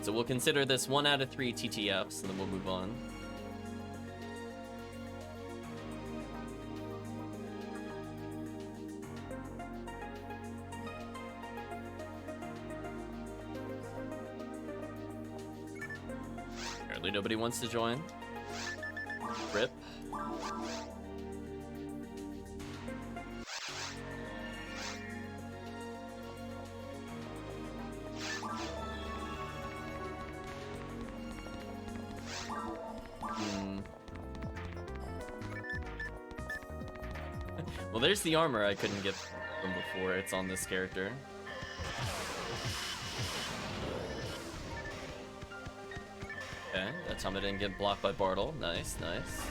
So we'll consider this 1 out of 3 TTFs, and then we'll move on. Apparently nobody wants to join. Rip. Well, there's the armor I couldn't get from before. It's on this character. Okay, that time I didn't get blocked by Bartle. Nice, nice.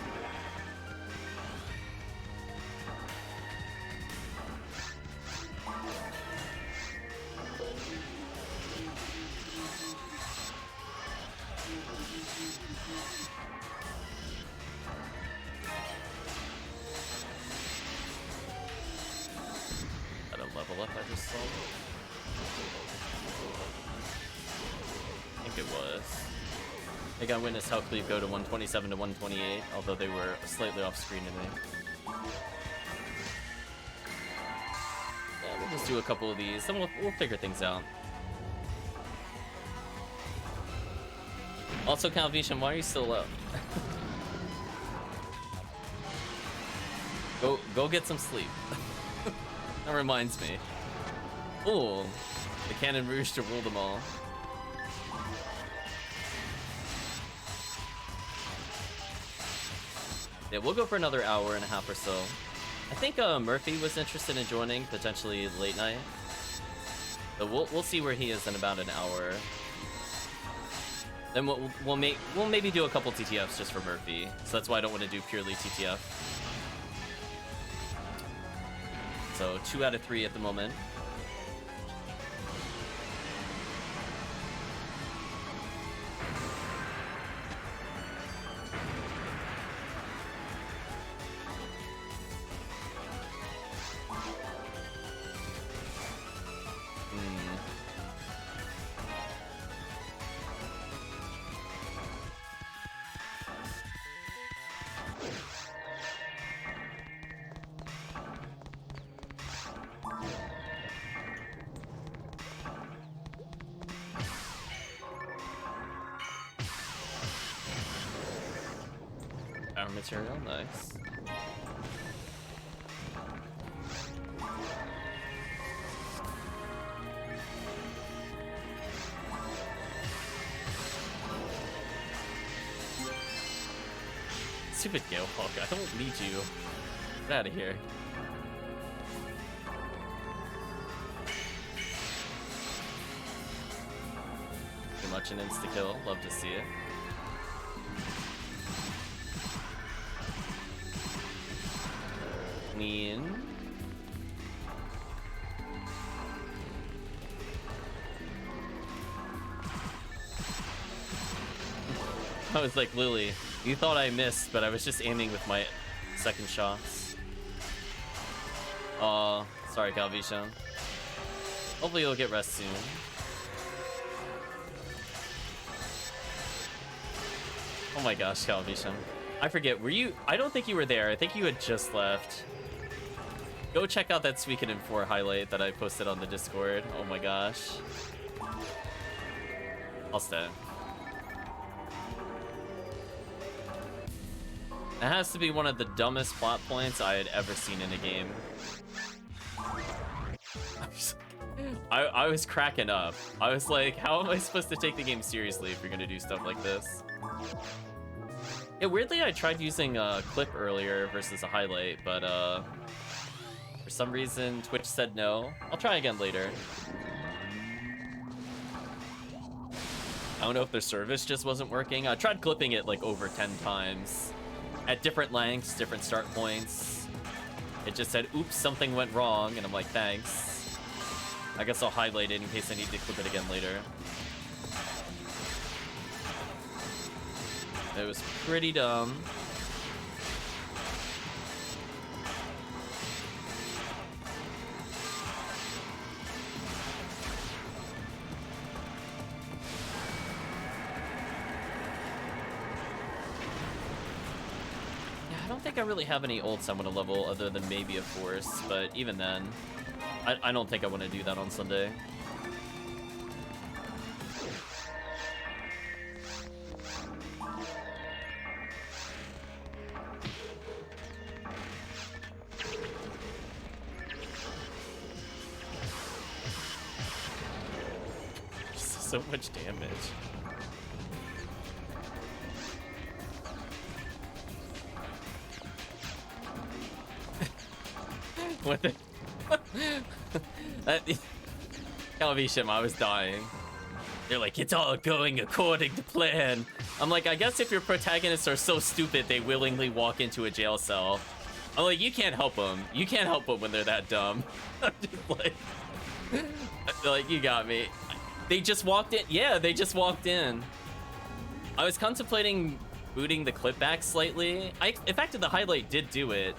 Got a level up I just saw. I think it was. I think I witnessed HellCleave go to 127 to 128, although they were slightly off screen to me. Yeah, we'll just do a couple of these, then we'll figure things out. Also, Calvishan, why are you still up? Go get some sleep. That reminds me. Ooh, the Cannon Rouge to rule them all. Yeah, we'll go for another hour and a half or so. I think Murphy was interested in joining, potentially late night. So we'll see where he is in about an hour. Then we'll maybe do a couple TTFs just for Murphy. So that's why I don't want to do purely TTF. So 2 out of 3 at the moment. Material, nice. Stupid Gale Hawk, I don't need you. Get out of here. Too much an insta-kill, love to see it. Clean. I was like, Lily, you thought I missed, but I was just aiming with my second shots. Aw, sorry, Calvishan. Hopefully you'll get rest soon. Oh my gosh, Calvishan. I forget, were you... I don't think you were there. I think you had just left. Go check out that Suikoden 4 highlight that I posted on the Discord. Oh my gosh. I'll stay. It has to be one of the dumbest plot points I had ever seen in a game. I was cracking up. I was like, how am I supposed to take the game seriously if you're gonna do stuff like this? Yeah, weirdly, I tried using a clip earlier versus a highlight, but for some reason, Twitch said no. I'll try again later. I don't know if their service just wasn't working. I tried clipping it like over 10 times. At different lengths, different start points. It just said, oops, something went wrong, and I'm like, thanks. I guess I'll highlight it in case I need to clip it again later. It was pretty dumb. I don't think I really have any ult I want to level other than maybe a force, but even then, I don't think I want to do that on Sunday. So much damage. What the? Calvisham, I was dying. They're like, it's all going according to plan. I'm like, I guess if your protagonists are so stupid, they willingly walk into a jail cell. I'm like, you can't help them. You can't help them when they're that dumb. I'm just like, you got me. They just walked in. Yeah, they just walked in. I was contemplating booting the clip back slightly. In fact, the highlight did do it.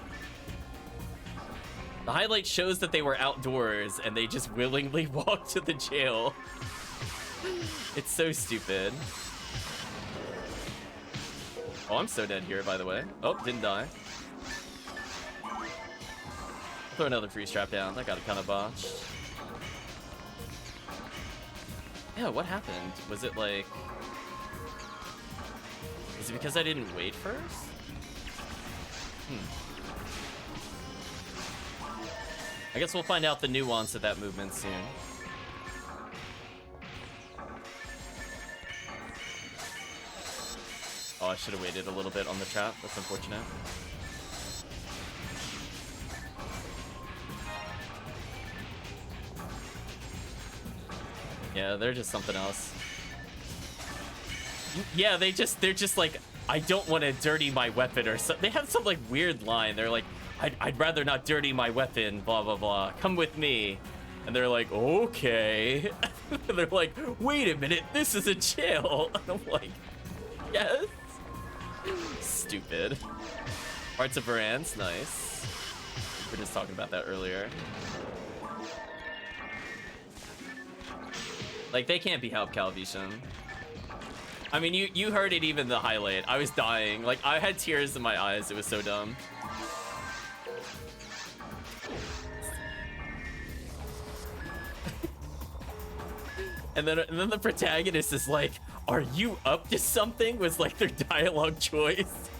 The highlight shows that they were outdoors and they just willingly walked to the jail. It's so stupid. Oh, I'm so dead here, by the way. Oh, didn't die. Throw another freeze trap down. That got kind of botched. Yeah, what happened? Was it like... Is it because I didn't wait first? I guess we'll find out the nuance of that movement soon. Oh, I should have waited a little bit on the trap. That's unfortunate. Yeah, they're just something else. Yeah, they're just like, I don't want to dirty my weapon or something. They have some like weird line. They're like, I'd rather not dirty my weapon, blah, blah, blah. Come with me. And they're like, okay. They're like, wait a minute, this is a jail. And I'm like, yes. Stupid. Hearts of Varans, nice. We were just talking about that earlier. Like, they can't be helped, Calvishan. I mean, you heard it even the highlight. I was dying. Like, I had tears in my eyes. It was so dumb. And then the protagonist is like, are you up to something? Was like their dialogue choice.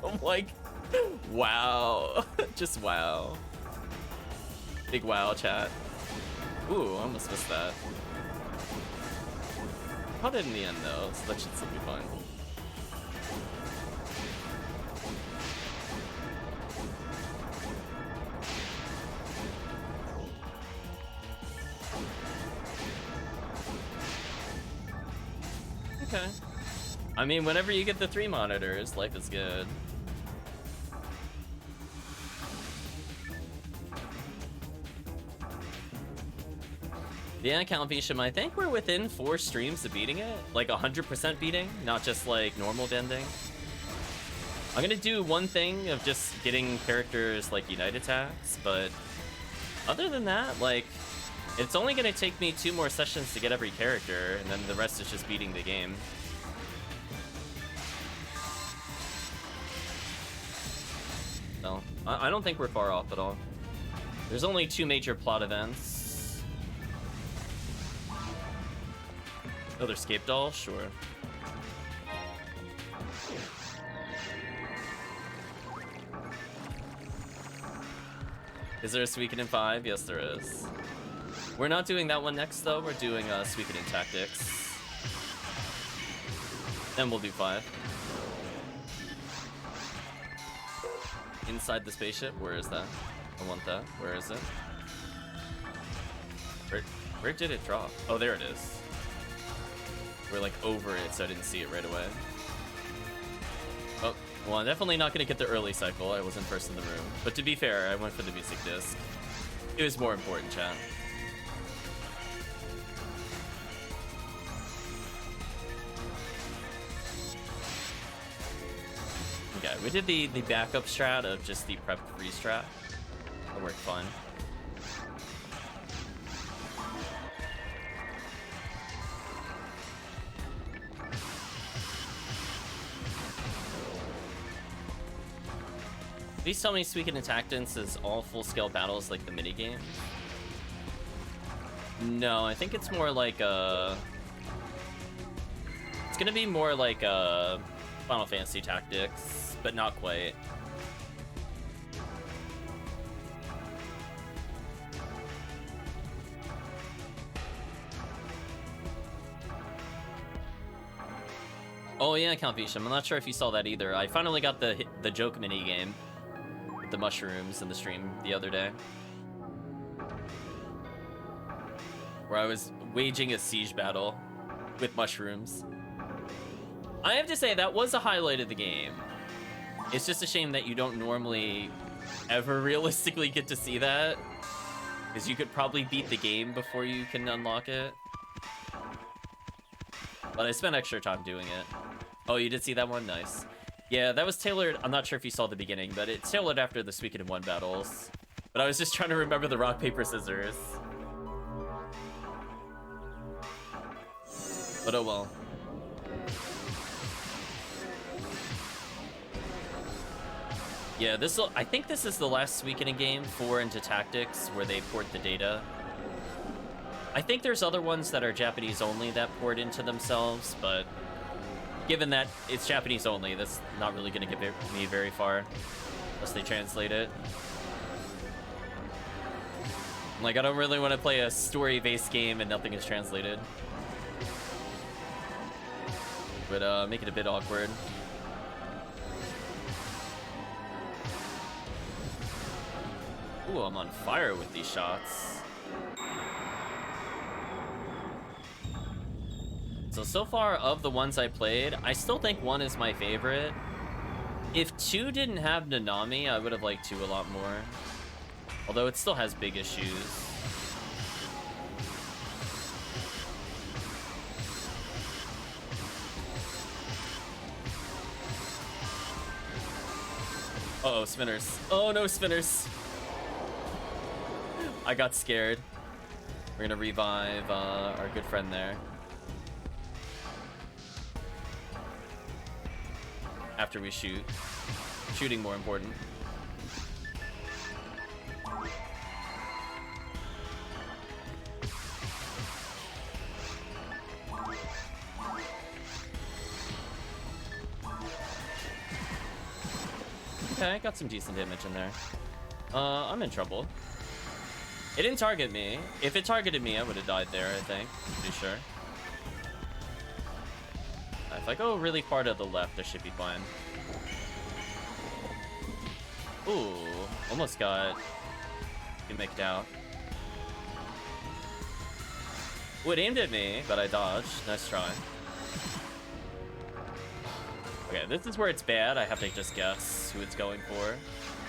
I'm like, wow. Just wow. Big wow, chat. Ooh, I almost missed that. Caught it in the end though, so that should still be fine. Okay. I mean, whenever you get the 3 monitors, life is good. Yeah, Calvisham, I think we're within 4 streams of beating it. Like 100% beating, not just like normal bending. I'm gonna do one thing of just getting characters like Unite attacks, but other than that, like, it's only gonna take me 2 more sessions to get every character, and then the rest is just beating the game. I don't think we're far off at all. There's only 2 major plot events. Oh, there's Scape Doll? Sure. Is there a Suikoden in 5? Yes, there is. We're not doing that one next, though. We're doing Suikoden Tactics. Then we'll do 5. Inside the spaceship? Where is that? I want that. Where is it? Where did it drop? Oh, there it is. We're like over it, so I didn't see it right away. Oh, well, I'm definitely not going to get the early cycle. I wasn't first in the room. But to be fair, I went for the music disc. It was more important, chat. Okay, we did the backup strat of just the prep free strat. That worked fine. Please tell me Suikoden Tactics is all full-scale battles like the minigame? No, I think it's more like a... It's gonna be more like a Final Fantasy Tactics, but not quite. Oh yeah, Count Visham. I'm not sure if you saw that either. I finally got the joke minigame with the mushrooms in the stream the other day, where I was waging a siege battle with mushrooms. I have to say, that was a highlight of the game. It's just a shame that you don't normally ever realistically get to see that, because you could probably beat the game before you can unlock it. But I spent extra time doing it. Oh, you did see that one? Nice. Yeah, that was tailored. I'm not sure if you saw the beginning, but it's tailored after the Suikoden 1 battles. But I was just trying to remember the rock, paper, scissors. But oh well. Yeah, I think this is the last Suikoden game for Into Tactics where they port the data. I think there's other ones that are Japanese only that port into themselves, but given that it's Japanese only, that's not really going to get me very far unless they translate it. Like, I don't really want to play a story-based game and nothing is translated. Would make it a bit awkward. Ooh, I'm on fire with these shots. So far of the ones I played, I still think 1 is my favorite. If 2 didn't have Nanami, I would have liked 2 a lot more. Although it still has big issues. Uh-oh, spinners. Oh no, spinners. I got scared. We're gonna revive our good friend there. After we shoot. Shooting more important. Okay, got some decent damage in there. I'm in trouble. It didn't target me. If it targeted me, I would have died there, I think. Pretty sure. If I go really far to the left, I should be fine. Ooh, almost got gimmicked out. Ooh, it aimed at me, but I dodged. Nice try. Okay, this is where it's bad. I have to just guess who it's going for.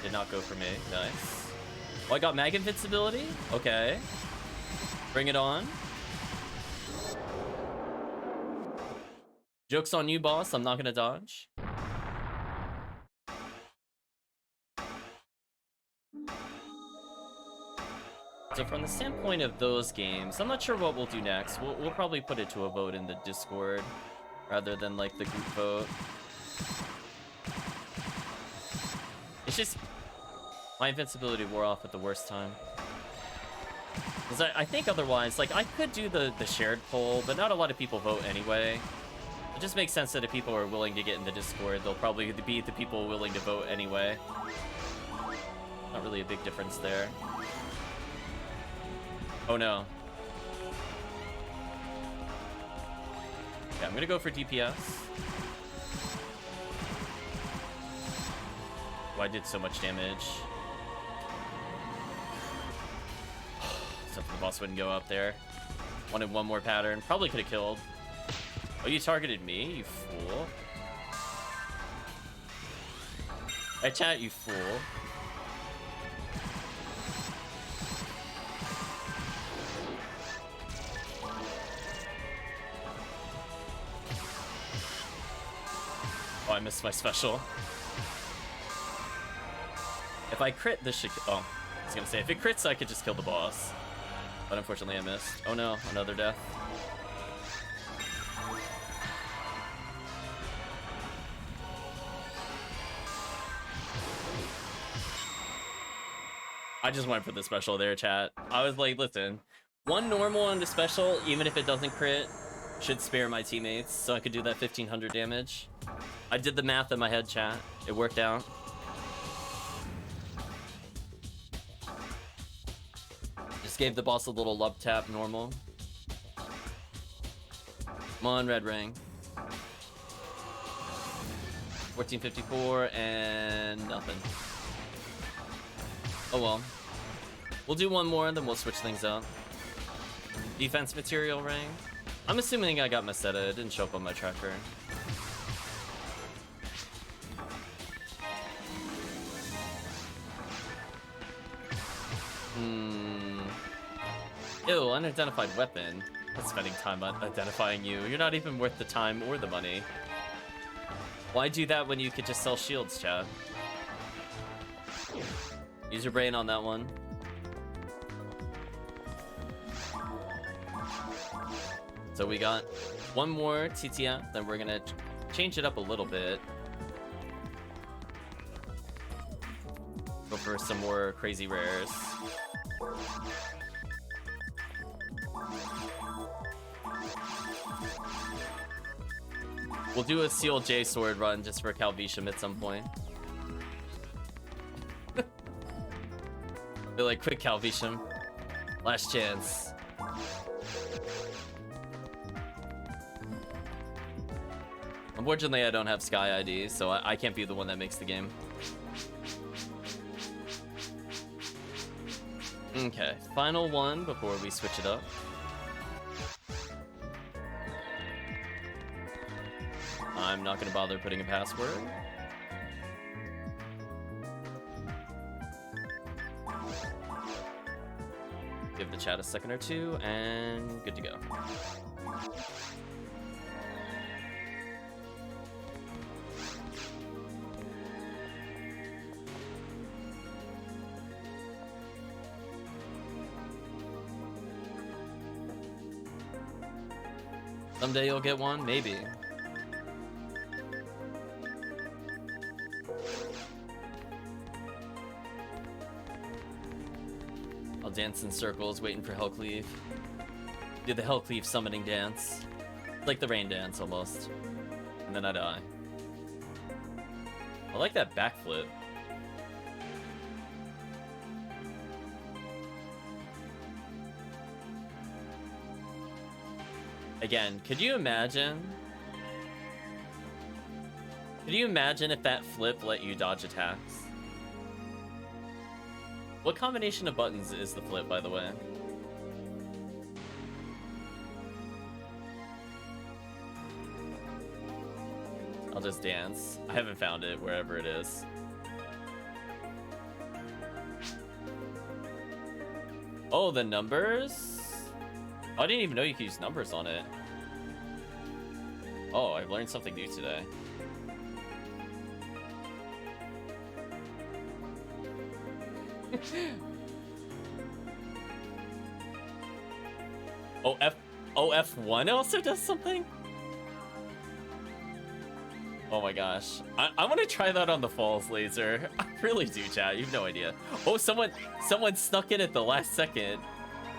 Did not go for me. Nice. Oh, I got mag invincibility? Okay. Bring it on. Joke's on you, boss. I'm not gonna dodge. So from the standpoint of those games, I'm not sure what we'll do next. We'll probably put it to a vote in the Discord rather than like the group vote. It's just, My invincibility wore off at the worst time. Because I think otherwise, like, I could do the shared poll, but not a lot of people vote anyway. It just makes sense that if people are willing to get in the Discord, they'll probably be the people willing to vote anyway. Not really a big difference there. Oh no. Yeah, I'm gonna go for DPS. Oh, I did so much damage. Except for the boss wouldn't go up there. Wanted one more pattern. Probably could have killed. Oh, you targeted me, you fool. Hey, chat, you fool. Oh, I missed my special. If I crit, this should... Oh, I was gonna say, if it crits, I could just kill the boss. But unfortunately, I missed. Oh no, another death. I just went for the special there, chat. I was like, listen, one normal on the special, even if it doesn't crit, should spare my teammates, so I could do that 1500 damage. I did the math in my head, chat. It worked out. Just gave the boss a little love tap normal. Come on, red ring. 1454 and nothing. Oh well. We'll do one more and then we'll switch things up. Defense material ring. I'm assuming I got Meseta. It didn't show up on my tracker. Ew, unidentified weapon. That's spending time on identifying you. You're not even worth the time or the money. Why do that when you could just sell shields, chat? Use your brain on that one. So we got one more TTF, then we're gonna change it up a little bit. Go for some more crazy rares. We'll do a Seal J sword run just for Calvisham at some point. They're like, quick Calvisham. Last chance. Unfortunately, I don't have Sky ID, so I can't be the one that makes the game. Okay, final one before we switch it up. I'm not gonna bother putting a password. Give the chat a second or two, and good to go. Someday you'll get one, maybe. I'll dance in circles waiting for HellCleave. Do the HellCleave summoning dance. Like the rain dance almost. And then I die. I like that backflip. Again, could you imagine? Could you imagine if that flip let you dodge attacks? What combination of buttons is the flip, by the way? I'll just dance. I haven't found it wherever it is. Oh, the numbers? Oh, I didn't even know you could use numbers on it. Oh, I've learned something new today. Oh, F1 also does something? Oh my gosh. I want to try that on the falls laser. I really do, chat. You have no idea. Oh, someone snuck in at the last second.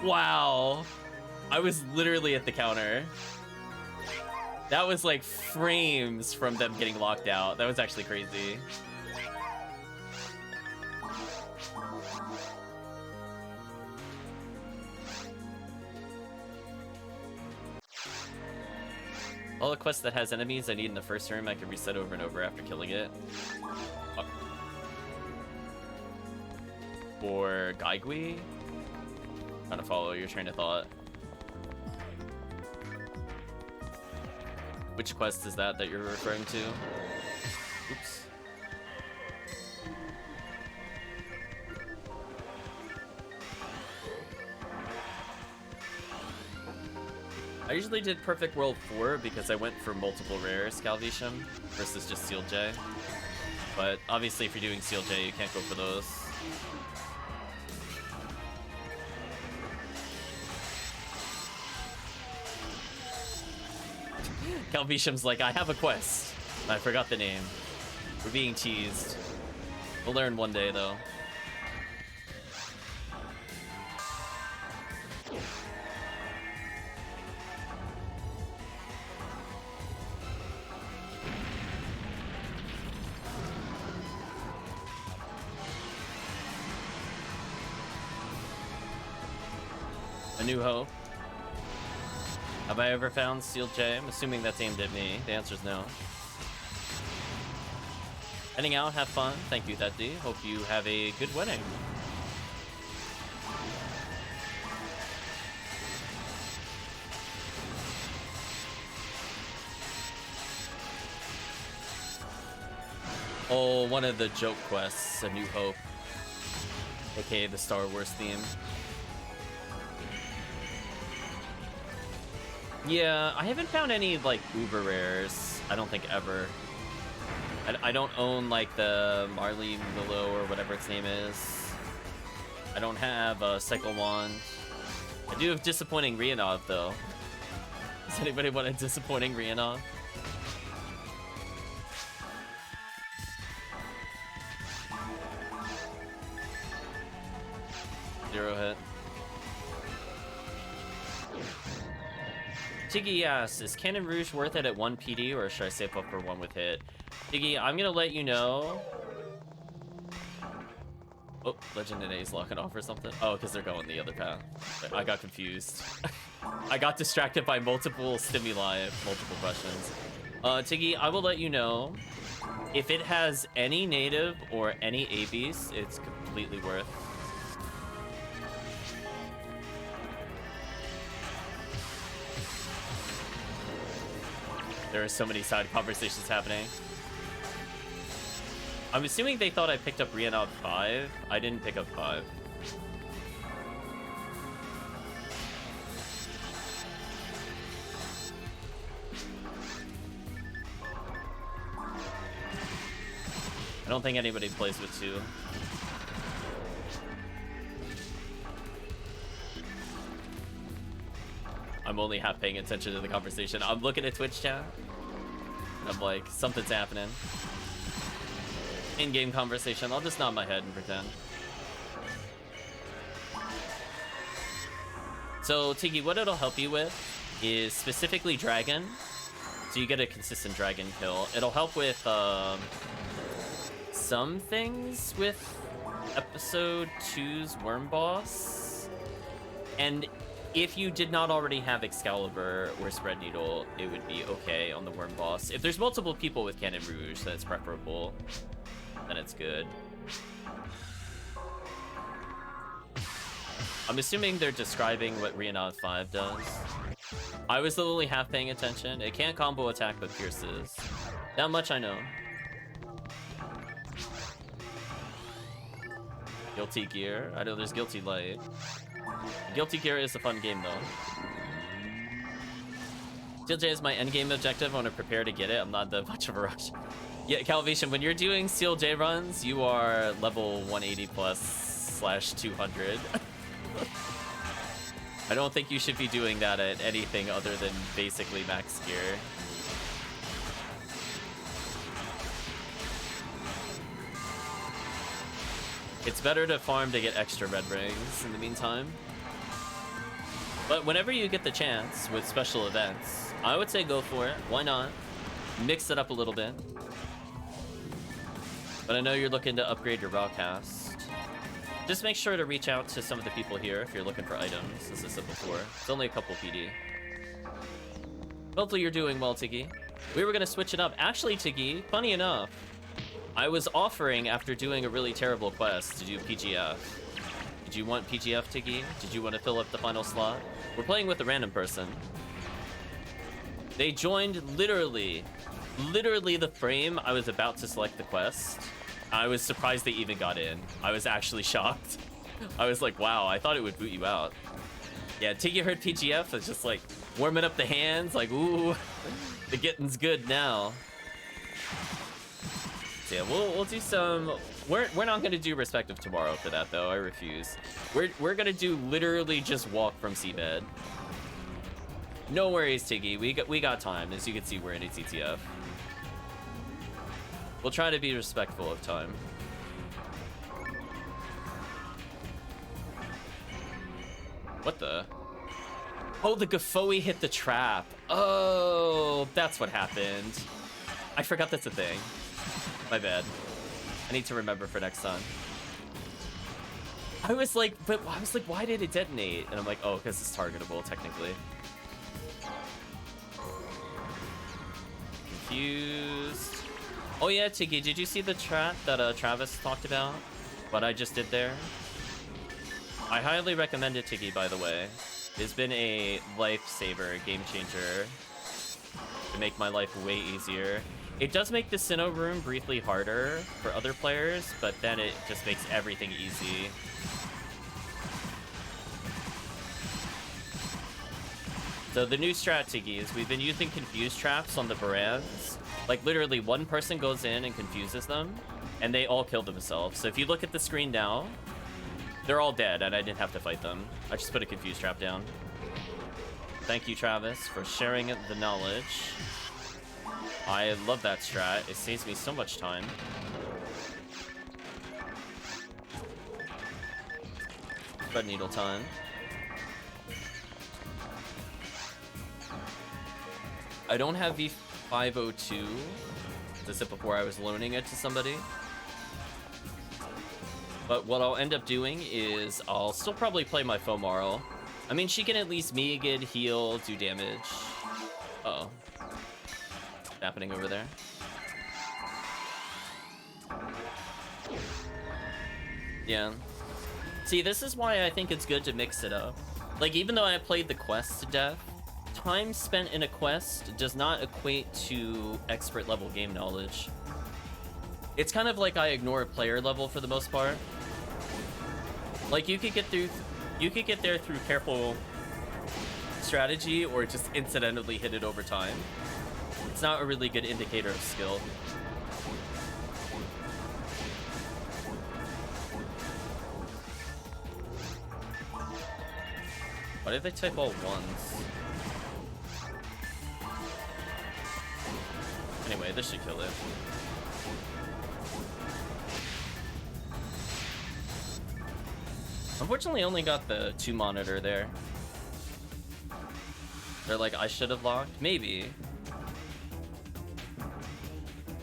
Wow. I was literally at the counter. That was like frames from them getting locked out. That was actually crazy. All the quests that has enemies I need in the first room, I can reset over and over after killing it. Or Gaigui? Trying to follow your train of thought. Which quest is that you're referring to? Oops. I usually did Perfect World 4 because I went for multiple rares, Calvisham, versus just Sealed J. But obviously if you're doing Sealed J, you can't go for those. Calvisham's like, I have a quest. I forgot the name. We're being teased. We'll learn one day, though. A New Hope. Have I ever found Sealed J? I'm assuming that's aimed at me. The answer's no. Heading out, have fun. Thank you, Thetty. Hope you have a good wedding. Oh, one of the joke quests, A New Hope. AKA the Star Wars theme. Yeah, I haven't found any, like, uber rares. I don't think ever. I don't own, like, the Marley Willow or whatever its name is. I don't have a Cycle Wand. I do have Disappointing Rianov, though. Does anybody want a Disappointing Rianov? Zero hit. Tiggy asks, is Cannon Rouge worth it at 1 PD, or should I save up for 1 with hit? Tiggy, I'm gonna let you know. Oh, Legend and A's locking off or something? Oh, because they're going the other path. I got confused. I got distracted by multiple stimuli, multiple questions. Tiggy, I will let you know. If it has any native or any ABs, it's completely worth. There are so many side conversations happening. I'm assuming they thought I picked up Rianov 5. I didn't pick up 5. I don't think anybody plays with 2. I'm only half paying attention to the conversation. I'm looking at Twitch chat. And I'm like, something's happening. In-game conversation. I'll just nod my head and pretend. So, Tiki, what it'll help you with is specifically Dragon. So you get a consistent Dragon kill. It'll help with some things with Episode 2's Worm Boss. And if you did not already have Excalibur or Spread Needle, it would be okay on the Worm Boss. If there's multiple people with Cannon Rouge, then it's preferable. Then it's good. I'm assuming they're describing what Rianov 5 does. I was literally half paying attention. It can't combo attack but pierces. That much I know. Guilty Gear. I know there's Guilty Light. Guilty Gear is a fun game though. Steel J is my endgame objective. I want to prepare to get it. I'm not that much of a rush. Yeah, Calvation, when you're doing Steel J runs, you are level 180 plus / 200. I don't think you should be doing that at anything other than basically max gear. It's better to farm to get extra red rings in the meantime. But whenever you get the chance with special events, I would say go for it. Why not? Mix it up a little bit. But I know you're looking to upgrade your broadcast. Just make sure to reach out to some of the people here if you're looking for items, as I said before. It's only a couple PD. Hopefully you're doing well, Tiggy. We were gonna switch it up. Actually, Tiggy, funny enough, I was offering after doing a really terrible quest to do PGF. Did you want PGF, Tiggy? Did you want to fill up the final slot? We're playing with a random person. They joined literally the frame I was about to select the quest. I was surprised they even got in. I was actually shocked. I was like, wow, I thought it would boot you out. Yeah, Tiggy heard PGF. It's just like warming up the hands, like, ooh, the getting's good now. So yeah, we'll do some. We're not gonna do respective tomorrow for that though. I refuse. We're gonna do literally just walk from seabed. No worries, Tiggy. We got time. As you can see, we're in a TTF. We'll try to be respectful of time. What the? Oh, the Gaffoe hit the trap. Oh, that's what happened. I forgot that's a thing. My bad. I need to remember for next time. I was like, why did it detonate? And I'm like, oh, because it's targetable, technically. Confused. Oh yeah, Tiggy, did you see the chat that Travis talked about? What I just did there? I highly recommend it, Tiggy, by the way. It's been a lifesaver, game changer. To make my life way easier. It does make the Sinnoh room briefly harder for other players, but then it just makes everything easy. So the new strat, Tiggy, is we've been using confuse traps on the Barans. Like literally one person goes in and confuses them, and they all kill themselves. So if you look at the screen now, they're all dead, and I didn't have to fight them. I just put a confuse trap down. Thank you, Travis, for sharing the knowledge. I love that strat. It saves me so much time. Red needle time. I don't have V502. This is before I was loaning it to somebody. But what I'll end up doing is I'll still probably play my Fomarl. I mean, she can at least Meagid, heal, do damage. Uh-oh. What's happening over there? Yeah. See, this is why I think it's good to mix it up. Like, even though I played the quest to death, time spent in a quest does not equate to expert level game knowledge. It's kind of like I ignore player level for the most part. Like, you could get there through careful strategy or just incidentally hit it over time. It's not a really good indicator of skill. Why did they type all ones? Anyway, this should kill it. Unfortunately, I only got the 2 monitor there. They're like, I should have locked? Maybe.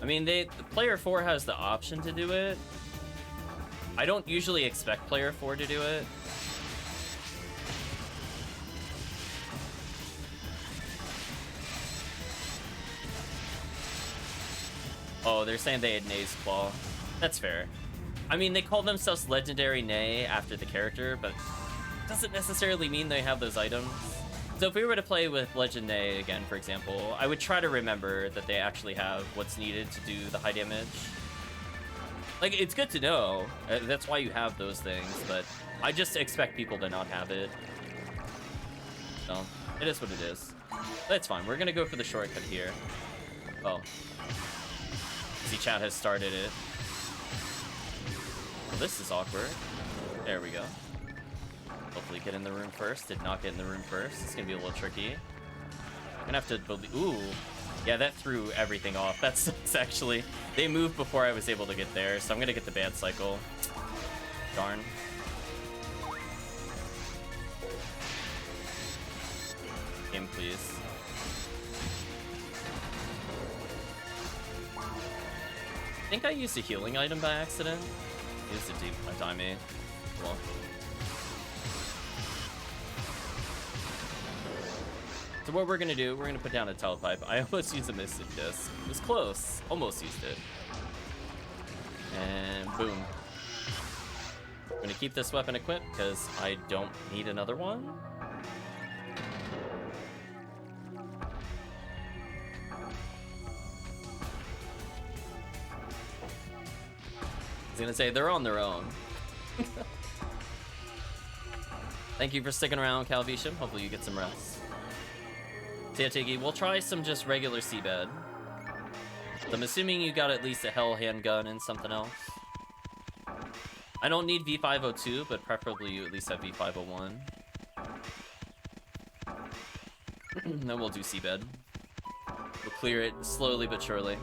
I mean, the player 4 has the option to do it. I don't usually expect player 4 to do it. Oh, they're saying they had Nay's Claw. That's fair. I mean, they call themselves Legendary Nay after the character, but doesn't necessarily mean they have those items. So if we were to play with Legend Nay again, for example, I would try to remember that they actually have what's needed to do the high damage. Like, it's good to know. That's why you have those things, but I just expect people to not have it. So, it is what it is. That's fine. We're gonna go for the shortcut here. Oh. See, chat has started it. Well, this is awkward. There we go. Hopefully get in the room first. Did not get in the room first. It's gonna be a little tricky. I'm gonna have to believe. Ooh. Yeah, that threw everything off. That sucks, actually. They moved before I was able to get there, so I'm gonna get the bad cycle. Darn. Game, please. I think I used a healing item by accident. Used a dime. Well. So what we're gonna do, we're gonna put down a telepipe. I almost used a Mystic Disc. It was close. Almost used it. And boom. I'm gonna keep this weapon equipped because I don't need another one. I was gonna say, they're on their own. Thank you for sticking around, Calvisham. Hopefully you get some rest. Tigi, we'll try some just regular seabed. I'm assuming you got at least a Hell handgun and something else. I don't need V502, but preferably you at least have V501. Then we'll do seabed. We'll clear it slowly but surely.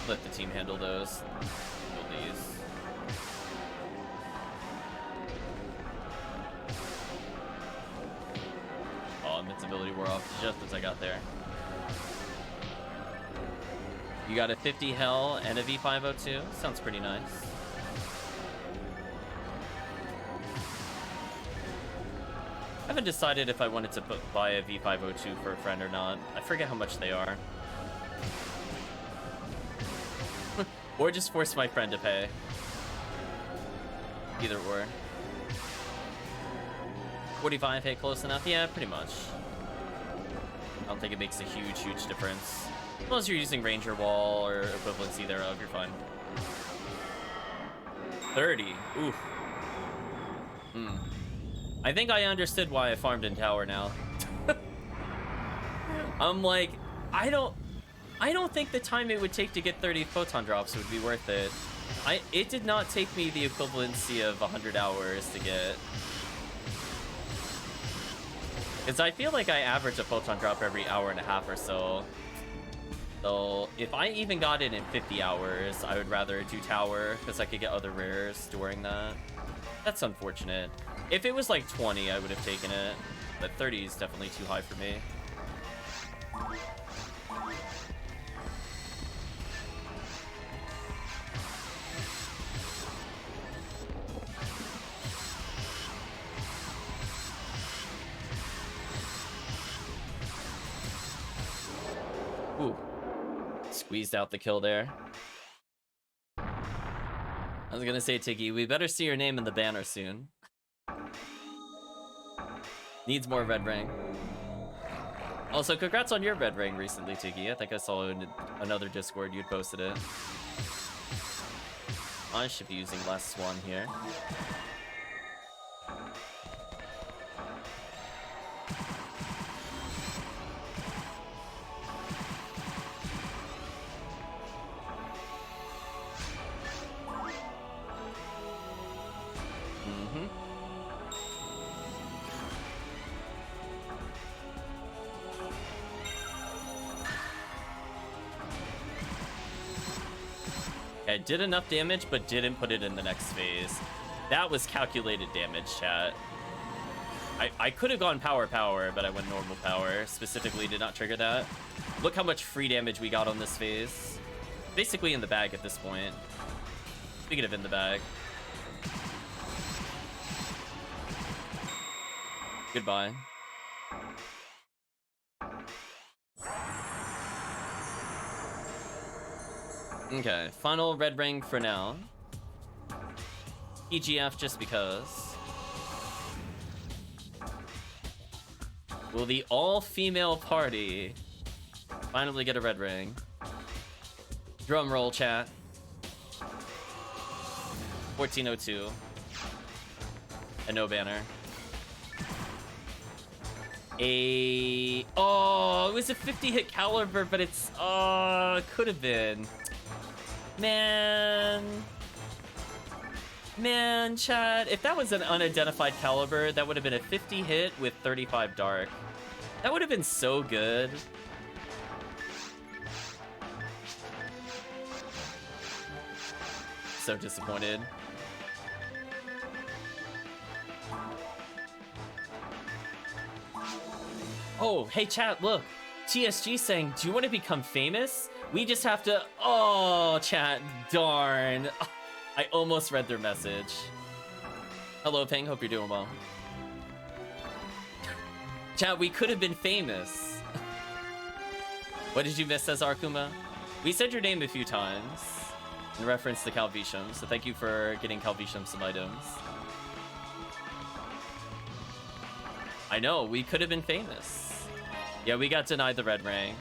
Let the team handle those. Handle these. Oh, invincibility wore off just as I got there. You got a 50 Hell and a V502? Sounds pretty nice. I haven't decided if I wanted to buy a V502 for a friend or not. I forget how much they are. Or just force my friend to pay. Either or. 45 hit close enough? Yeah, pretty much. I don't think it makes a huge difference. Unless you're using Ranger Wall or equivalency thereof, you're fine. 30. Oof. I think I understood why I farmed in tower now. I'm like, I don't think the time it would take to get 30 photon drops would be worth it. It did not take me the equivalency of 100 hours to get. Because I feel like I average a photon drop every hour and a half or so. So if I even got it in 50 hours, I would rather do tower because I could get other rares during that. That's unfortunate. If it was like 20, I would have taken it. But 30 is definitely too high for me. Ooh. Squeezed out the kill there. I was gonna say, Tiggy, we better see your name in the banner soon. Needs more red ring. Also, congrats on your red ring recently, Tiggy. I think I saw in another Discord you'd posted it. I should be using less Swan here. I did enough damage, but didn't put it in the next phase. That was calculated damage, chat. I could have gone power, but I went normal power. Specifically did not trigger that. Look how much free damage we got on this phase. Basically in the bag at this point. Speaking of in the bag. Goodbye. Okay, final red ring for now. EGF just because. Will the all-female party finally get a red ring? Drum roll, chat. 1402. And no banner. Oh, it was a 50 hit caliber, but it's it could have been. Man, chat, if that was an unidentified caliber, that would have been a 50 hit with 35 dark. That would have been so good. So disappointed. Oh, hey chat, look. TSG saying, do you want to become famous? We just have to... Oh, chat, darn. I almost read their message. Hello, Ping, hope you're doing well. Chat, we could have been famous. What did you miss, says Arkuma? We said your name a few times in reference to Calvisham, so thank you for getting Calvisham some items. I know, we could have been famous. Yeah, we got denied the red ring.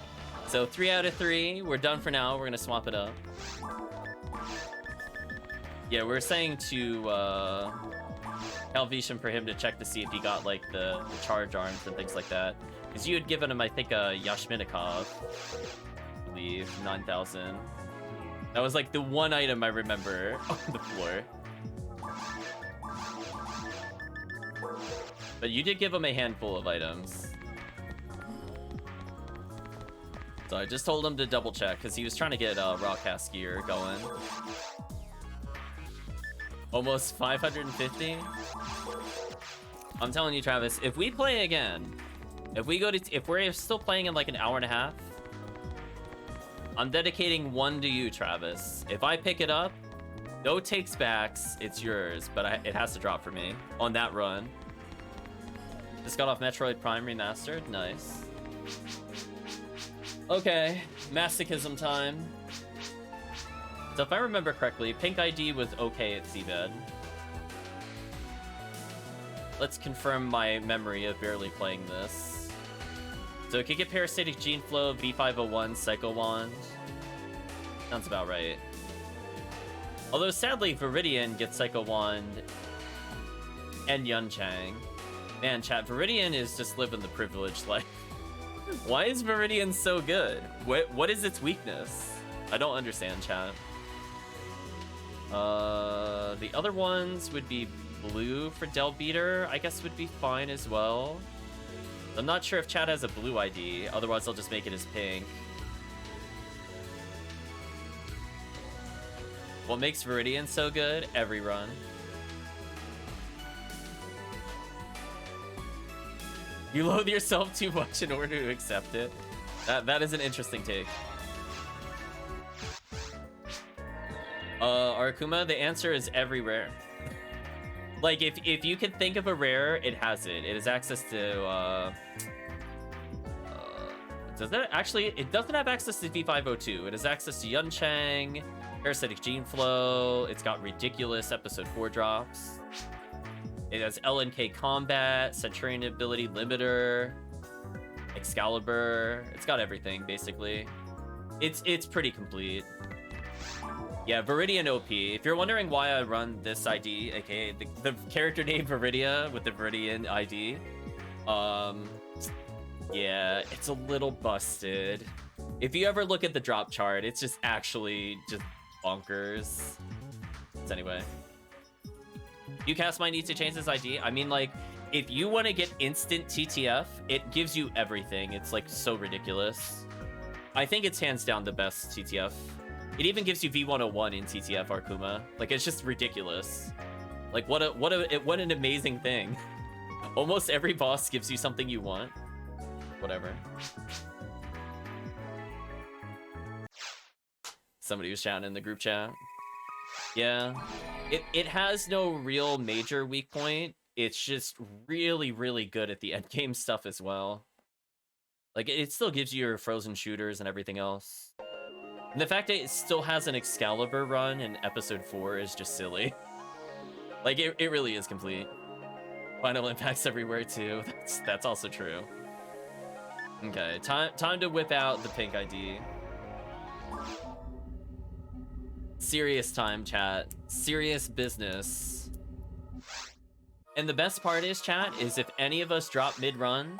So 3 out of 3, we're done for now. We're gonna swap it up. Yeah, we're saying to Calvisham for him to check to see if he got like the charge arms and things like that. Because you had given him, I think, a Yashminikov, I believe, 9,000. That was like the one item I remember on the floor. But you did give him a handful of items. So I just told him to double check because he was trying to get Rawcast gear going. Almost 550. I'm telling you, Travis, if we play again, if we're still playing in like an hour and a half, I'm dedicating one to you, Travis. If I pick it up, no takes backs, it's yours, but it has to drop for me on that run. Just got off Metroid Prime Remastered, nice. Okay, masochism time. So if I remember correctly, Pink ID was okay at Seabed. Let's confirm my memory of barely playing this. So it could get Parasitic Gene Flow, V501, Psycho Wand. Sounds about right. Although sadly, Viridian gets Psycho Wand and Yunchang. Man, chat, Viridian is just living the privileged life. Why is Viridian so good? What is its weakness? I don't understand, chat. The other ones would be blue for Del Beater, I guess would be fine as well. I'm not sure if chat has a blue ID, otherwise I'll just make it as pink. What makes Viridian so good? Every run. You loathe yourself too much in order to accept it. That is an interesting take. Arakuma, the answer is every rare. Like, if you can think of a rare, it has it. It has access to, does that actually, it doesn't have access to V502. It has access to Yunchang, Parasitic Gene Flow. It's got ridiculous episode 4 drops. It has LNK Combat, Centurion Ability Limiter, Excalibur. It's got everything, basically. It's pretty complete. Yeah, Viridian OP. If you're wondering why I run this ID, aka the character name Viridia with the Viridian ID, yeah, it's a little busted. If you ever look at the drop chart, it's just actually just bonkers. So anyway. UCast might need to change this ID. I mean, like, if you want to get instant TTF, it gives you everything. It's, like, so ridiculous. I think it's hands down the best TTF. It even gives you V101 in TTF, Arkuma. Like, it's just ridiculous. Like, what an amazing thing. Almost every boss gives you something you want. Whatever. Somebody was shouting in the group chat. Yeah. It has no real major weak point. It's just really, really good at the endgame stuff as well. Like, it still gives you your frozen shooters and everything else. And the fact that it still has an Excalibur run in episode 4 is just silly. Like, it really is complete. Final impacts everywhere too. That's also true. Okay, time to whip out the pink ID. Serious time, chat. Serious business. And the best part is, chat, is if any of us drop mid-run,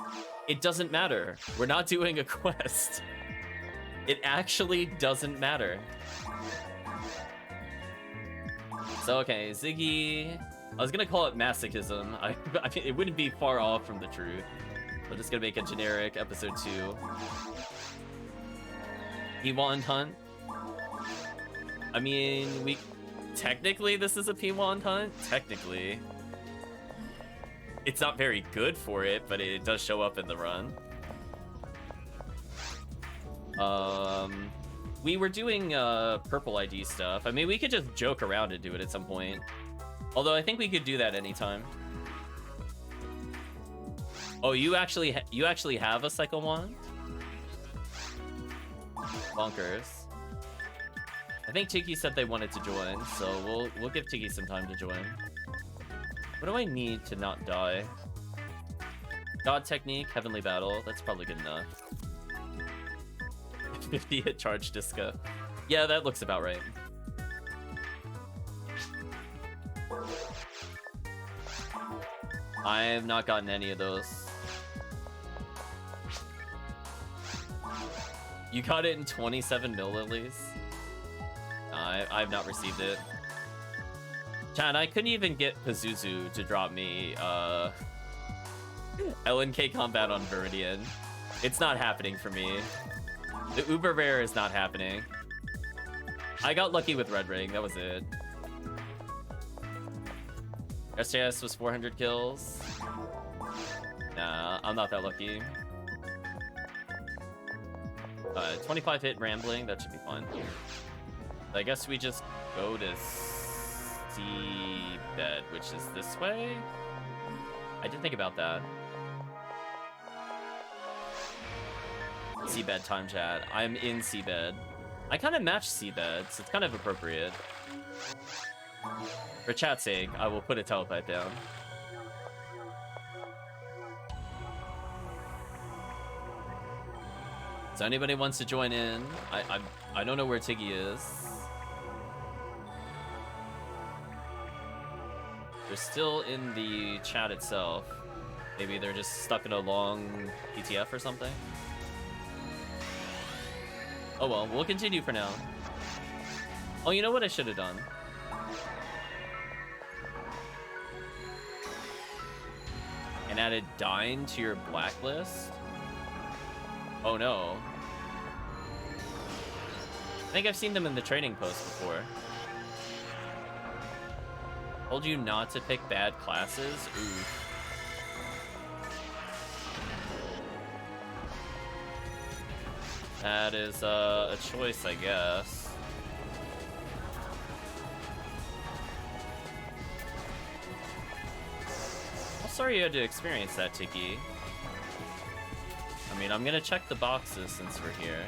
it doesn't matter. We're not doing a quest. It actually doesn't matter. So, okay, Ziggy... I was gonna call it masochism. I mean, it wouldn't be far off from the truth. I'm just gonna make a generic episode 2. Ewand Hunt. I mean, Technically, this is a P1 hunt. Technically. It's not very good for it, but it does show up in the run. We were doing purple ID stuff. I mean, we could just joke around and do it at some point. Although I think we could do that anytime. Oh, you actually have a cycle wand? Bonkers. I think Tiki said they wanted to join, so we'll give Tiki some time to join. What do I need to not die? God Technique, Heavenly Battle. That's probably good enough. 50 hit charge disco. Yeah, that looks about right. I have not gotten any of those. You got it in 27 milliliters? I've not received it. Chad, I couldn't even get Pazuzu to drop me LNK combat on Viridian. It's not happening for me. The Uber Rare is not happening. I got lucky with Red Ring, that was it. SJS was 400 kills. Nah, I'm not that lucky. 25 hit Rambling, that should be fine. I guess we just go to Seabed, which is this way? I didn't think about that. Seabed time chat. I'm in Seabed. I kind of match Seabed, so it's kind of appropriate. For chat's sake, I will put a telepipe down. So anybody wants to join in? I don't know where Tiggy is. They're still in the chat itself. Maybe they're just stuck in a long PTF or something. Oh well, we'll continue for now. Oh, you know what I should have done? And added Dine to your blacklist? Oh no. I think I've seen them in the training post before. Told you not to pick bad classes? Ooh. That is a choice, I guess. I'm sorry you had to experience that, Tiki. I mean, I'm gonna check the boxes since we're here.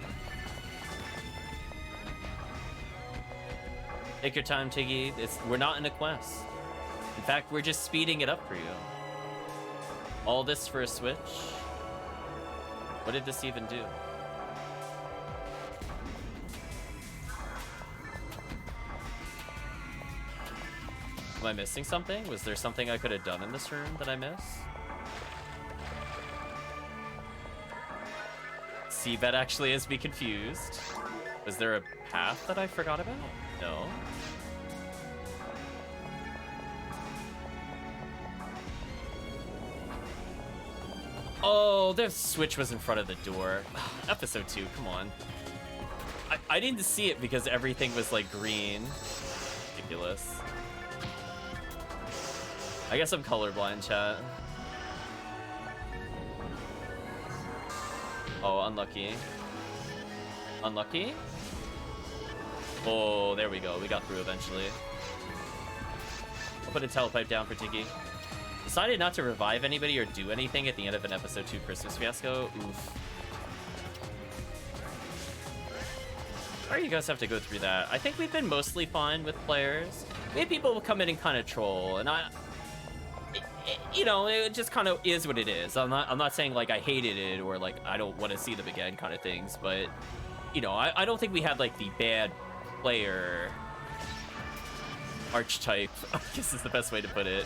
Take your time, Tiggy. We're not in a quest. In fact, we're just speeding it up for you. All this for a Switch? What did this even do? Am I missing something? Was there something I could have done in this room that I missed? Seabed actually has me confused. Was there a path that I forgot about? No. Oh, the Switch was in front of the door. Episode 2, come on. I didn't see it because everything was like green. Ridiculous. I guess I'm colorblind, chat. Oh, unlucky. Unlucky? Oh, there we go. We got through eventually. I'll put a telepipe down for Tiki. Decided not to revive anybody or do anything at the end of an episode 2 Christmas fiasco. Oof. Why do you guys have to go through that? I think we've been mostly fine with players. Maybe people will come in and kind of troll, and you know, it just kind of is what it is. I'm not saying like I hated it or like I don't want to see them again kind of things, but you know, I don't think we had like the bad player archetype, I guess is the best way to put it,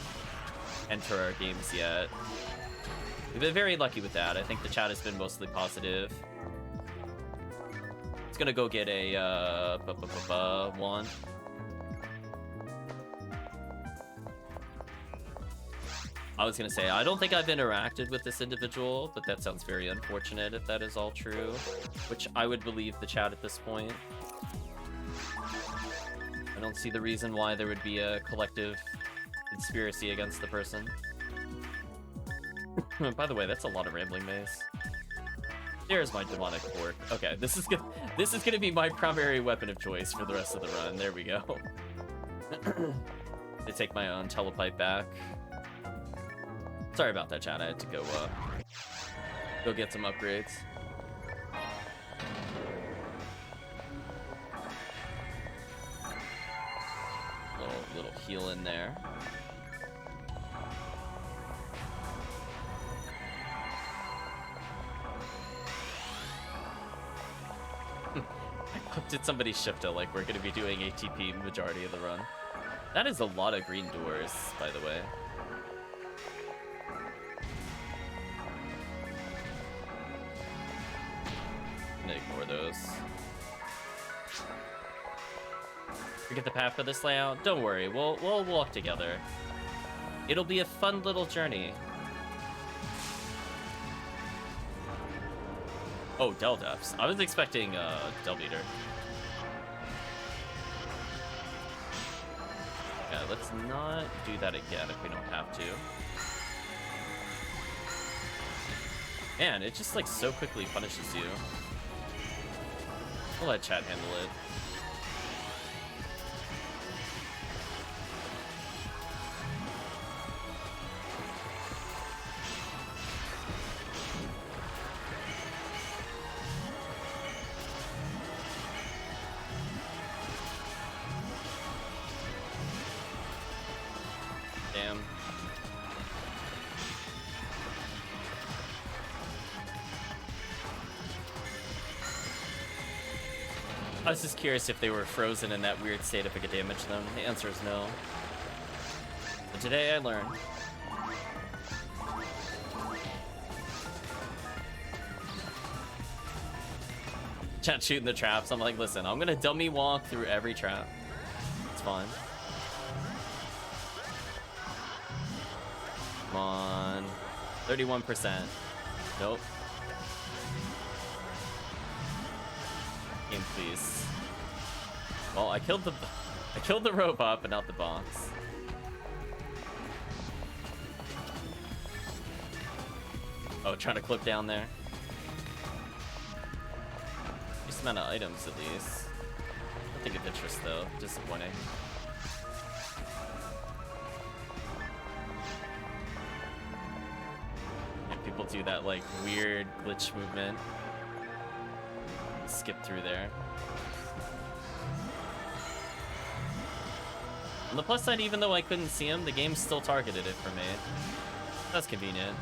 enter our games yet. We've been very lucky with that. I think the chat has been mostly positive. It's gonna go get a one. I was gonna say, I don't think I've interacted with this individual, but that sounds very unfortunate if that is all true, which I would believe the chat at this point. I don't see the reason why there would be a collective conspiracy against the person. By the way, that's a lot of rambling maze. There's my demonic fork. Okay, this is gonna be my primary weapon of choice for the rest of the run. There we go. I take my own telepipe back. Sorry about that, chat. I had to go get some upgrades. Little heal in there. I looked at somebody's shifter like we're gonna be doing ATP majority of the run. That is a lot of green doors, by the way. I'm gonna ignore those. Forget the path for this layout? Don't worry, we'll walk together. It'll be a fun little journey. Oh, Del Depths. I was expecting Del Beater. Yeah, let's not do that again if we don't have to. Man, it just like so quickly punishes you. We'll let chat handle it. Damn. I was just curious if they were frozen in that weird state if it could damage them. The answer is no. But today I learned. Chat shooting the traps. I'm like, listen, I'm gonna dummy walk through every trap. It's fine. Come on. 31%. Nope. Game, please. Well, I killed the robot, but not the box. Oh, trying to clip down there. Decent amount of items, at least. Nothing of interest, though. Disappointing. And people do that, like, weird glitch movement. Skip through there. On the plus side, even though I couldn't see him, the game still targeted it for me. That's convenient.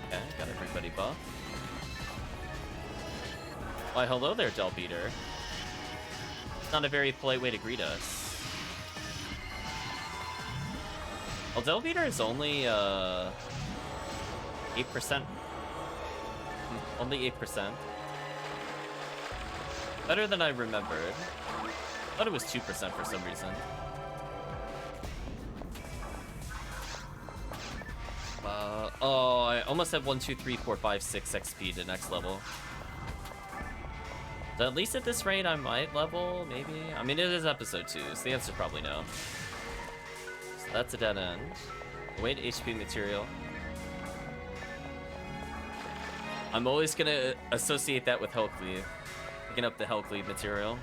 Okay, got everybody buffed. Why, hello there, Del Beater. Not a very polite way to greet us. Well, Del Beater is only, 8%. Only 8%. Better than I remembered. Thought it was 2% for some reason. Oh, I almost have 1, 2, 3, 4, 5, 6 XP to next level. So at least at this rate, I might level, maybe? I mean, it is episode 2, so the answer is probably no. So that's a dead end. Wait, HP material. I'm always gonna associate that with HellCleave. Picking up the HellCleave material.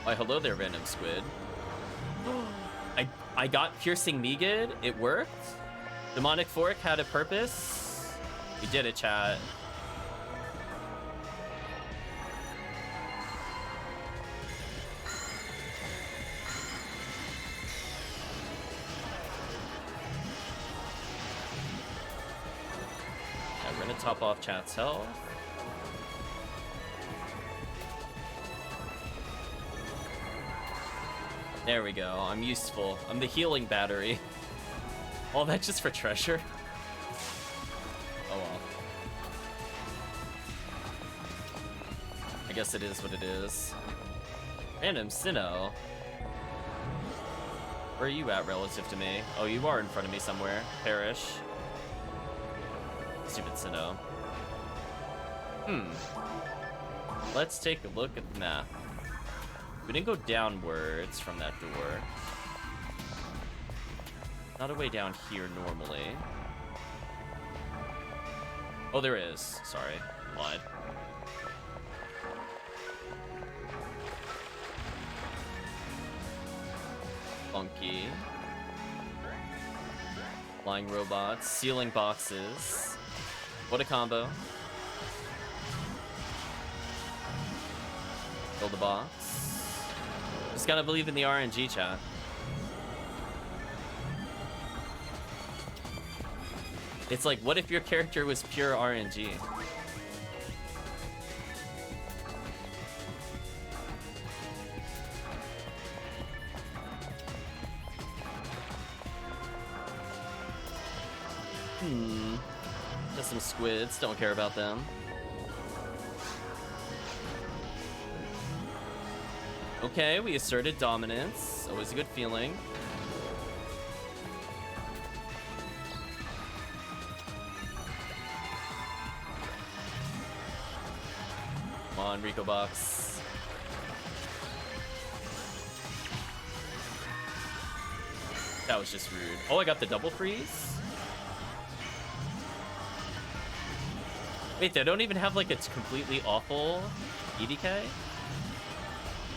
Why, hello there, random squid. I got Piercing Me good. It worked. Demonic Fork had a purpose. We did it, chat. We're gonna top off chat's health. There we go. I'm useful. I'm the healing battery. All that just for treasure? Oh well. I guess it is what it is. Random Sinnoh. Where are you at relative to me? Oh, you are in front of me somewhere. Perish. Stupid Sinnoh. Let's take a look at the map. We didn't go downwards from that door. Not a way down here normally. Oh, there is. Sorry. Lied. Funky. Flying robots. Sealing boxes. What a combo. Build the box. Just gotta believe in the RNG, chat. It's like, what if your character was pure RNG? Just some squids, don't care about them. Okay, we asserted dominance. Always a good feeling. Come on, Rico Box. That was just rude. Oh, I got the double freeze? Wait, they don't even have like a completely awful EDK?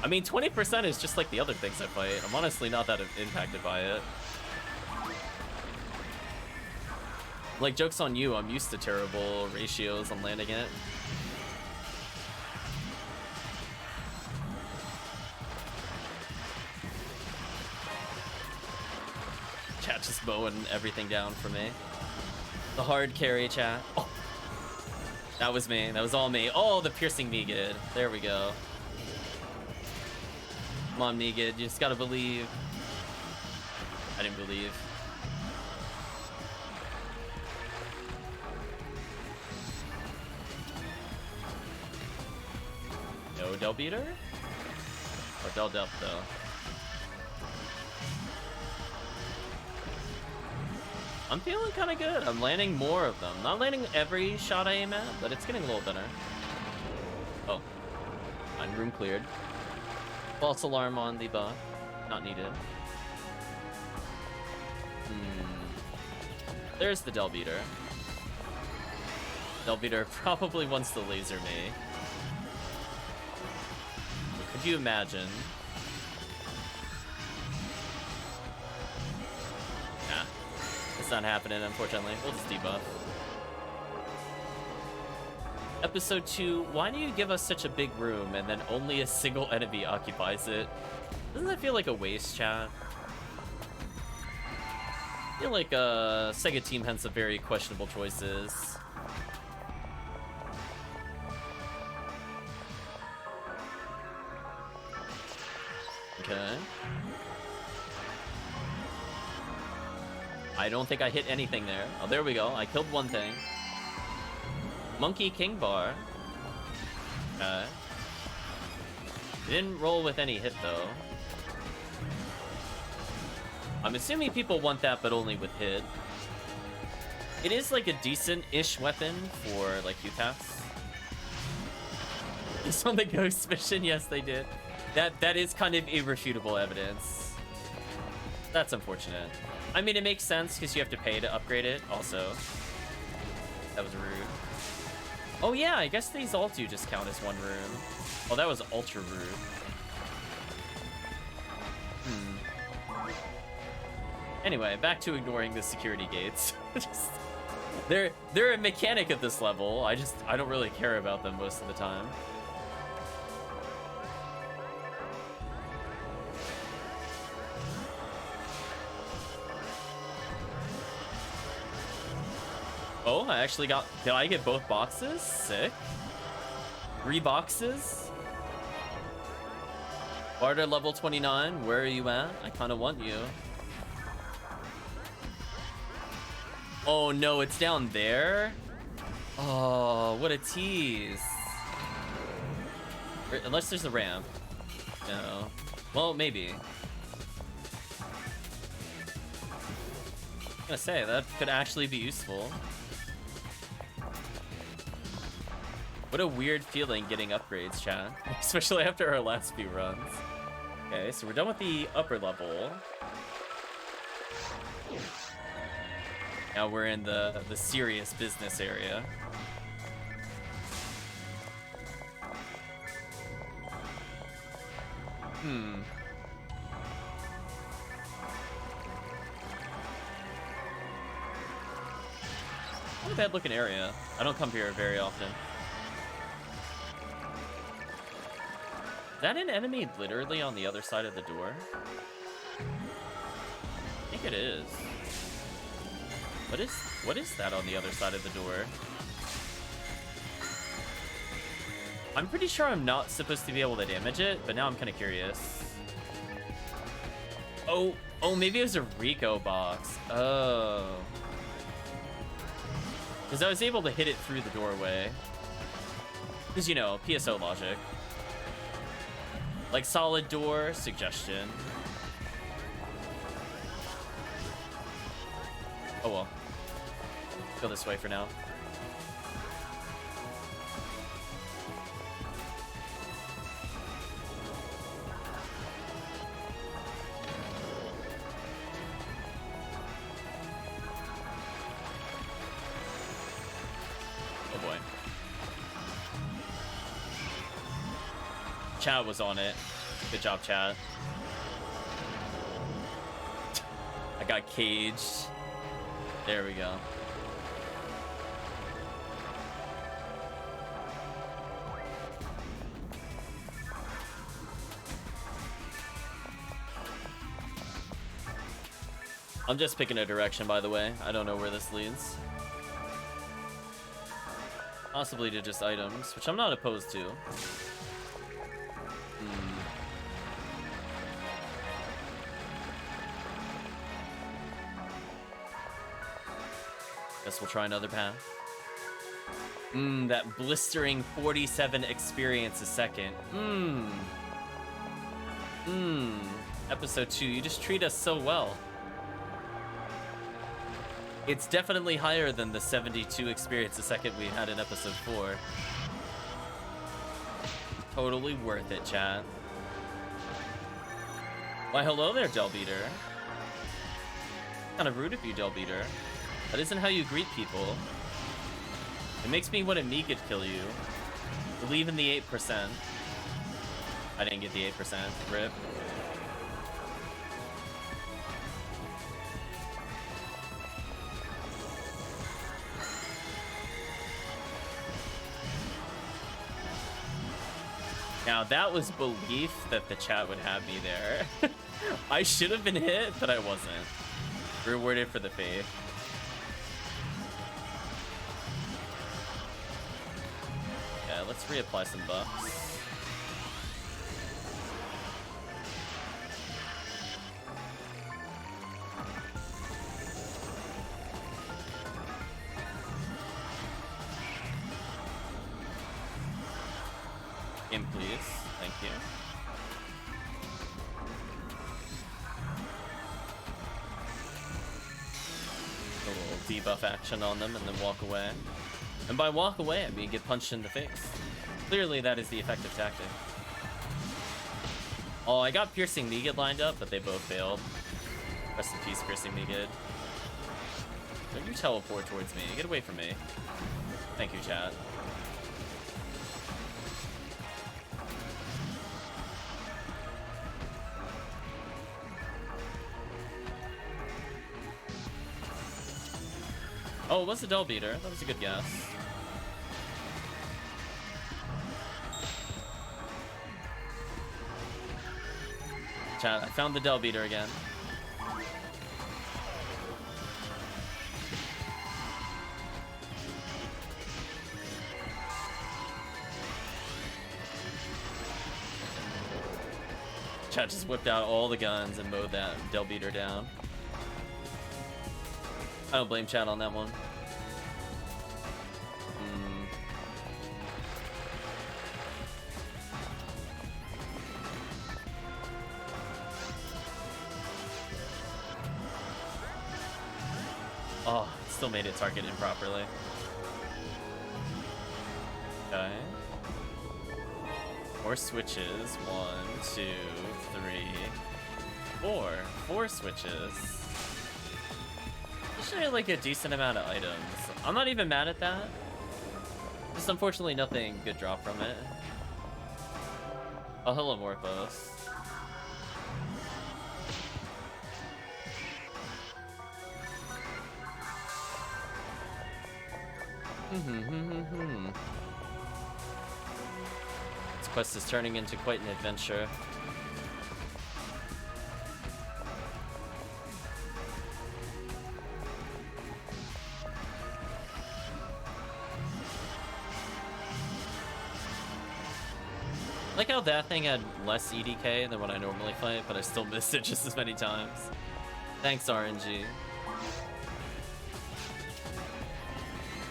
I mean, 20% is just like the other things I fight. I'm honestly not that impacted by it. Like, joke's on you, I'm used to terrible ratios on landing it. Chat just mowing everything down for me. The hard carry, chat. Oh! That was me. That was all me. Oh, the piercing Megid. There we go. Come on, Megid. You just gotta believe. I didn't believe. No Del Beater? Or Del Depth, though. I'm feeling kind of good. I'm landing more of them. Not landing every shot I aim at, but it's getting a little better. Oh. Mine room cleared. False alarm on the bot. Not needed. There's the Del Beater. Del Beater probably wants to laser me. Could you imagine? Nah. It's not happening, unfortunately. We'll just debuff. Episode 2, why do you give us such a big room and then only a single enemy occupies it? Doesn't that feel like a waste, chat? I feel like Sega team has some very questionable choices. Okay. I don't think I hit anything there. Oh, there we go. I killed one thing. Monkey King Bar. Okay. Didn't roll with any hit, though. I'm assuming people want that, but only with hit. It is, like, a decent-ish weapon for, like, UTAS. It's on the Ghost mission? Yes, they did. That is kind of irrefutable evidence. That's unfortunate. I mean, it makes sense, because you have to pay to upgrade it, also. That was rude. Oh yeah, I guess these all do just count as one room. Oh, that was ultra rude. Anyway, back to ignoring the security gates. They're a mechanic at this level. I don't really care about them most of the time. Oh, I actually got... Did I get both boxes? Sick. 3 boxes? Barter level 29, where are you at? I kind of want you. Oh no, it's down there? Oh, what a tease. Unless there's a ramp. No. Well, maybe. gonna say, that could actually be useful. What a weird feeling getting upgrades, chat. Especially after our last few runs. Okay, so we're done with the upper level. Now we're in the serious business area. Not a bad looking area. I don't come here very often. Is that an enemy literally on the other side of the door? I think it is. What is that on the other side of the door? I'm pretty sure I'm not supposed to be able to damage it, but now I'm kind of curious. Oh, maybe it was a Rico box. Oh. Because I was able to hit it through the doorway. Because, you know, PSO logic. Like solid door, suggestion. Oh well. Go this way for now. Oh boy. Chat was on it. Good job, chat. I got caged. There we go. I'm just picking a direction, by the way. I don't know where this leads. Possibly to just items, which I'm not opposed to. Guess we'll try another path. That blistering 47 experience a second. Episode 2, you just treat us so well. It's definitely higher than the 72 experience a second we had in episode 4. Totally worth it, chat. Why, hello there, Delbeater. Kind of rude of you, Delbeater. That isn't how you greet people. It makes me want to Meekid kill you. Believe in the 8%. I didn't get the 8%. Rip. Now that was belief that the chat would have me there. I should have been hit, but I wasn't. Rewarded for the faith. Yeah, let's reapply some buffs. Game, please. Thank you. A little debuff action on them and then walk away. And by walk away, I mean get punched in the face. Clearly, that is the effective tactic. Oh, I got Piercing Meekid lined up, but they both failed. Rest in peace, Piercing Meekid. Don't you teleport towards me. Get away from me. Thank you, chat. Oh, it was a Delbeater. That was a good guess. Chat, I found the Delbeater again. Chat just whipped out all the guns and mowed that Delbeater down. I don't blame chat on that one. still made it target improperly. Okay. More switches. 1, 2, 3, 4. 4 switches. Actually, like a decent amount of items. I'm not even mad at that. Just unfortunately nothing good drop from it. Oh, hello, Morphos. This quest is turning into quite an adventure. Like how that thing had less EDK than what I normally fight, but I still missed it just as many times. Thanks, RNG.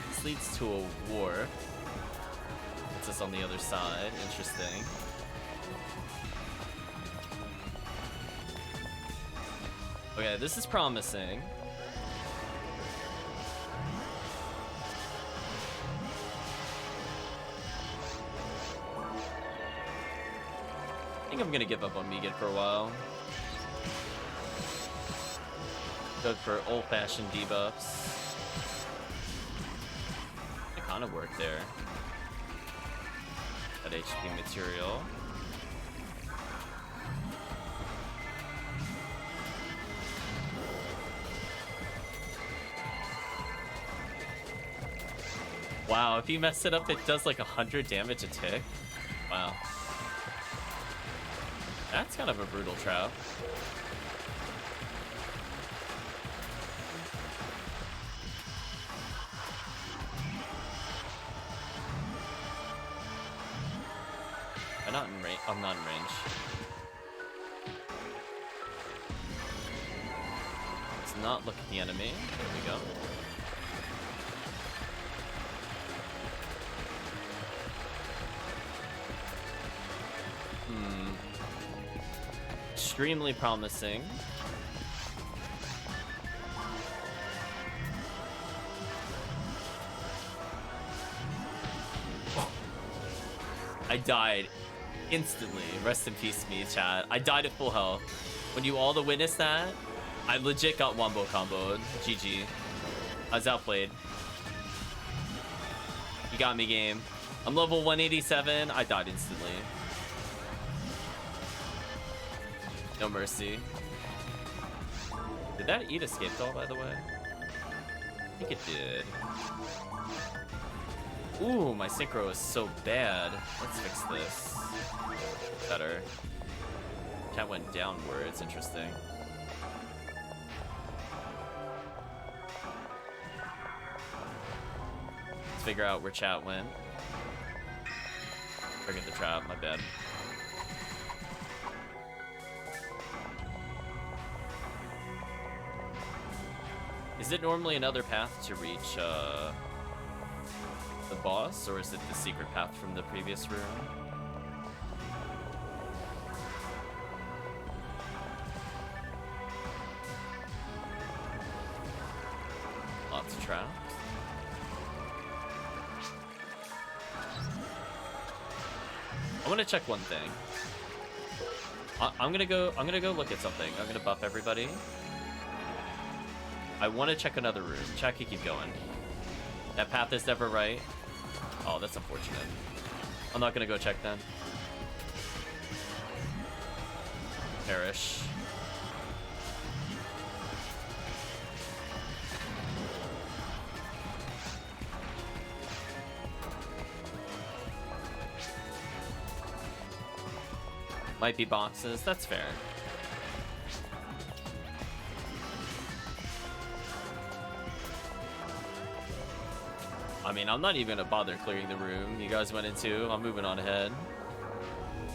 This leads to a warp. Puts us on the other side. Interesting. Okay, this is promising. I think I'm gonna give up on Megan for a while. Go for old-fashioned debuffs. It kind of worked there. That HP material. Wow, if you mess it up, it does like 100 damage a tick. Wow. That's kind of a brutal trap. I'm not in range. Let's not look at the enemy. There we go. Extremely promising. I died instantly. Rest in peace, me, chat. I died at full health. When you all witnessed that, I legit got wombo comboed. GG. I was outplayed. You got me, game. I'm level 187. I died instantly. No mercy. Did that eat escape doll, by the way? I think it did. Ooh, my synchro is so bad. Let's fix this. Better. Chat went downwards. Interesting. Let's figure out where chat went. Forget the trap, my bad. Is it normally another path to reach the boss, or is it the secret path from the previous room? Lots of traps. I want to check one thing. I'm gonna go look at something. I'm gonna buff everybody. I want to check another room. Chat can keep going. That path is never right. Oh, that's unfortunate. I'm not gonna go check then. Perish. Might be boxes. That's fair. I mean, I'm not even gonna bother clearing the room you guys went into. I'm moving on ahead.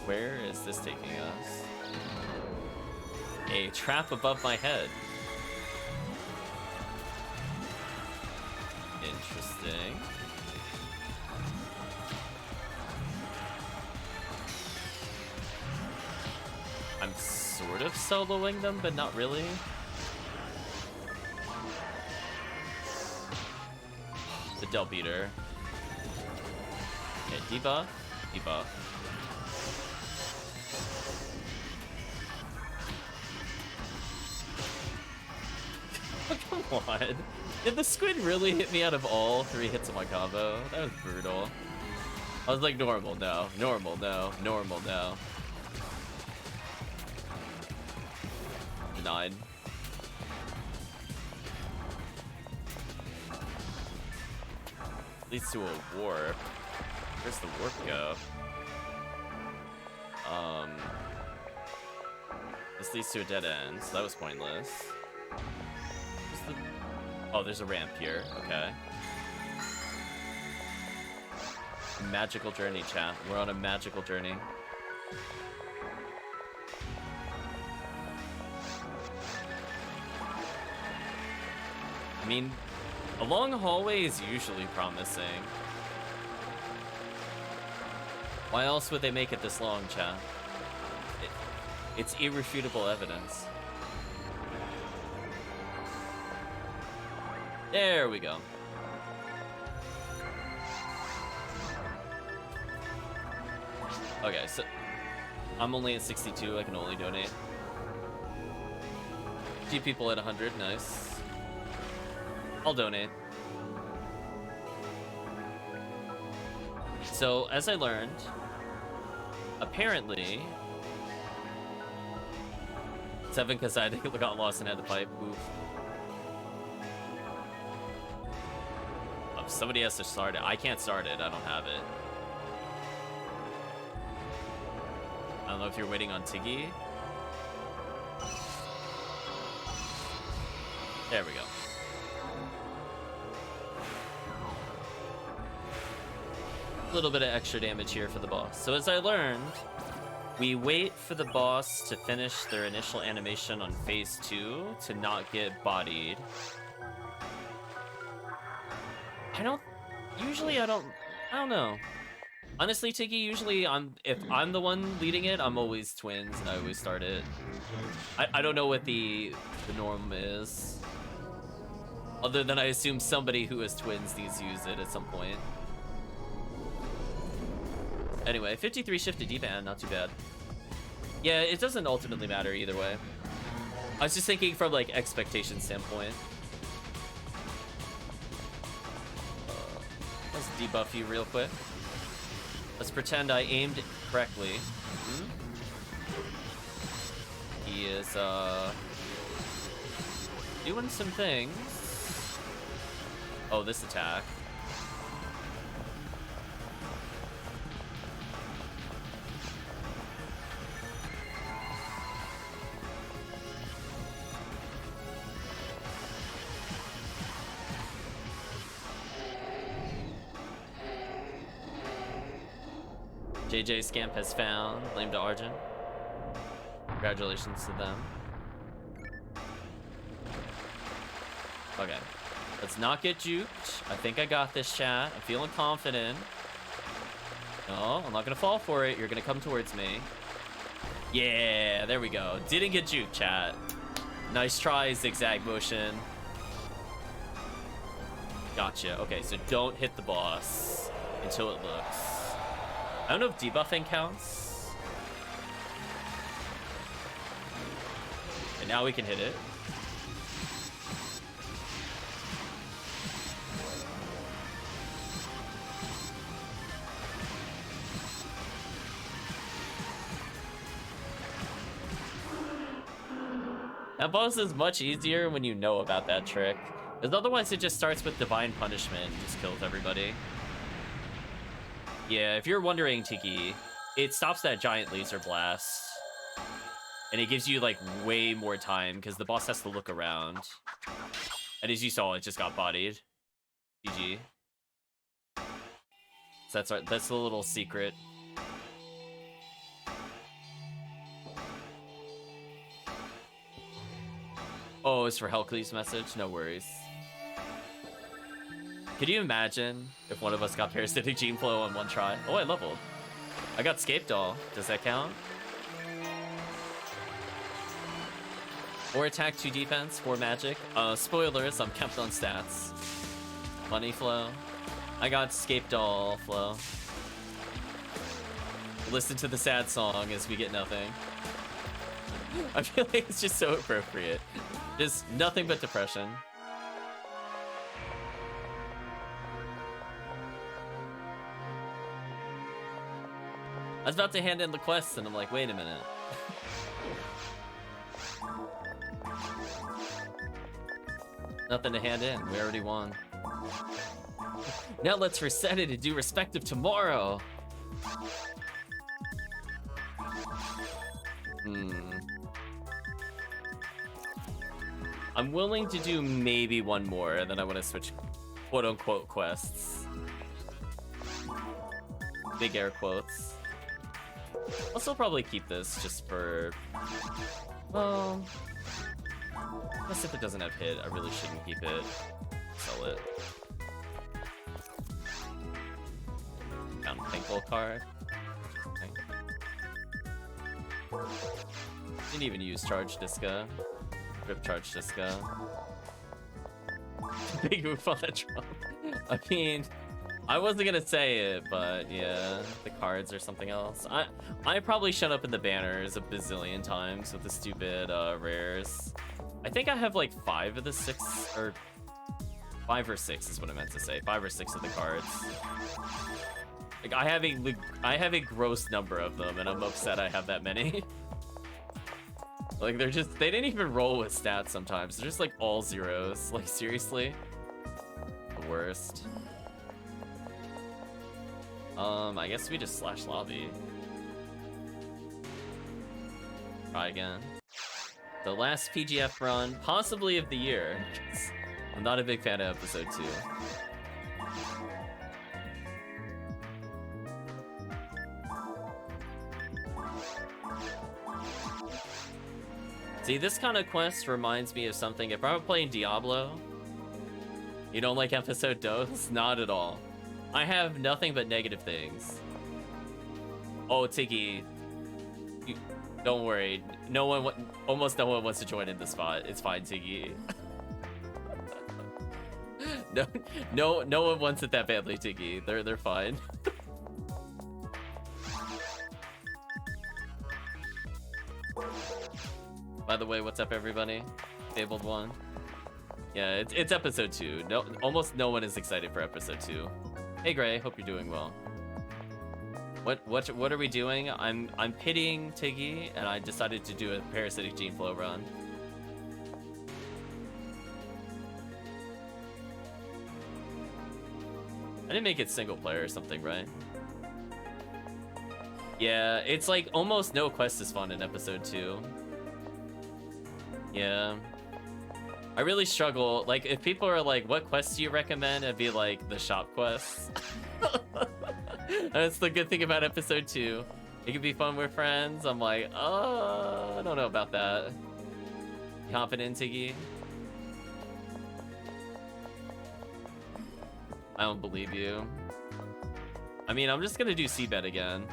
Where is this taking us? A trap above my head. Interesting. I'm sort of soloing them, but not really. dealt beater. Okay, debuff. Debuff. Come on. Did the squid really hit me out of all 3 hits of my combo? That was brutal. I was like, normal, no. Normal, no. Normal, no. 9. Leads to a warp. Where's the warp go? This leads to a dead end, so that was pointless. Oh, there's a ramp here. Okay. Magical journey, chat. We're on a magical journey. I mean, a long hallway is usually promising. Why else would they make it this long, chat? It's irrefutable evidence. There we go. Okay, so I'm only at 62. I can only donate. 2 people at 100. Nice. I'll donate. So, as I learned, apparently 7 because I got lost and had to pipe. Oof. Somebody has to start it. I can't start it. I don't have it. I don't know if you're waiting on Tiggy. There we go. A little bit of extra damage here for the boss. So as I learned, we wait for the boss to finish their initial animation on phase 2 to not get bodied. I don't know. Honestly, Tiggy, usually if I'm the one leading it, I'm always twins and I always start it. I don't know what the norm is. Other than I assume somebody who has twins needs to use it at some point. Anyway, 53 shifted D-band, not too bad. Yeah, it doesn't ultimately matter either way. I was just thinking from like expectation standpoint. Let's debuff you real quick. Let's pretend I aimed it correctly. He is doing some things. Oh, this attack. JJ Scamp has found Lame to Argent. Congratulations to them. Okay. Let's not get juked. I think I got this, chat. I'm feeling confident. No, I'm not gonna fall for it. You're gonna come towards me. Yeah, there we go. Didn't get juked, chat. Nice try, zigzag motion. Gotcha. Okay, so don't hit the boss until it looks. I don't know if debuffing counts. And now we can hit it. That boss is much easier when you know about that trick. Because otherwise it just starts with Divine Punishment and just kills everybody. Yeah, if you're wondering, Tiki, it stops that giant laser blast. And it gives you, like, way more time, because the boss has to look around. And as you saw, it just got bodied. GG. So that's the little secret. Oh, it's for HellCleave's message? No worries. Could you imagine if one of us got Parasitic Gene Flow on one try? Oh, I leveled. I got Scape Doll. Does that count? 4 attack, 2 defense, 4 magic. Spoilers, I'm kept on stats. Money flow. I got Scape Doll flow. Listen to the sad song as we get nothing. I feel like it's just so appropriate. Just nothing but depression. I was about to hand in the quest and I'm like, wait a minute. Nothing to hand in. We already won. Now let's reset it and do respective tomorrow. I'm willing to do maybe one more, and then I want to switch quote-unquote quests. Big air quotes. I'll still probably keep this just for... Well... I guess if it doesn't have hit, I really shouldn't keep it. Sell it. Found Thankful card. Okay. Didn't even use Charge Disca. Rip Charge Disca. Big move on that drum. I mean, I wasn't gonna say it, but yeah, the cards or something else. I probably shut up in the banners a bazillion times with the stupid rares. I think I have like 5 of the 6, or 5 or 6 is what I meant to say. 5 or 6 of the cards. Like I have a gross number of them, and I'm upset I have that many. Like they didn't even roll with stats sometimes. They're just like all zeros. Like seriously, the worst. I guess we just slash lobby. Try again. The last PGF run, possibly of the year. I'm not a big fan of episode 2. See, this kind of quest reminds me of something. If I were playing Diablo, you don't like episode dose? Not at all. I have nothing but negative things. Oh, Tiggy. Don't worry. Almost no one wants to join in the spot. It's fine, Tiggy. No one wants it that badly, Tiggy. They're fine. By the way, what's up, everybody? Tabled 1. Yeah, it's episode 2. No, almost no one is excited for episode 2. Hey, Gray. Hope you're doing well. What are we doing? I'm pitying Tiggy, and I decided to do a parasitic gene flow run. I didn't make it single player or something, right? Yeah, it's like almost no quest is fun in episode 2. Yeah. I really struggle. Like, if people are like, what quests do you recommend? It'd be like the shop quests. That's the good thing about episode 2. It can be fun with friends. I'm like, oh, I don't know about that. You hopping in, Tiggy? I don't believe you. I mean, I'm just gonna do Seabed again.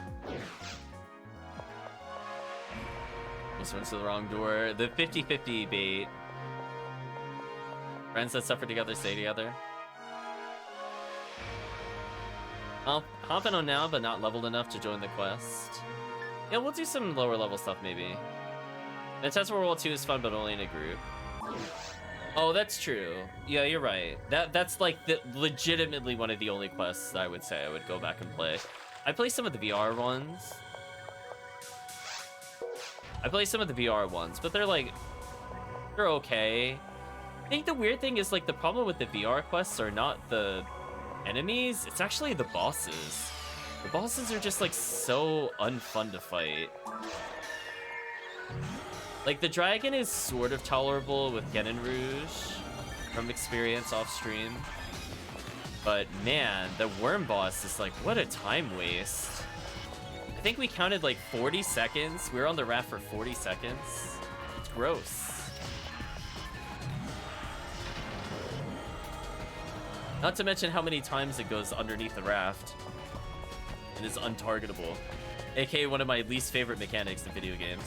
Almost went to the wrong door. The 50-50 bait. Friends that suffer together stay together. I'll hop in on now, but not leveled enough to join the quest. Yeah, we'll do some lower level stuff maybe. Fantasy World War 2 is fun, but only in a group. Oh, that's true. Yeah, you're right. That's like legitimately one of the only quests I would say I would go back and play. I play some of the VR ones. But they're like, they're okay. I think the weird thing is like the problem with the VR quests are not the enemies, it's actually the bosses. The bosses are just like so unfun to fight. Like the dragon is sort of tolerable with Genin Rouge from experience off stream. But man, the worm boss is like, what a time waste. I think we counted like 40 seconds. We were on the raft for 40 seconds. It's gross. Not to mention how many times it goes underneath the raft. It is untargetable. AKA one of my least favorite mechanics in video games.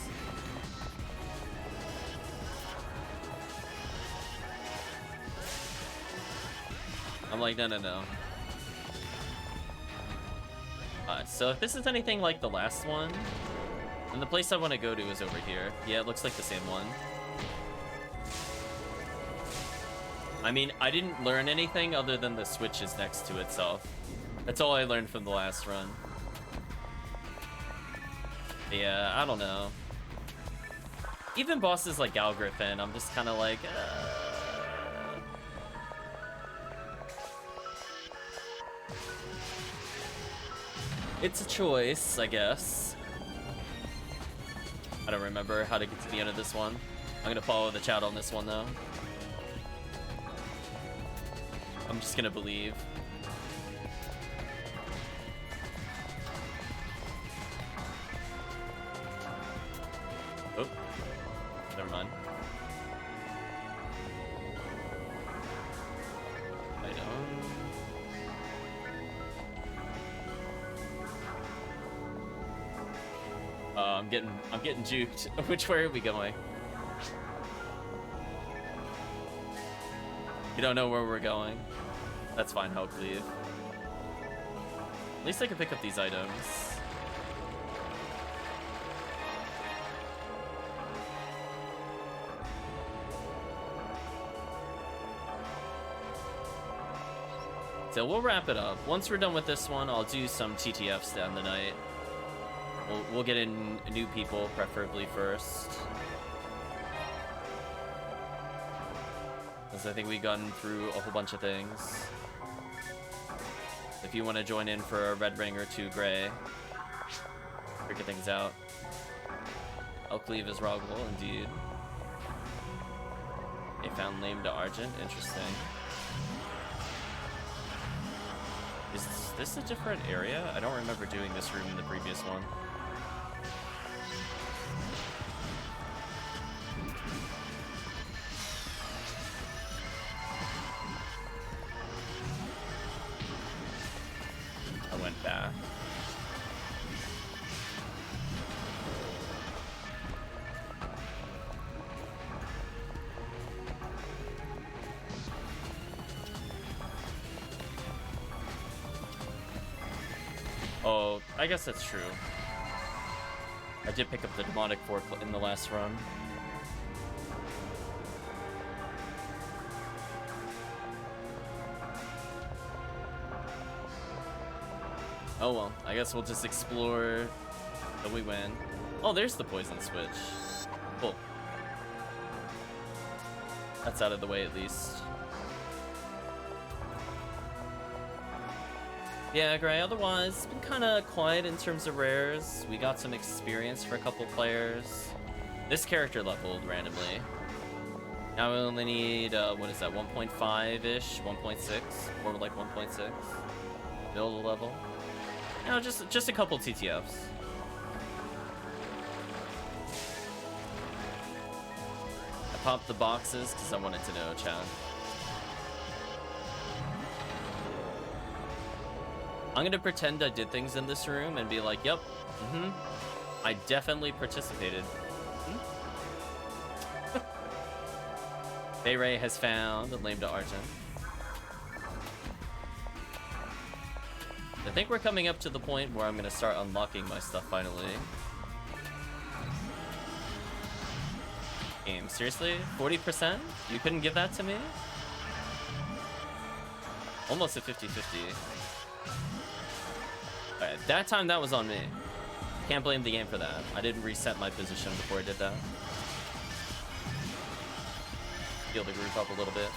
I'm like, no. So if this is anything like the last one, then the place I want to go to is over here. Yeah, it looks like the same one. I mean, I didn't learn anything other than the switch is next to itself. That's all I learned from the last run. Yeah, I don't know. Even bosses like Gal Griffin, I'm just kind of like, It's a choice, I guess. I don't remember how to get to the end of this one. I'm gonna follow the chat on this one, though. I'm just gonna believe. Oh, never mind. I don't. I'm getting juked. Which way are we going? You don't know where we're going. That's fine, HellCleave. At least I can pick up these items. So we'll wrap it up. Once we're done with this one, I'll do some TTFs down the night. We'll get in new people, preferably first. Because I think we've gotten through a whole bunch of things. If you want to join in for a red ring or 2 gray, figure things out. HellCleave is Rogwell, indeed. They found lame to Argent, interesting. Is this a different area? I don't remember doing this room in the previous one. I went back. Oh, I guess that's true. I did pick up the demonic fork in the last run. Oh well, I guess we'll just explore till we win. Oh, there's the poison switch. Cool. That's out of the way at least. Yeah, Gray, otherwise, it's been kind of quiet in terms of rares. We got some experience for a couple players. This character leveled randomly. Now we only need, what is that, 1.5-ish? 1.6? More like 1.6. Build a level. No, just a couple TTFs. I popped the boxes because I wanted to know, chat. I'm gonna pretend I did things in this room and be like, yep, I definitely participated. Bay Ray has found a lame to Argent. I think we're coming up to the point where I'm gonna start unlocking my stuff finally. Game, seriously? 40%? You couldn't give that to me? Almost a 50-50. Alright, that time that was on me. Can't blame the game for that. I didn't reset my position before I did that. Heal the group up a little bit.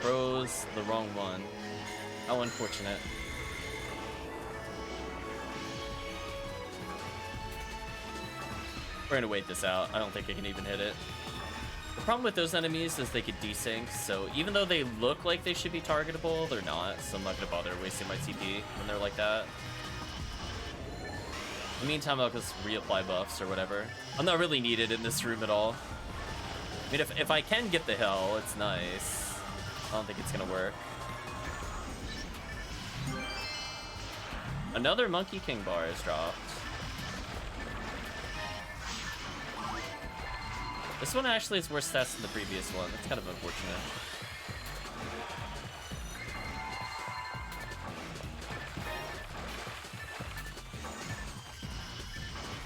Froze the wrong one. How unfortunate. We're gonna wait this out. I don't think I can even hit it. The problem with those enemies is they could desync, so even though they look like they should be targetable, they're not, so I'm not gonna bother wasting my TP when they're like that. In the meantime, I'll just reapply buffs or whatever. I'm not really needed in this room at all. I mean, if I can get the hill, it's nice. I don't think it's gonna work. Another Monkey King bar is dropped. This one actually is worse stats than the previous one. That's kind of unfortunate.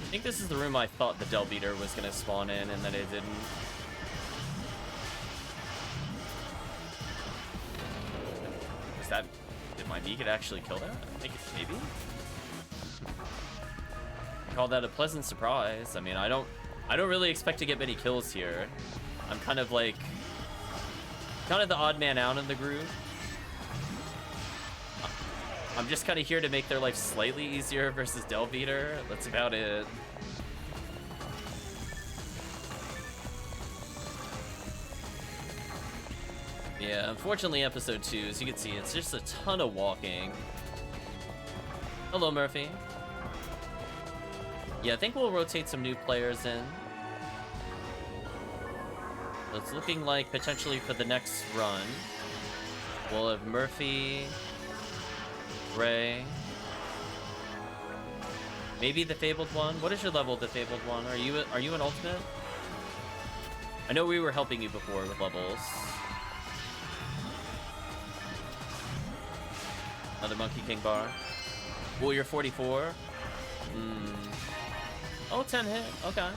I think this is the room I thought the Del Beater was going to spawn in, and then it didn't. Is that... Did my beacon actually kill that? I think it... Maybe? I call that a pleasant surprise. I mean, I don't really expect to get many kills here. I'm kind of like... kind of the odd man out in the group. I'm just kind of here to make their life slightly easier versus Del Beater. That's about it. Yeah, unfortunately episode 2, as you can see, it's just a ton of walking. Hello, Murphy. Yeah, I think we'll rotate some new players in. It's looking like potentially for the next run, we'll have Murphy, Ray, maybe the Fabled One. What is your level, the Fabled One? Are you an ultimate? I know we were helping you before with levels. Another Monkey King bar. Oh, you're 44. Oh, 10 hit. Okay.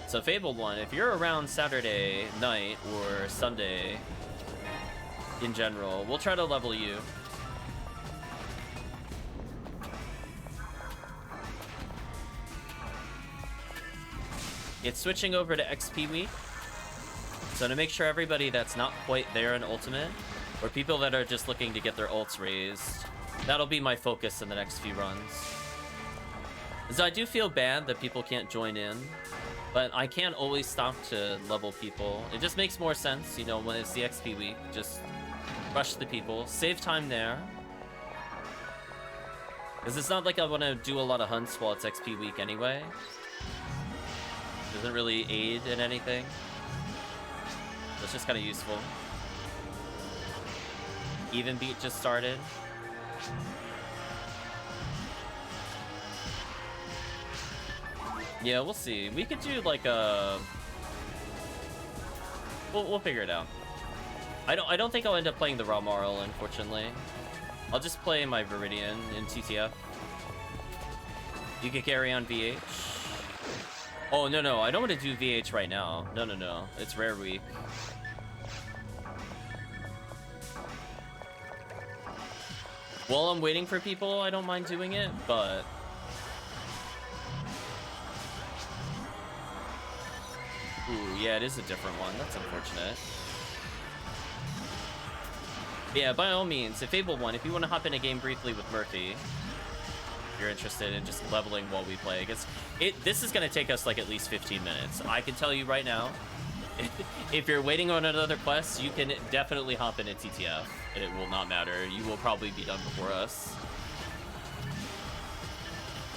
So Fabled One, if you're around Saturday night or Sunday in general, we'll try to level you. It's switching over to XP week. So to make sure everybody that's not quite there in Ultimate, or people that are just looking to get their ults raised, that'll be my focus in the next few runs. So I do feel bad that people can't join in, but I can't always stop to level people. It just makes more sense, you know, when it's the XP week, just rush the people, save time there. Because it's not like I want to do a lot of hunts while it's XP week anyway. Doesn't really aid in anything. It's just kind of useful. Even beat just started. Yeah, we'll see. We could do like a... We'll figure it out. I don't think I'll end up playing the Raw Marl, unfortunately. I'll just play my Viridian in TTF. You can carry on VH. Oh, no, I don't want to do VH right now. No. It's rare week. While I'm waiting for people, I don't mind doing it, but... Ooh, yeah, it is a different one. That's unfortunate. Yeah, by all means, if Fabled One, if you want to hop in a game briefly with Murphy, if you're interested in just leveling while we play, because this is going to take us like at least 15 minutes. I can tell you right now, if you're waiting on another quest, you can definitely hop in a TTF. It will not matter. You will probably be done before us.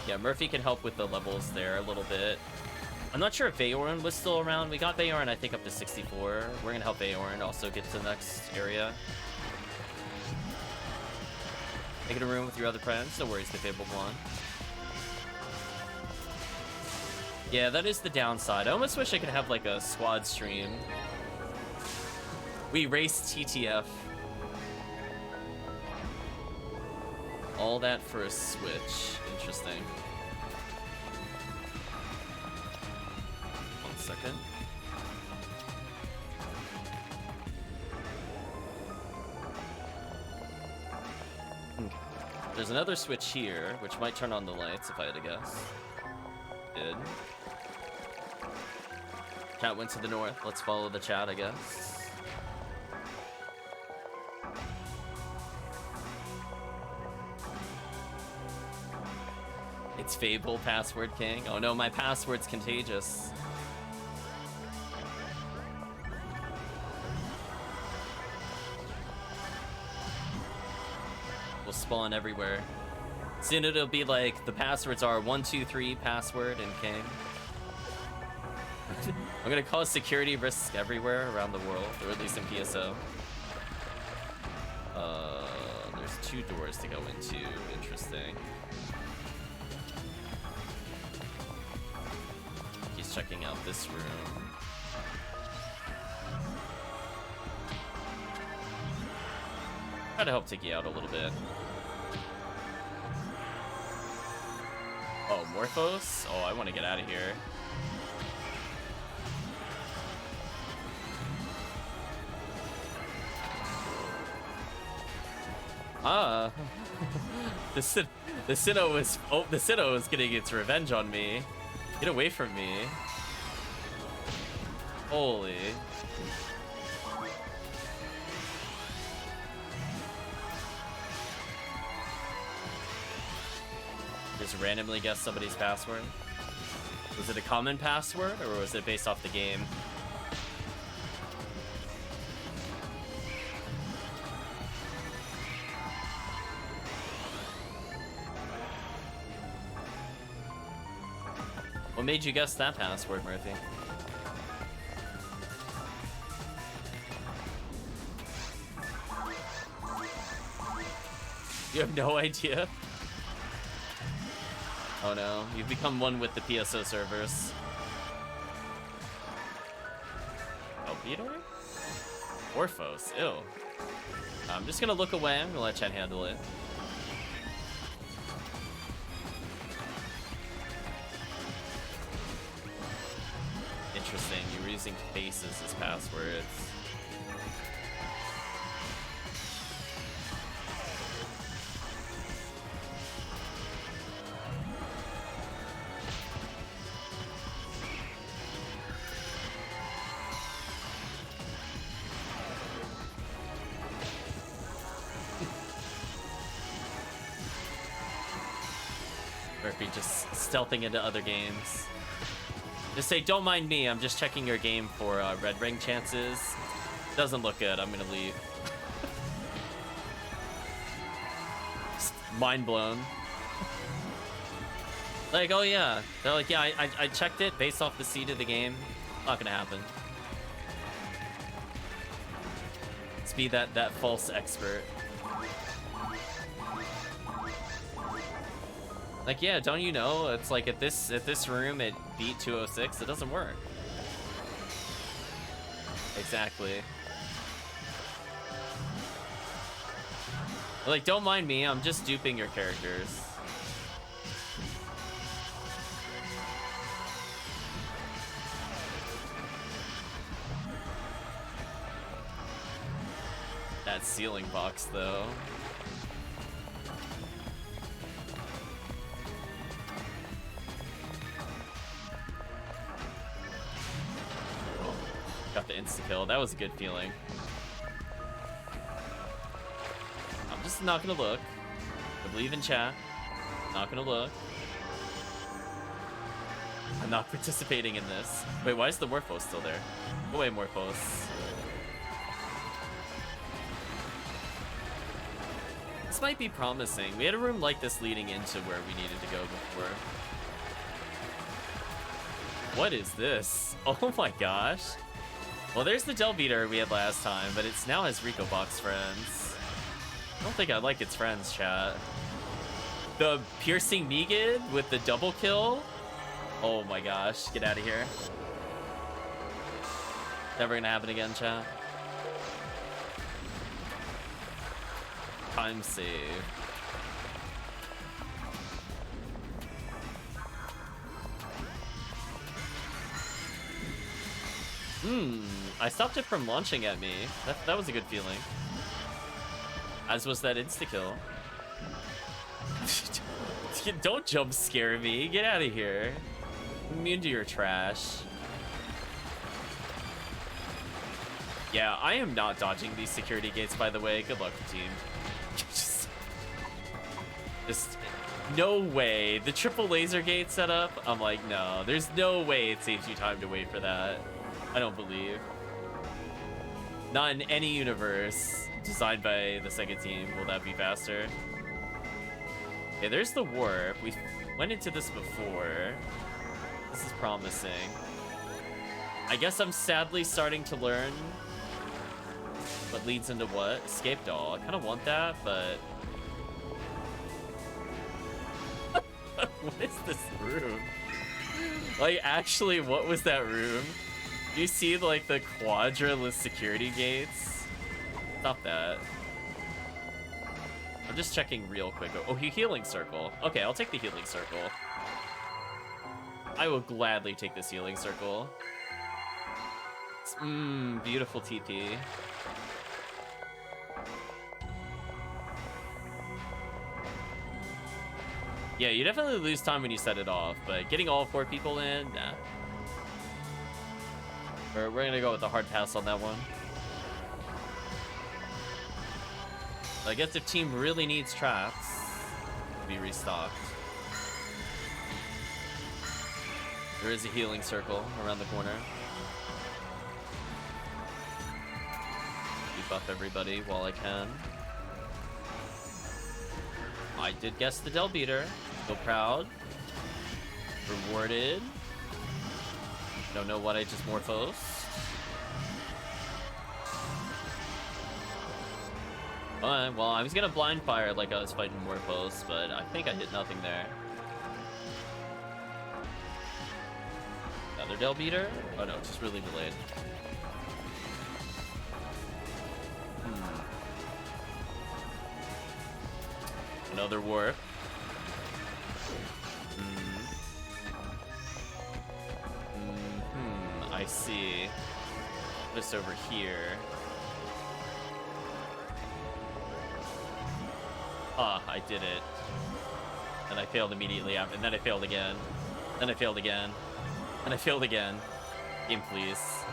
Yeah, Murphy can help with the levels there a little bit. I'm not sure if Vayorn was still around. We got Vayorn, I think, up to 64. We're going to help Vayorn also get to the next area. Make it a room with your other friends. No worries, the Fabled One. Yeah, that is the downside. I almost wish I could have like a squad stream. We race TTF. All that for a Switch. Interesting. 1 second. There's another switch here, which might turn on the lights if I had to guess. Did. Chat went to the north. Let's follow the chat, I guess. It's Fable Password King. Oh no, my password's contagious. Will spawn everywhere. Soon it'll be like the passwords are 123 password and king. I'm gonna cause security risks everywhere around the world, or at least in PSO. There's 2 doors to go into. Interesting. He's checking out this room. Try to help Tiki out a little bit. Oh, Morphos? Oh, I want to get out of here. The Sinnoh is getting its revenge on me. Get away from me. Holy. Just randomly guess somebody's password. Was it a common password or was it based off the game? What made you guess that password, Murphy? You have no idea? Oh no, you've become one with the PSO servers. Oh, Peter? Orphos, ew. I'm just gonna look away, I'm gonna let Chet handle it. Interesting, you were using faces as passwords. Murphy just stealthing into other games. Just say, don't mind me, I'm just checking your game for red ring chances. Doesn't look good, I'm gonna leave. Just mind blown. Like, oh yeah. They're like, yeah, I checked it based off the seed of the game. Not gonna happen. Let's be that false expert. Like, yeah, don't you know? It's like at this room it beat 206. It doesn't work. Exactly. Like, don't mind me. I'm just duping your characters. That ceiling box, though. Got the insta-kill. That was a good feeling. I'm just not gonna look. I believe in chat. Not gonna look. I'm not participating in this. Wait, why is the Morphos still there? Go away, Morphos. This might be promising. We had a room like this leading into where we needed to go before. What is this? Oh my gosh. Well, there's the Del Beater we had last time, but it's now has Rico Box friends. I don't think I like its friends, chat. The piercing Negan with the double kill? Oh my gosh, get out of here. Never gonna happen again, chat. Time save. I stopped it from launching at me. That was a good feeling. As was that insta-kill. Don't jump scare me. Get out of here. I'm immune to your trash. Yeah, I am not dodging these security gates, by the way. Good luck, team. Just no way. The triple laser gate setup, I'm like, no. There's no way it saves you time to wait for that. I don't believe. Not in any universe designed by the second team will that be faster. Okay, there's the warp. We went into this before. This is promising. I guess I'm sadly starting to learn what leads into what. Escape doll. I kind of want that, but... What is this room? Like, actually, what was that room? You see, like, the quadriless security gates? Stop that. I'm just checking real quick. Oh, healing circle. Okay, I'll take the healing circle. I will gladly take this healing circle. Beautiful TP. Yeah, you definitely lose time when you set it off, but getting all 4 people in, nah. We're gonna go with a hard pass on that one. I guess if team really needs traps, it'll be restocked. There is a healing circle around the corner. Debuff everybody while I can. I did guess the Del Beater. Feel proud. Rewarded. Don't know what I just morphosed. Well, I was gonna blind fire like I was fighting Morphos, but I think I hit nothing there. Another Del Beater? Oh no, just really delayed. Another warp. I see. Just over here. Ah, I did it. And I failed immediately after, and then I failed again. Then I failed again. And I failed again. Game, please.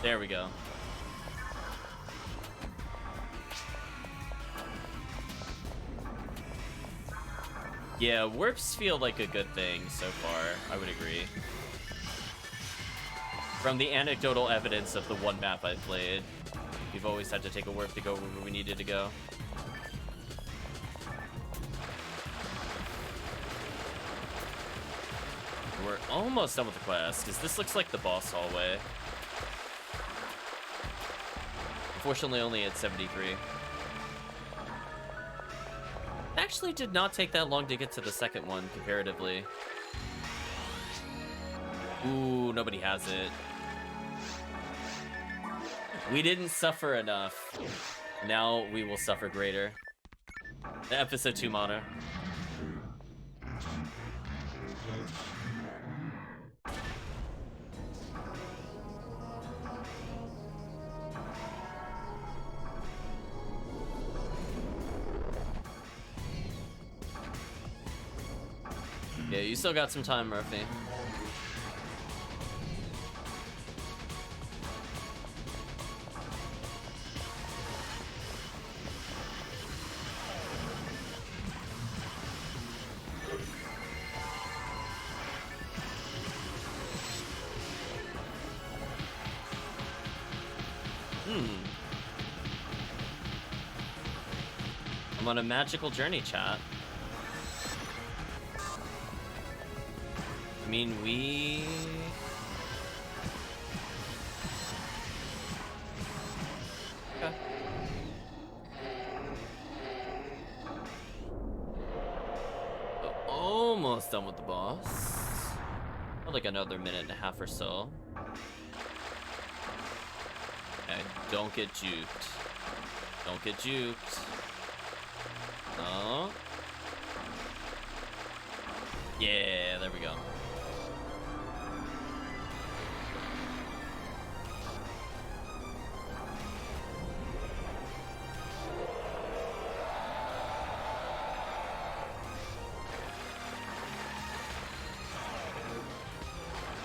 There we go. Yeah, warps feel like a good thing so far, I would agree. From the anecdotal evidence of the one map I've played, we've always had to take a warp to go where we needed to go. We're almost done with the quest, because this looks like the boss hallway. Unfortunately, only at 73. Actually did not take that long to get to the second one, comparatively. Ooh, nobody has it. We didn't suffer enough. Now we will suffer greater. The episode 2 mana. Yeah, you still got some time, Murphy. I'm on a magical journey, chat. I mean, we... Okay. Almost done with the boss. For like another minute and a half or so. And don't get juked. Don't get juked. No. Yeah, there we go.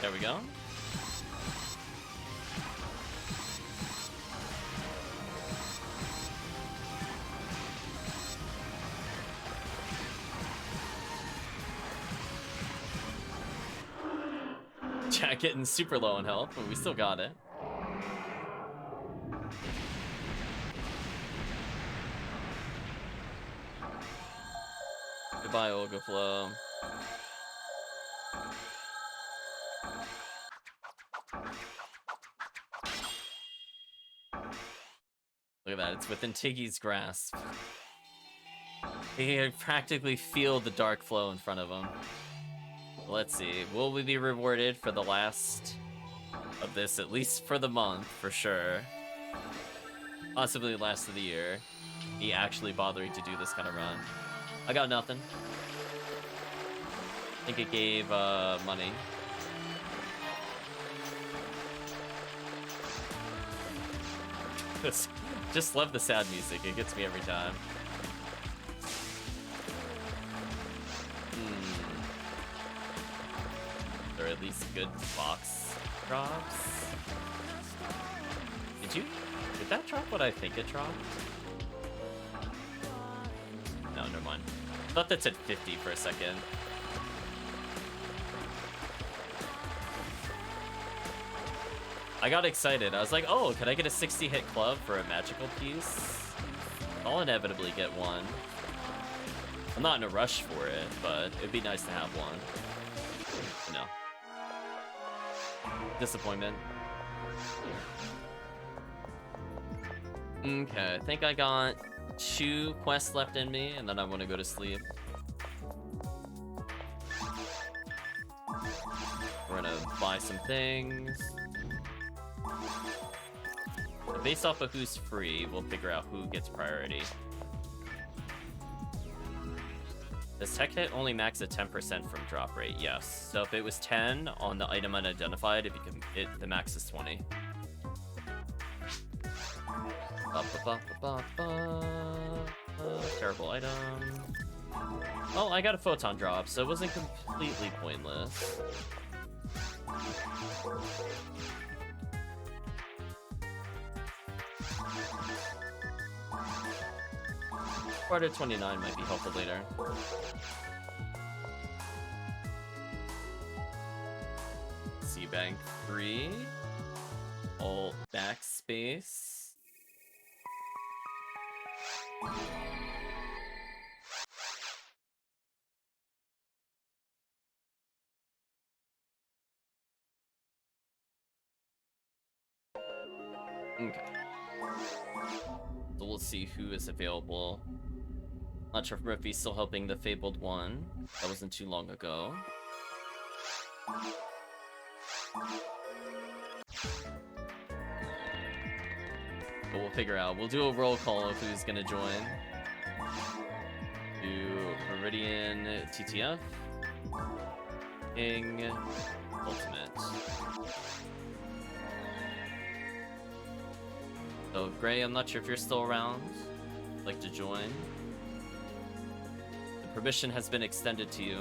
There we go. Chat getting super low on health, but we still got it. Goodbye, Olga Flow. at that. It's within Tiggy's grasp. He can practically feel the dark flow in front of him. Let's see. Will we be rewarded for the last of this, at least for the month, for sure? Possibly the last of the year. Me actually bothering to do this kind of run. I got nothing. I think it gave money. Just love the sad music. It gets me every time. Or at least good box drops. Did that drop what I think it dropped? No, never mind. I thought that said 50 for a second. I got excited. I was like, oh, could I get a 60-hit club for a magical piece? I'll inevitably get one. I'm not in a rush for it, but it'd be nice to have one. No. Disappointment. Okay, I think I got 2 quests left in me, and then I want to go to sleep. We're gonna buy some things. Based off of who's free, we'll figure out who gets priority. Does tech hit only max at 10% from drop rate? Yes. So if it was 10 on the item unidentified, the max is 20. Terrible item. Well, I got a photon drop, so it wasn't completely pointless. Quarter 29 might be helpful later. C Bank 3. Alt backspace. Okay. So we'll see who is available. Not sure if Murphy's still helping the Fabled one. That wasn't too long ago. But we'll figure out. We'll do a roll call of who's gonna join. Do Meridian TTF. King Ultimate. So Gray, I'm not sure if you're still around. Like to join. The permission has been extended to you.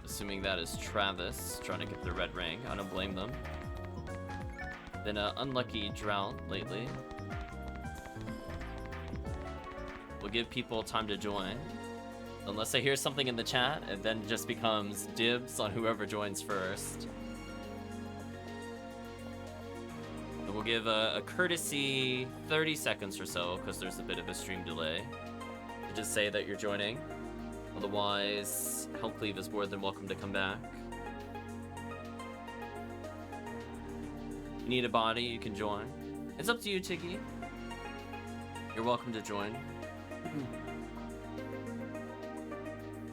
Assuming that is Travis trying to get the red rank. I don't blame them. Been an unlucky drought lately. We'll give people time to join. Unless I hear something in the chat, it then just becomes dibs on whoever joins first. So we'll give a courtesy 30 seconds or so, because there's a bit of a stream delay. To just say that you're joining. Otherwise, HellCleave is more than welcome to come back. You need a body, you can join. It's up to you, Tiggy. You're welcome to join.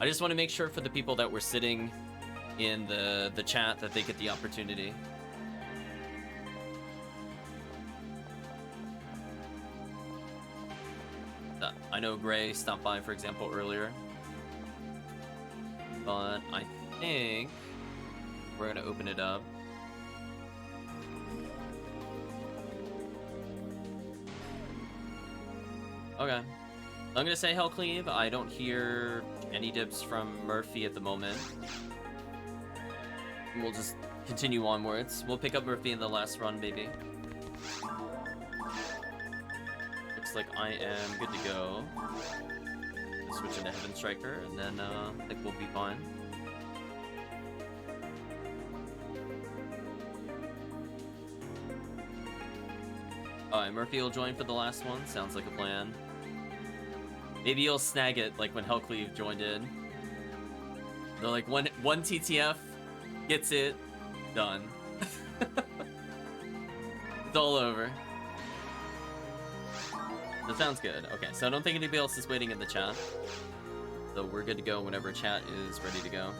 I just want to make sure for the people that were sitting in the chat that they get the opportunity. I know Gray stopped by, for example, earlier. But I think we're gonna open it up. Okay. I'm gonna say HellCleave. I don't hear any dibs from Murphy at the moment. We'll just continue onwards. We'll pick up Murphy in the last run, maybe. Looks like I am good to go. Switch into Heaven Striker, and then I think we'll be fine. Alright, Murphy will join for the last one. Sounds like a plan. Maybe you'll snag it like when HellCleave joined in. They're like, one TTF gets it, done. It's all over. That sounds good. Okay, so I don't think anybody else is waiting in the chat. So we're good to go whenever chat is ready to go.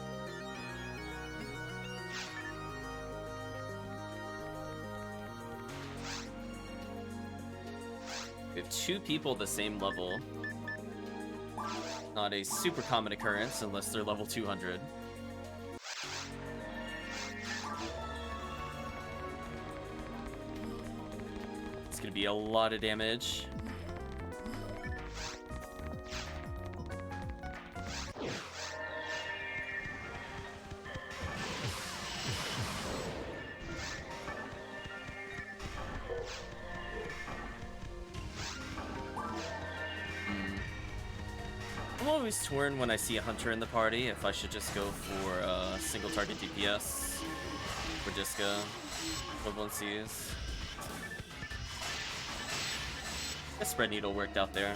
We have 2 people the same level. Not a super common occurrence unless they're level 200. It's gonna be a lot of damage. I'm always torn when I see a hunter in the party if I should just go for single target DPS for Disca equivalencies. The spread needle worked out there.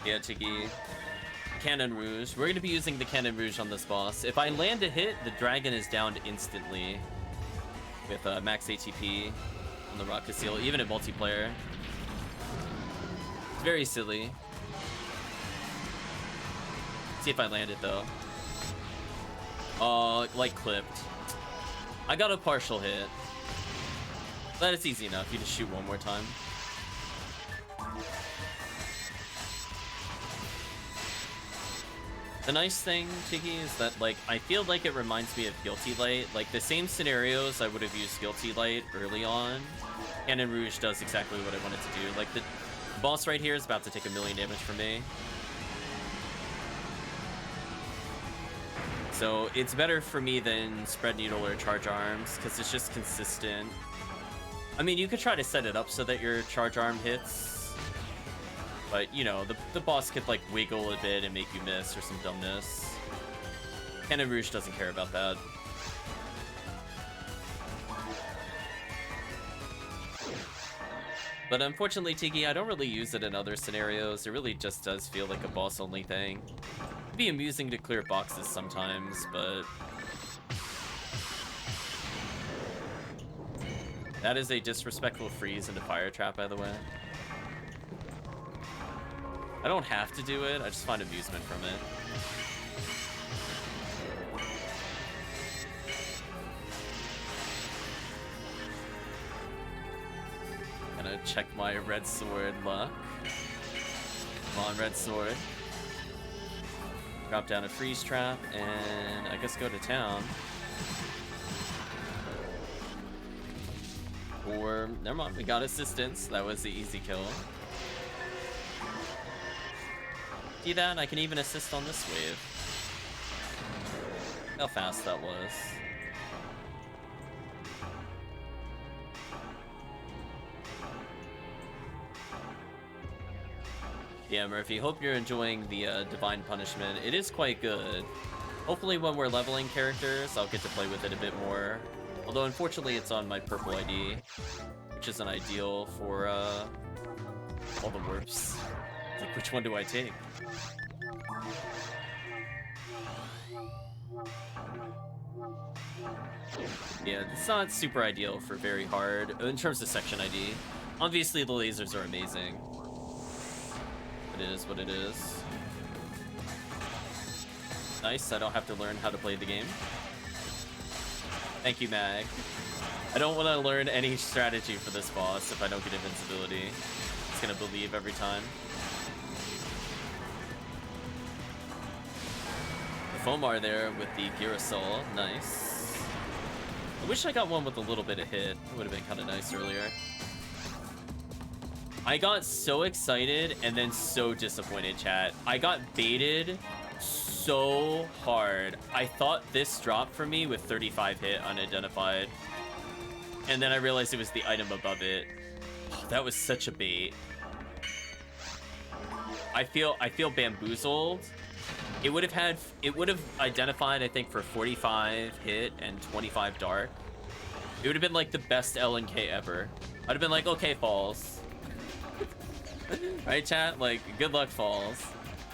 Yeah, Tiki. Cannon Rouge. We're going to be using the Cannon Rouge on this boss. If I land a hit, the dragon is downed instantly with max ATP on the Rock Seal, even in multiplayer. It's very silly. See if I land it though. Like clipped. I got a partial hit. But it's easy enough. You just shoot one more time. The nice thing, Tiki, is that, like, I feel like it reminds me of Guilty Light. Like, the same scenarios I would have used Guilty Light early on. Cannon Rouge does exactly what I wanted to do. Like, the boss right here is about to take 1,000,000 damage from me. So, it's better for me than Spread Needle or Charge Arms, because it's just consistent. I mean, you could try to set it up so that your Charge Arm hits. But, you know, the boss could, like, wiggle a bit and make you miss or some dumbness. Cannon Rouge doesn't care about that. But unfortunately, Tiki, I don't really use it in other scenarios. It really just does feel like a boss-only thing. It'd be amusing to clear boxes sometimes, but... That is a disrespectful freeze into Fire Trap, by the way. I don't have to do it, I just find amusement from it. Gonna check my red sword luck. Come on, red sword. Drop down a freeze trap, and I guess go to town. Or, never mind, we got assistance. That was the easy kill. See that? I can even assist on this wave. How fast that was. Yeah, Murphy, hope you're enjoying the Divine Punishment. It is quite good. Hopefully when we're leveling characters, I'll get to play with it a bit more. Although, unfortunately, it's on my purple ID, which isn't ideal for all the warps. Like, which one do I take? Yeah, it's not super ideal for very hard in terms of section ID. Obviously, the lasers are amazing. It is what it is. Nice, I don't have to learn how to play the game. Thank you, Mag. I don't want to learn any strategy for this boss if I don't get invincibility. It's gonna believe every time. The Fomar there with the Girasol, nice. I wish I got one with a little bit of hit. It would have been kind of nice earlier. I got so excited and then so disappointed, chat. I got baited so hard. I thought this dropped for me with 35 hit unidentified. And then I realized it was the item above it. Oh, that was such a bait. I feel bamboozled. It would have identified, I think, for 45 hit and 25 dark. It would have been like the best LNK ever. I'd have been like, okay, Falls. Right, chat? Like, good luck, Falls.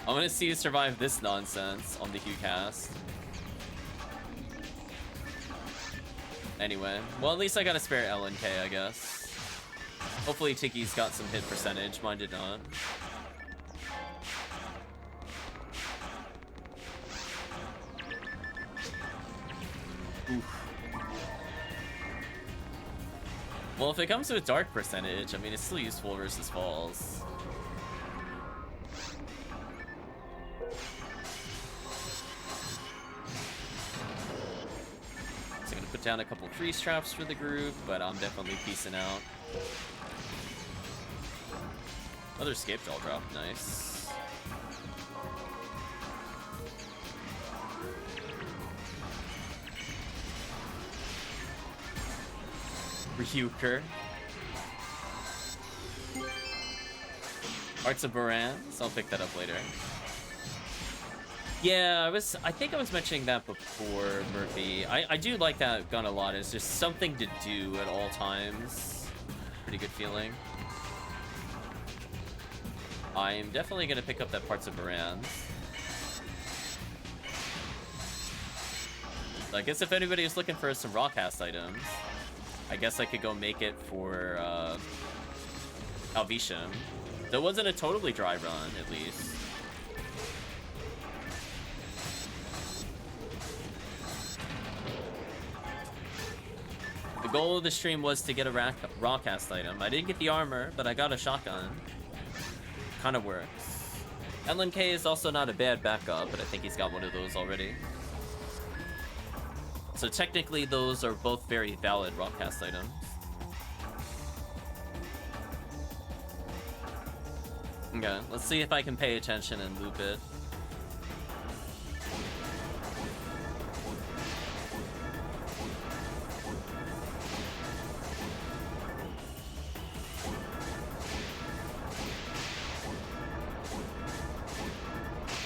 I want to see you survive this nonsense on the HuCast. Anyway, well, at least I got a spare LNK, I guess. Hopefully Tiki's got some hit percentage. Mine did not. Oof. Well, if it comes to a dark percentage, I mean, it's still useful versus Falls. So I'm gonna put down a couple freeze traps for the group, but I'm definitely peacing out. Another escape jaw drop, nice. Ryuker. Hearts of Barans. I'll pick that up later. Yeah, I think I was mentioning that before, Murphy. I do like that gun a lot. It's just something to do at all times. Pretty good feeling. I'm definitely gonna pick up that Parts of Barans. I guess if anybody is looking for some Rawcast items, I guess I could go make it for Alvisham. That wasn't a totally dry run, at least. The goal of the stream was to get a Rawcast item. I didn't get the armor, but I got a shotgun. Kind of works. LNK is also not a bad backup, but I think he's got one of those already. So technically, those are both very valid Rawcast items. Okay, let's see if I can pay attention and loop it.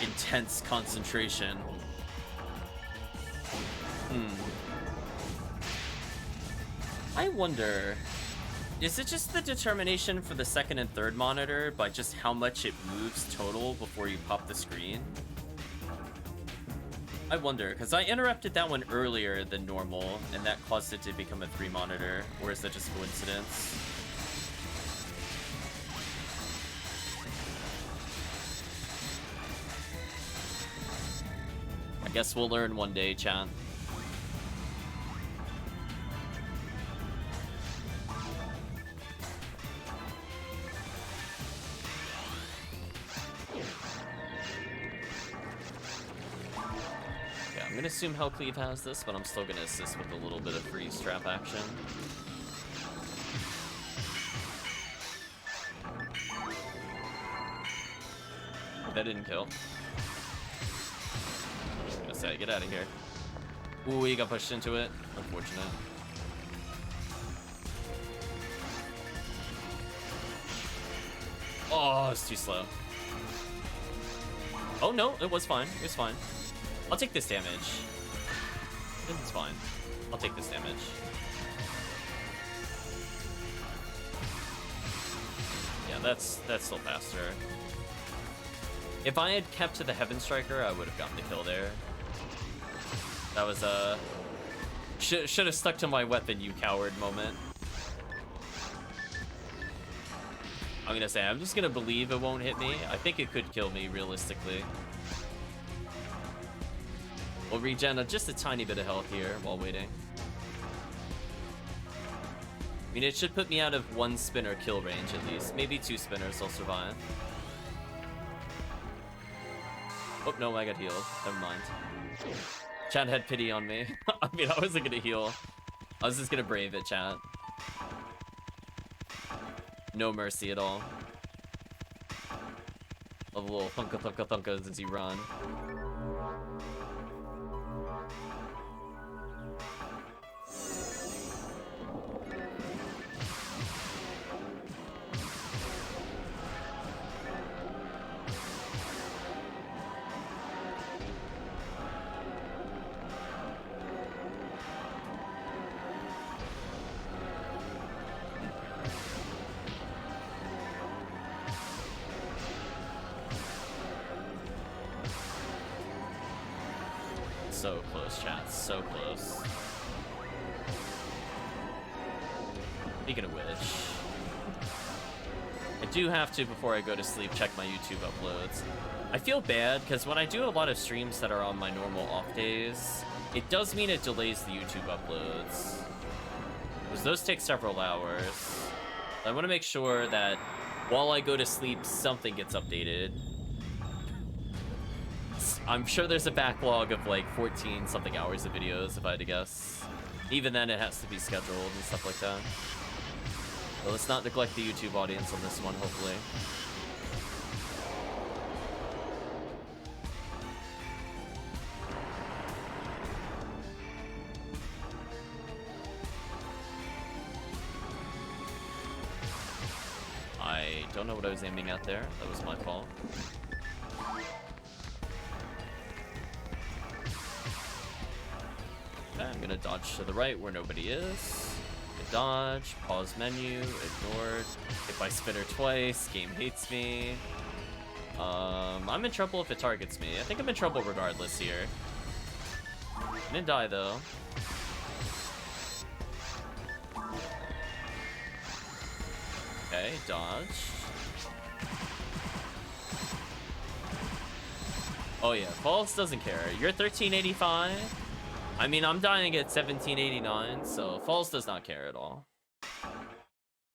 Intense concentration. I wonder, is it just the determination for the second and third monitor by just how much it moves total before you pop the screen? I wonder, because I interrupted that one earlier than normal, and that caused it to become a 3 monitor, or is that just coincidence? I guess we'll learn one day, chat. I'm gonna assume HellCleave has this, but I'm still gonna assist with a little bit of freeze trap action. That didn't kill. I was gonna say, get out of here. Ooh, he got pushed into it. Unfortunate. Oh, it's too slow. Oh no, it was fine. It was fine. I'll take this damage. It's fine. I'll take this damage. Yeah, that's still faster. If I had kept to the Heaven Striker, I would have gotten the kill there. That was a should have stuck to my weapon, you coward moment. I'm gonna say I'm just gonna believe it won't hit me. I think it could kill me realistically. We'll regen just a tiny bit of health here while waiting. I mean, it should put me out of 1 spinner kill range at least. Maybe 2 spinners I'll survive. Oh, no, I got healed. Never mind. Chat had pity on me. I mean, I wasn't gonna heal. I was just gonna brave it, chat. No mercy at all. Love a little thunka thunka thunkas as you run. So close, chat. So close. Speaking of which, I do have to, before I go to sleep, check my YouTube uploads. I feel bad, because when I do a lot of streams that are on my normal off days, it does mean it delays the YouTube uploads. Because those take several hours. I want to make sure that while I go to sleep, something gets updated. I'm sure there's a backlog of like 14 something hours of videos, if I had to guess. Even then, it has to be scheduled and stuff like that. But let's not neglect the YouTube audience on this one, hopefully. I don't know what I was aiming at there. That was my fault. Okay, I'm gonna dodge to the right where nobody is. Good dodge, pause menu, ignored. If I spinner twice, game hates me. I'm in trouble if it targets me. I think I'm in trouble regardless here. I didn't die though. Okay, dodge. Oh yeah, Falls doesn't care. You're 1385. I mean, I'm dying at 1789, so Falls does not care at all.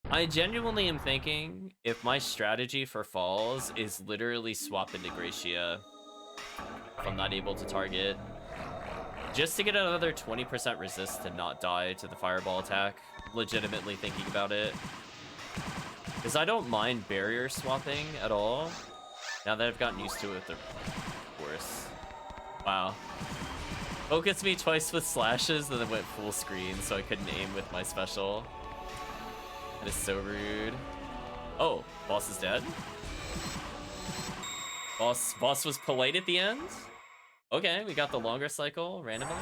I genuinely am thinking if my strategy for Falls is literally swap into Gracia if I'm not able to target, just to get another 20% resist to not die to the fireball attack. Legitimately thinking about it. Because I don't mind barrier swapping at all. Now that I've gotten used to it, they're worse. Wow. Focused me twice with slashes, and then went full screen, so I couldn't aim with my special. That is so rude. Oh, boss is dead. Boss was polite at the end? Okay, we got the longer cycle randomly.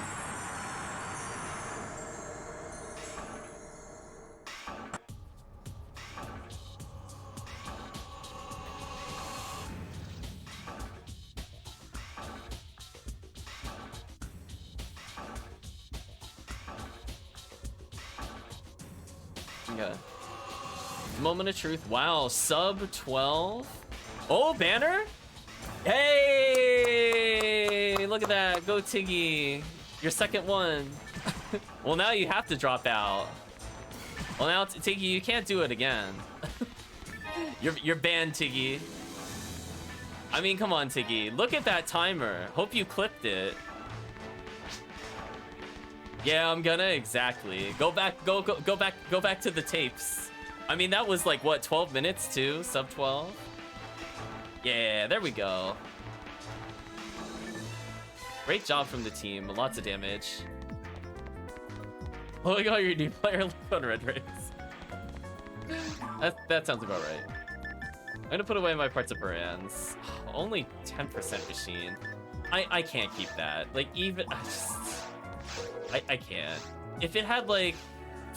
Okay. Moment of truth. Wow, sub 12. Oh, banner? Hey! Look at that. Go Tiggy. Your second one. Well, now you have to drop out. Well, now, Tiggy, you can't do it again. You're banned, Tiggy. I mean, come on, Tiggy. Look at that timer. Hope you clipped it. Yeah, I'm gonna, exactly. Go back to the tapes. I mean, that was like, what, 12 minutes too? Sub 12? Yeah, there we go. Great job from the team, lots of damage. Look at all your new player left on Red Race. That sounds about right. I'm gonna put away my parts of Baran's. Only 10% machine. I can't keep that. Like, even, I can't. If it had like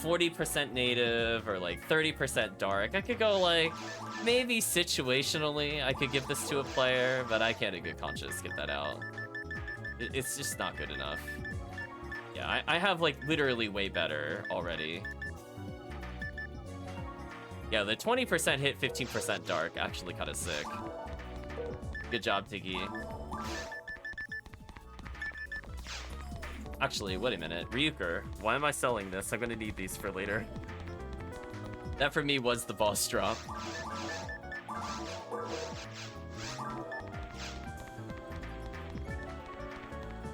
40% native or like 30% dark, I could go like, maybe situationally I could give this to a player, but I can't in good conscience get that out. It's just not good enough. Yeah, I have like literally way better already. Yeah, the 20% hit, 15% dark, actually kind of sick. Good job, Tiggy. Actually, wait a minute. Ryuker, why am I selling this? I'm gonna need these for later. That for me was the boss drop.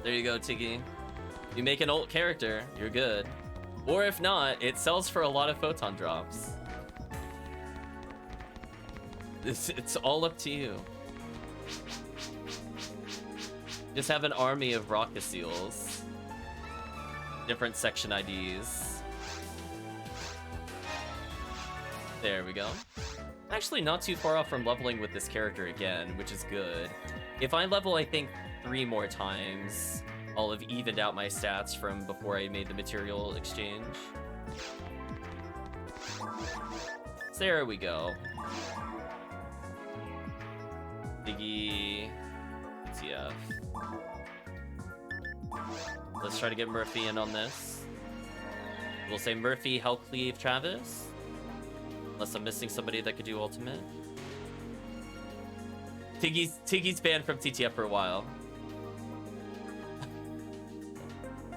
There you go, Tiggy. You make an ult character, you're good. Or if not, it sells for a lot of photon drops. It's all up to you. Just have an army of rocket seals. Different section IDs. There we go. Actually not too far off from leveling with this character again, which is good. If I level, I think, 3 more times, I'll have evened out my stats from before I made the material exchange. So there we go. Biggie. TF. Let's try to get Murphy in on this. We'll say Murphy, HellCleave, Travis. Unless I'm missing somebody that could do ultimate. Tiggy's banned from TTF for a while.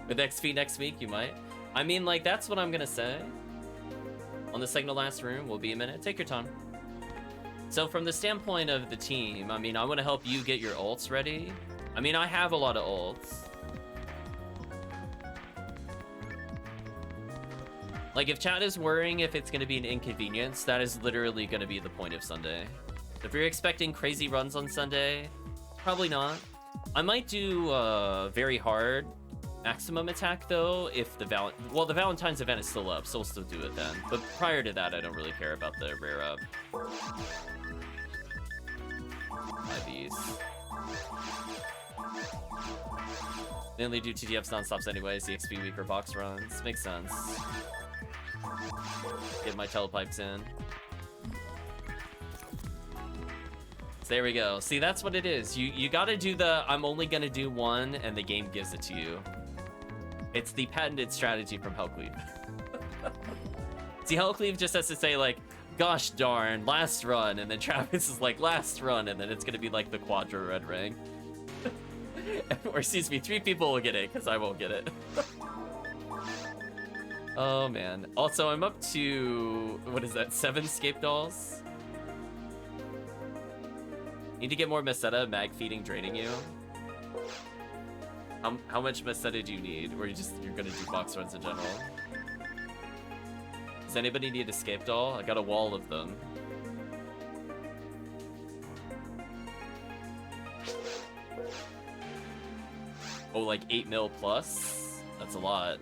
With XP next week, you might. I mean, like, that's what I'm gonna say. On the second to last room, will be a minute. Take your time. So from the standpoint of the team, I mean, I want to help you get your ults ready. I mean, I have a lot of ults. Like, if chat is worrying if it's going to be an inconvenience, that is literally going to be the point of Sunday. If you're expecting crazy runs on Sunday, probably not. I might do very hard maximum attack, though, if the Valentine's event is still up, so we'll still do it then. But prior to that, I don't really care about the rare up. These. They only do TTFs non-stops anyways, the XP weaker box runs. Makes sense. Get my telepipes in. So there we go. See, that's what it is. You gotta do the I'm only gonna do one and the game gives it to you. It's the patented strategy from HellCleave. See, HellCleave just has to say like, gosh darn, last run, and then Travis is like, last run, and then it's gonna be like the Quadra red ring. Or excuse me, 3 people will get it, because I won't get it. Oh man. Also, I'm up to, what is that, 7 scape dolls? Need to get more Meseta, mag feeding draining you. How much Meseta do you need? Or you're gonna do box runs in general? Does anybody need a scape doll? I got a wall of them. Oh, like 8 mil plus? That's a lot.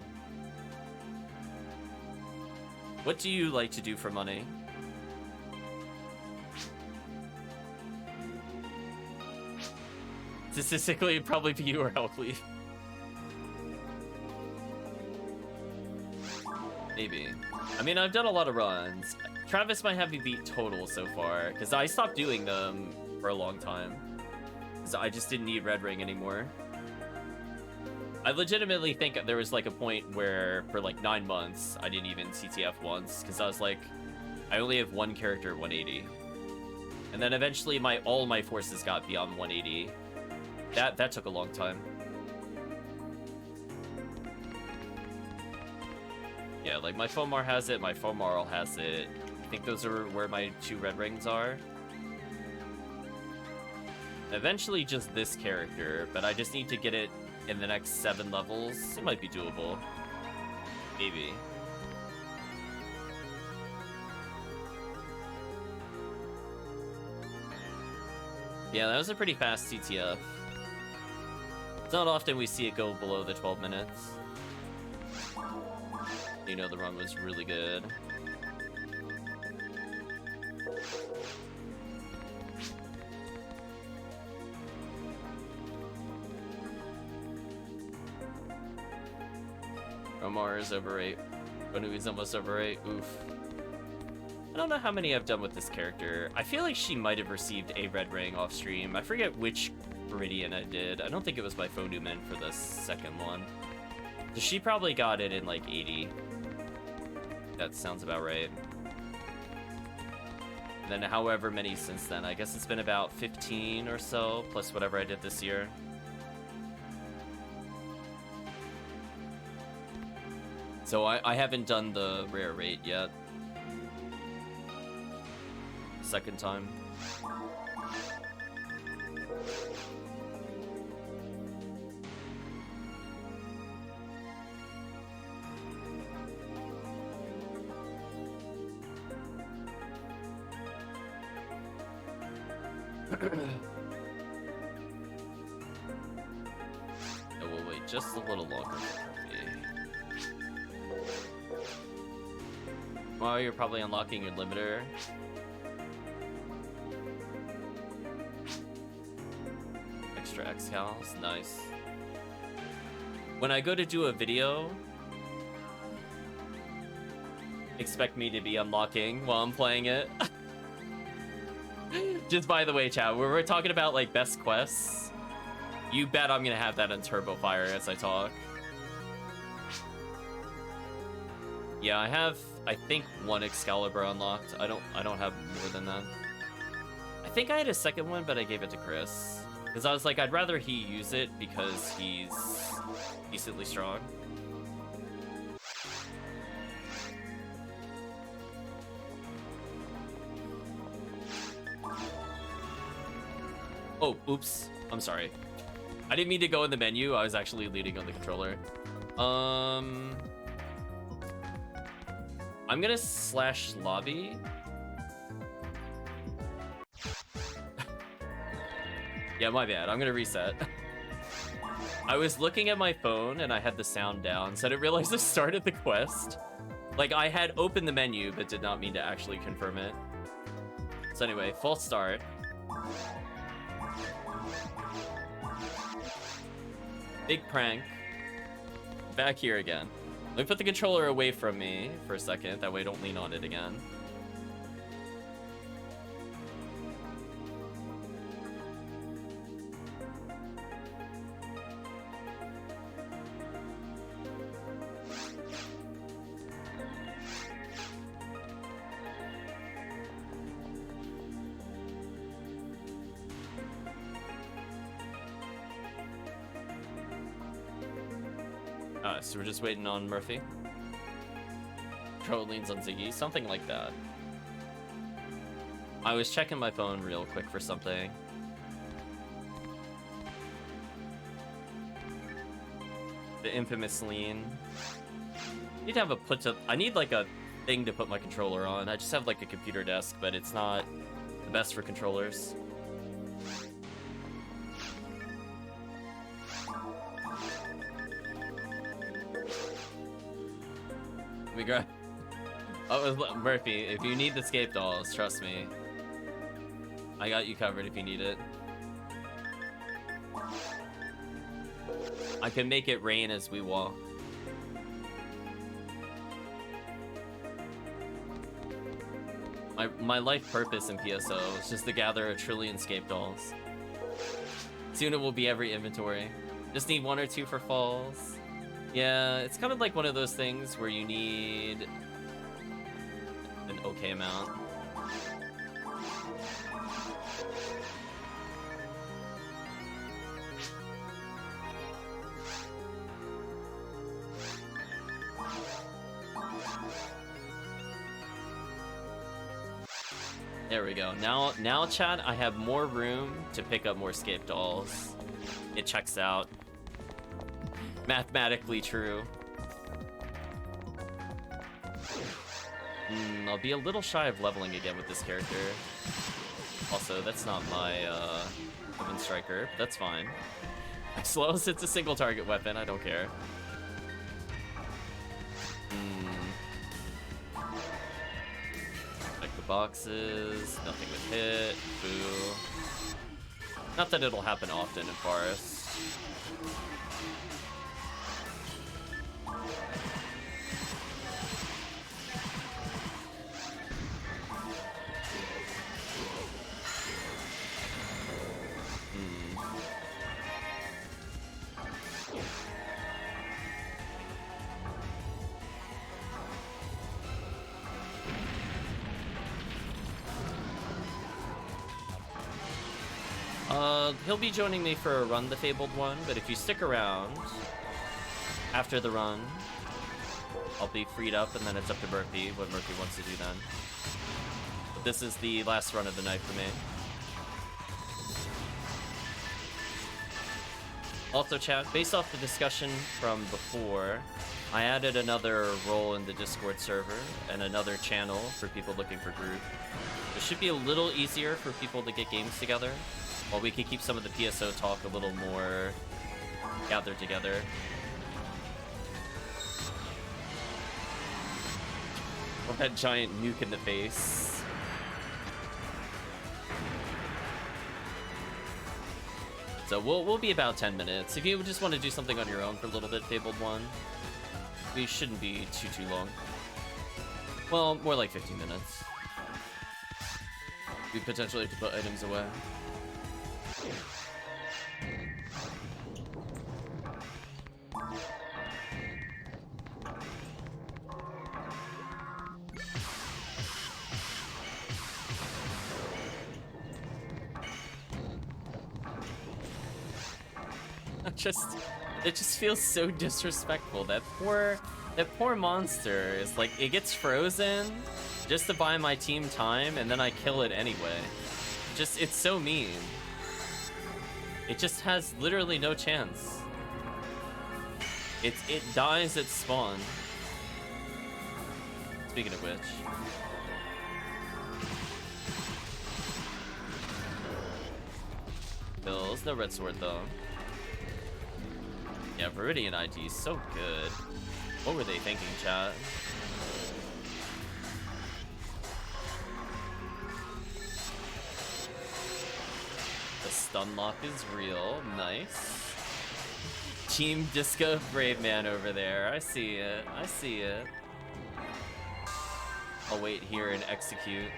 What do you like to do for money? Statistically, it'd probably be you or HellCleave. Maybe. I mean, I've done a lot of runs. Travis might have me beat total so far, because I stopped doing them for a long time. Because I just didn't need Red Ring anymore. I legitimately think there was like a point where for like 9 months I didn't even CTF once because I was like, I only have one character at 180, and then eventually all my forces got beyond 180. That took a long time. Yeah, like my Fomar has it, my Fomarl has it. I think those are where my 2 red rings are. Eventually just this character, but I just need to get it in the next 7 levels. It might be doable. Maybe. Yeah, that was a pretty fast CTF. It's not often we see it go below the 12 minutes. You know the run was really good. Omar is over 8. Bonui's almost over 8. Oof. I don't know how many I've done with this character. I feel like she might have received a red ring off stream. I forget which Viridian I did. I don't think it was by Fonuman for the second one. So she probably got it in like 80. That sounds about right. And then however many since then. I guess it's been about 15 or so, plus whatever I did this year. So I haven't done the rare rate yet. Second time. And we'll wait just a little longer for Murphy. Well, you're probably unlocking your limiter. Extra excals, nice. When I go to do a video, expect me to be unlocking while I'm playing it. Just by the way, chat, when we're talking about like best quests, you bet I'm gonna have that on Turbo Fire as I talk. Yeah, I have, I think, one Excalibur unlocked. I don't have more than that. I think I had a second one, but I gave it to Chris. Because I was like, I'd rather he use it because he's decently strong. Oh, oops. I'm sorry. I didn't mean to go in the menu. I was actually leading on the controller. I'm gonna slash lobby. Yeah, my bad. I'm gonna reset. I was looking at my phone and I had the sound down, so I didn't realize I started the quest. Like, I had opened the menu, but did not mean to actually confirm it. So anyway, false start. Big prank. Back here again. Let me put the controller away from me for a second. That way I don't lean on it again. So we're just waiting on Murphy. Control leans on Ziggy, something like that. I was checking my phone real quick for something. The infamous lean. Need to have a I need like a thing to put my controller on. I just have like a computer desk, but it's not the best for controllers. We grab. Oh, Murphy, if you need the escape dolls, trust me. I got you covered if you need it. I can make it rain as we walk. My life purpose in PSO is just to gather 1 trillion escape dolls. Soon it will be every inventory. Just need 1 or 2 for falls. Yeah, it's kind of like one of those things where you need an okay amount. There we go. Now, chat, I have more room to pick up more escape dolls. It checks out. Mathematically true. I'll be a little shy of leveling again with this character. Also, that's not my Weapon Striker, but that's fine. As long as it's a single target weapon, I don't care. Like the boxes, nothing with hit, boo. Not that it'll happen often in Forest. He'll be joining me for a run, the Fabled one, but if you stick around after the run, I'll be freed up, and then it's up to Murphy, what Murphy wants to do then. But this is the last run of the night for me. Also, chat, based off the discussion from before, I added another role in the Discord server and another channel for people looking for group. It should be a little easier for people to get games together, while we can keep some of the PSO talk a little more gathered together. Or that giant nuke in the face. So we'll be about 10 minutes. If you just want to do something on your own for a little bit, Fabled 1, we shouldn't be too long. Well, more like 15 minutes. We potentially have to put items away. It just feels so disrespectful. That poor monster is like, it gets frozen just to buy my team time, and then I kill it anyway. It's so mean. It just has literally no chance. It dies at spawn. Speaking of which. Bills, no red sword though. Yeah, Viridian ID is so good. What were they thinking, chat? The stun lock is real. Nice. Team Disco Brave Man over there. I see it. I see it. I'll wait here and execute.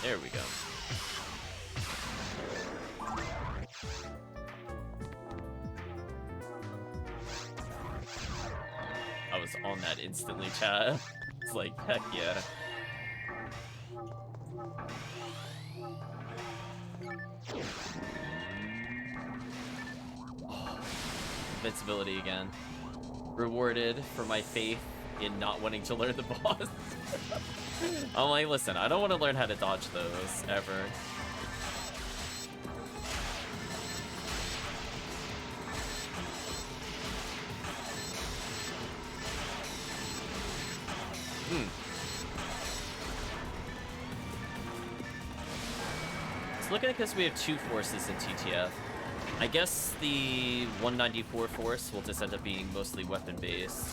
There we go. I was on that instantly, chat. It's like, heck yeah. Oh, invincibility again. Rewarded for my faith in not wanting to learn the boss. I'm like, listen, I don't want to learn how to dodge those, ever. So looking at this, we have two forces in TTF. I guess the 194 force will just end up being mostly weapon-based.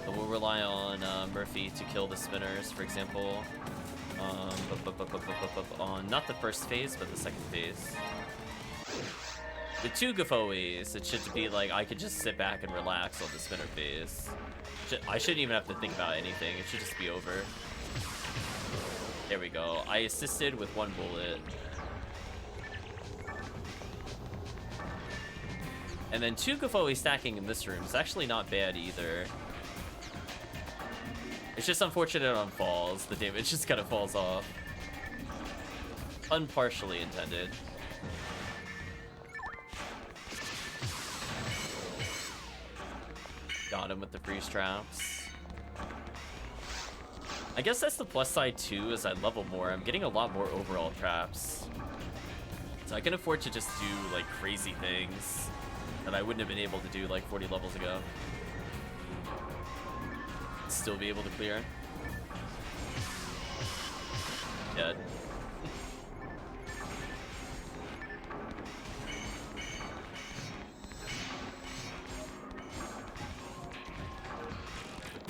But we'll rely on Murphy to kill the spinners, for example. On not the first phase, but the second phase. The two Gaffoes, it should be like I could just sit back and relax on the spinner phase. I shouldn't even have to think about anything. It should just be over. There we go. I assisted with one bullet. And then two Gaffoe stacking in this room is actually not bad either. It's just unfortunate on falls. The damage just kind of falls off. Unpartially intended. Got him with the freeze traps. I guess that's the plus side too, as I level more. I'm getting a lot more overall traps. So I can afford to just do like crazy things that I wouldn't have been able to do like 40 levels ago. Still be able to clear. Dead.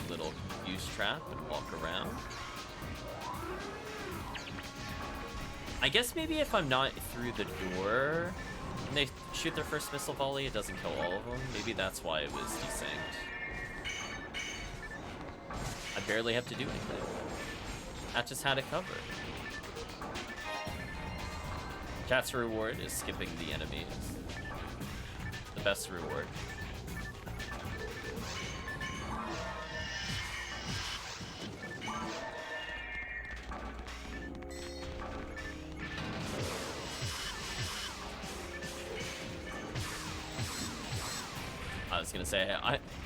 Little use trap and walk around. I guess maybe if I'm not through the door and they shoot their first missile volley, it doesn't kill all of them. Maybe that's why it was desynced. I barely have to do anything. I just had it covered. Chat's reward is skipping the enemies. The best reward. I was gonna say,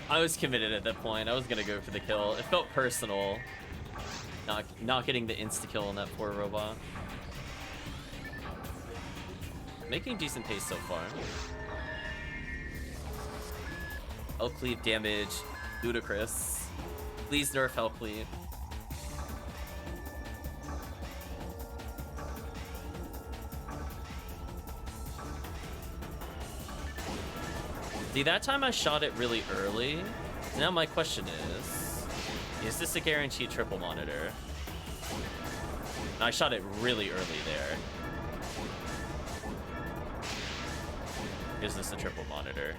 I was committed at that point. I was gonna go for the kill. It felt personal, not getting the insta-kill on that poor robot. Making decent pace so far. HellCleave damage, ludicrous. Please nerf HellCleave. See, that time I shot it really early. Now my question is this a guaranteed triple monitor? I shot it really early there. Is this a triple monitor?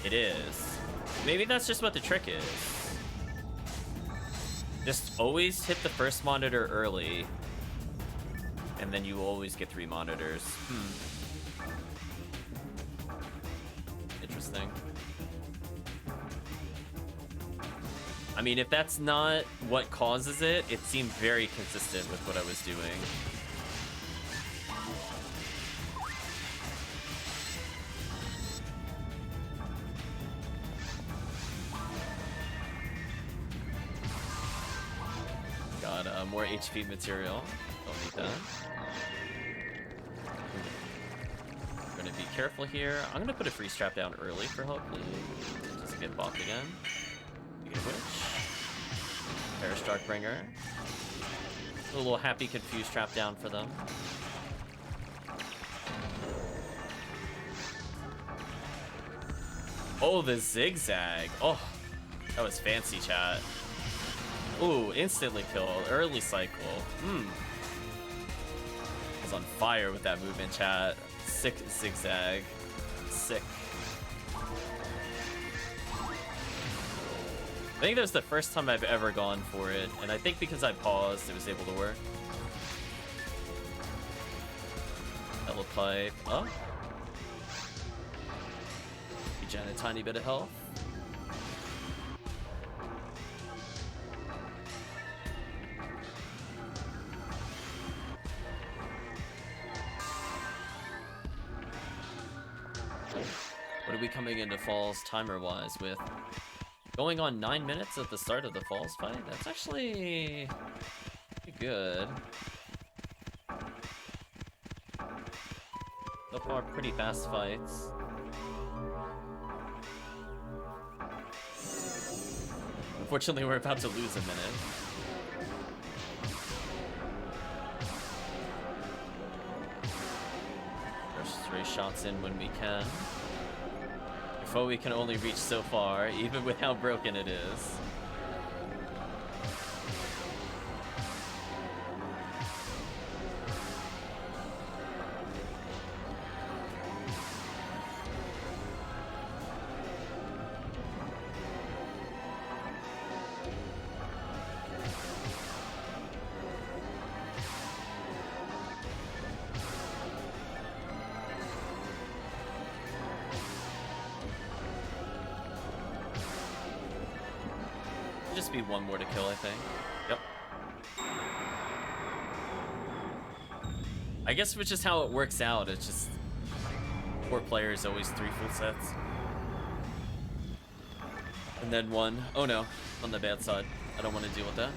It is. Maybe that's just what the trick is. Just always hit the first monitor early, and then you always get 3 monitors. interesting. I mean, if that's not what causes it, it seemed very consistent with what I was doing. Got more HP material. Don't need that. We're gonna be careful here. I'm gonna put a freeze trap down early for HellCleave, just to get bopped again. Witch. Darkbringer. A little happy confused trap down for them. Oh, the zigzag. Oh, that was fancy, chat. Ooh, instantly kill. Early cycle. I was on fire with that movement, chat. Sick zigzag. Sick. I think that was the first time I've ever gone for it, and I think because I paused, it was able to work. Yellow pipe. Oh. Regen a tiny bit of health. What are we coming into Falls timer-wise with? Going on 9 minutes at the start of the Falls fight? That's actually pretty good. So far, pretty fast fights. Unfortunately, we're about to lose a minute. First 3 shots in when we can. Before we can only reach so far, even with how broken it is. Just be one more to kill, I think. Yep. I guess which is how it works out. It's just 4 players, always 3 full sets. And then 1. Oh no, on the bad side. I don't want to deal with that.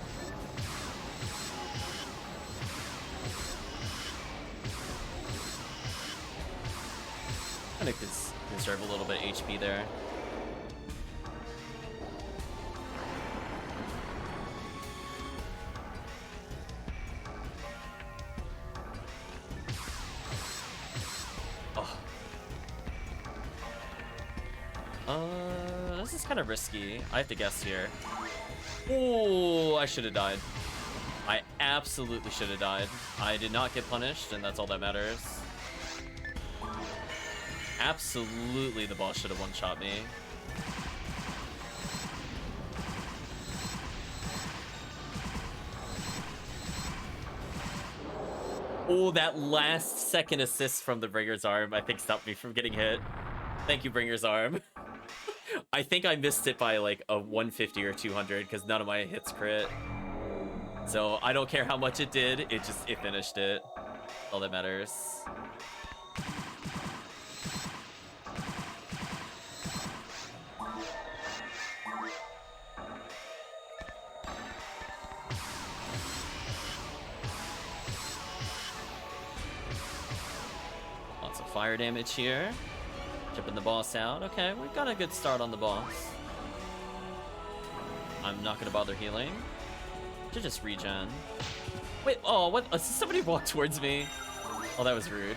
I think this conserve a little bit HP there. This is kind of risky. I have to guess here. Oh, I should have died. I absolutely should have died. I did not get punished, and that's all that matters. Absolutely, the boss should have one-shot me. Oh, that last second assist from the Bringer's Arm, I think, stopped me from getting hit. Thank you, Bringer's Arm. I think I missed it by like a 150 or 200 because none of my hits crit. So I don't care how much it did, it finished it. All that matters. Lots of fire damage here. Chipping the boss out. Okay, we've got a good start on the boss. I'm not gonna bother healing. Should just regen. Wait, oh, what? Somebody walked towards me. Oh, that was rude.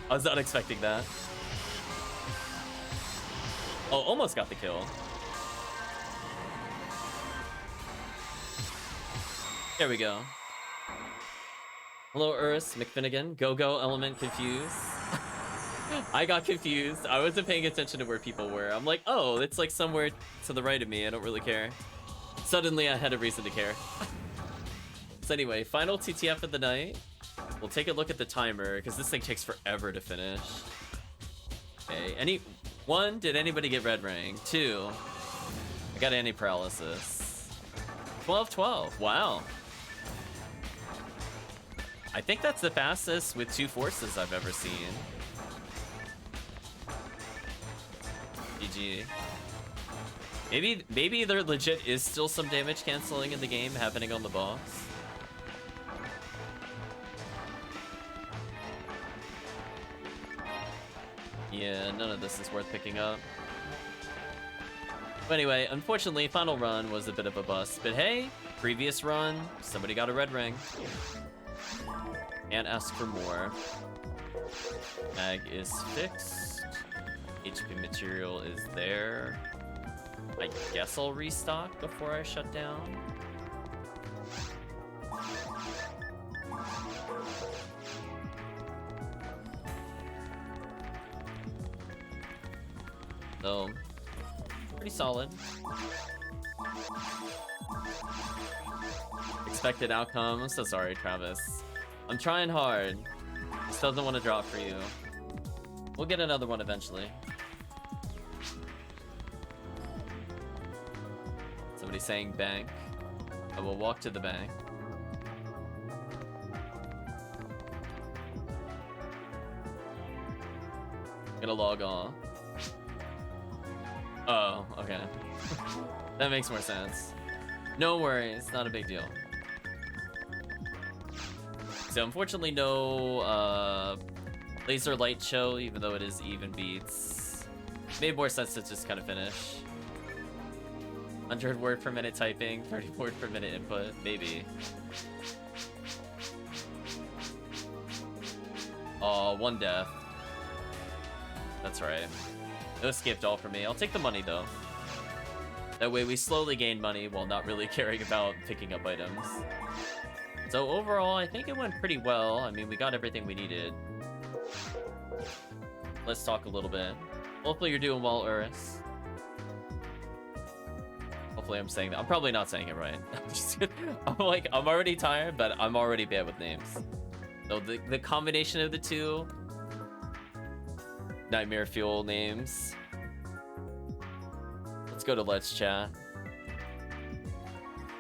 I was not expecting that. Oh, almost got the kill. There we go. Hello, Urs, McFinnigan. Go-Go, Element, Confused. I got confused. I wasn't paying attention to where people were. I'm like, oh, it's like somewhere to the right of me. I don't really care. Suddenly, I had a reason to care. So anyway, final TTF of the night. We'll take a look at the timer, because this thing takes forever to finish. Okay, 1, did anybody get red ring? 2, I got anti-paralysis. 12-12, wow. I think that's the fastest with 2 forces I've ever seen. GG. Maybe there legit is still some damage canceling in the game happening on the boss. Yeah, none of this is worth picking up. But anyway, unfortunately, final run was a bit of a bust. But hey, previous run, somebody got a red ring. Can't ask for more. Mag is fixed. HP material is there. I guess I'll restock before I shut down. So, pretty solid. Expected outcome. I'm so sorry, Travis. I'm trying hard. This doesn't want to drop for you. We'll get another one eventually. Somebody saying bank. I will walk to the bank. Gonna log on. Oh, okay. That makes more sense. No worries, not a big deal. So unfortunately no laser light show, even though it is even beats. Made more sense to just kind of finish. 100 word per minute typing, 30 word per minute input, maybe. Oh, 1 death. That's right. No escape doll for me. I'll take the money though. That way we slowly gain money while not really caring about picking up items. So overall, I think it went pretty well. I mean, we got everything we needed. Let's talk a little bit. Hopefully you're doing well, Urus. Hopefully I'm saying that. I'm probably not saying it right. I'm already tired, but I'm already bad with names. So the combination of the two, Nightmare Fuel names. Let's go to Let's Chat.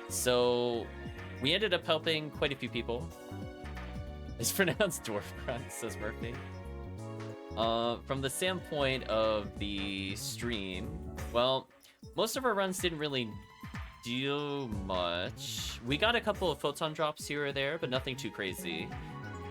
So we ended up helping quite a few people. It's pronounced dwarf grunt, says Murphy. From the standpoint of the stream, well, most of our runs didn't really do much. We got a couple of photon drops here or there, but nothing too crazy.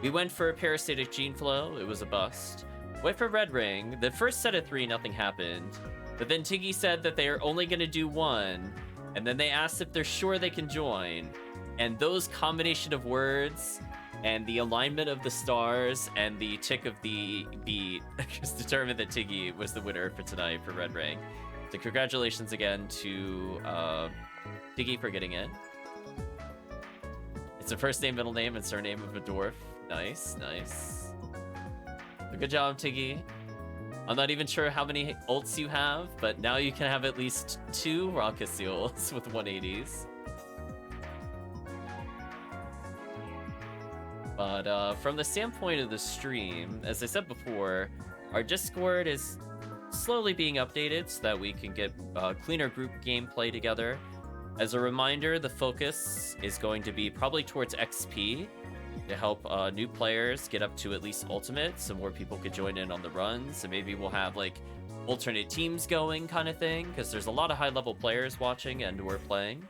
We went for a parasitic gene flow, it was a bust. Went for red ring, the first set of 3, nothing happened. But then Tiggy said that they are only gonna do 1, and then they asked if they're sure they can join. And those combination of words and the alignment of the stars and the tick of the beat just determined that Tiggy was the winner for tonight for red ring. So congratulations again to Tiggy for getting in. It's a first name, middle name, and surname of a dwarf. Nice, nice. Good job, Tiggy. I'm not even sure how many ults you have, but now you can have at least 2 rocket seals with 180s. But from the standpoint of the stream, as I said before, our Discord is slowly being updated so that we can get cleaner group gameplay together. As a reminder, the focus is going to be probably towards XP to help new players get up to at least Ultimate, so more people could join in on the runs, and maybe we'll have like alternate teams going kind of thing, because there's a lot of high-level players watching and we're playing.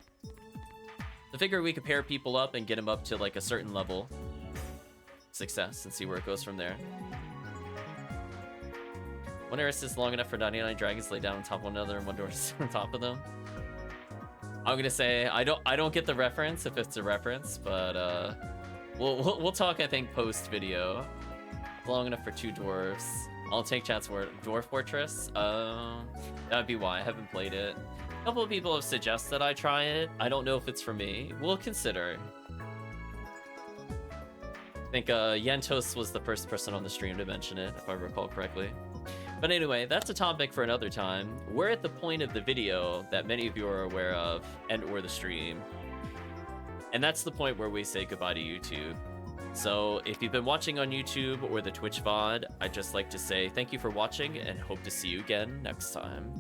I figure we could pair people up and get them up to like a certain level success and see where it goes from there. One air assist long enough for 99 dragons lay down on top of one another and one door on top of them. I'm gonna say I don't get the reference if it's a reference, but we'll talk I think post video. Long enough for 2 dwarves. I'll take chat's word. Dwarf Fortress. That'd be why I haven't played it. A couple of people have suggested I try it. I don't know if it's for me. We'll consider. I think Yentos was the first person on the stream to mention it, if I recall correctly. But anyway, that's a topic for another time. We're at the point of the video that many of you are aware of, and or the stream. And that's the point where we say goodbye to YouTube. So if you've been watching on YouTube or the Twitch VOD, I'd just like to say thank you for watching and hope to see you again next time.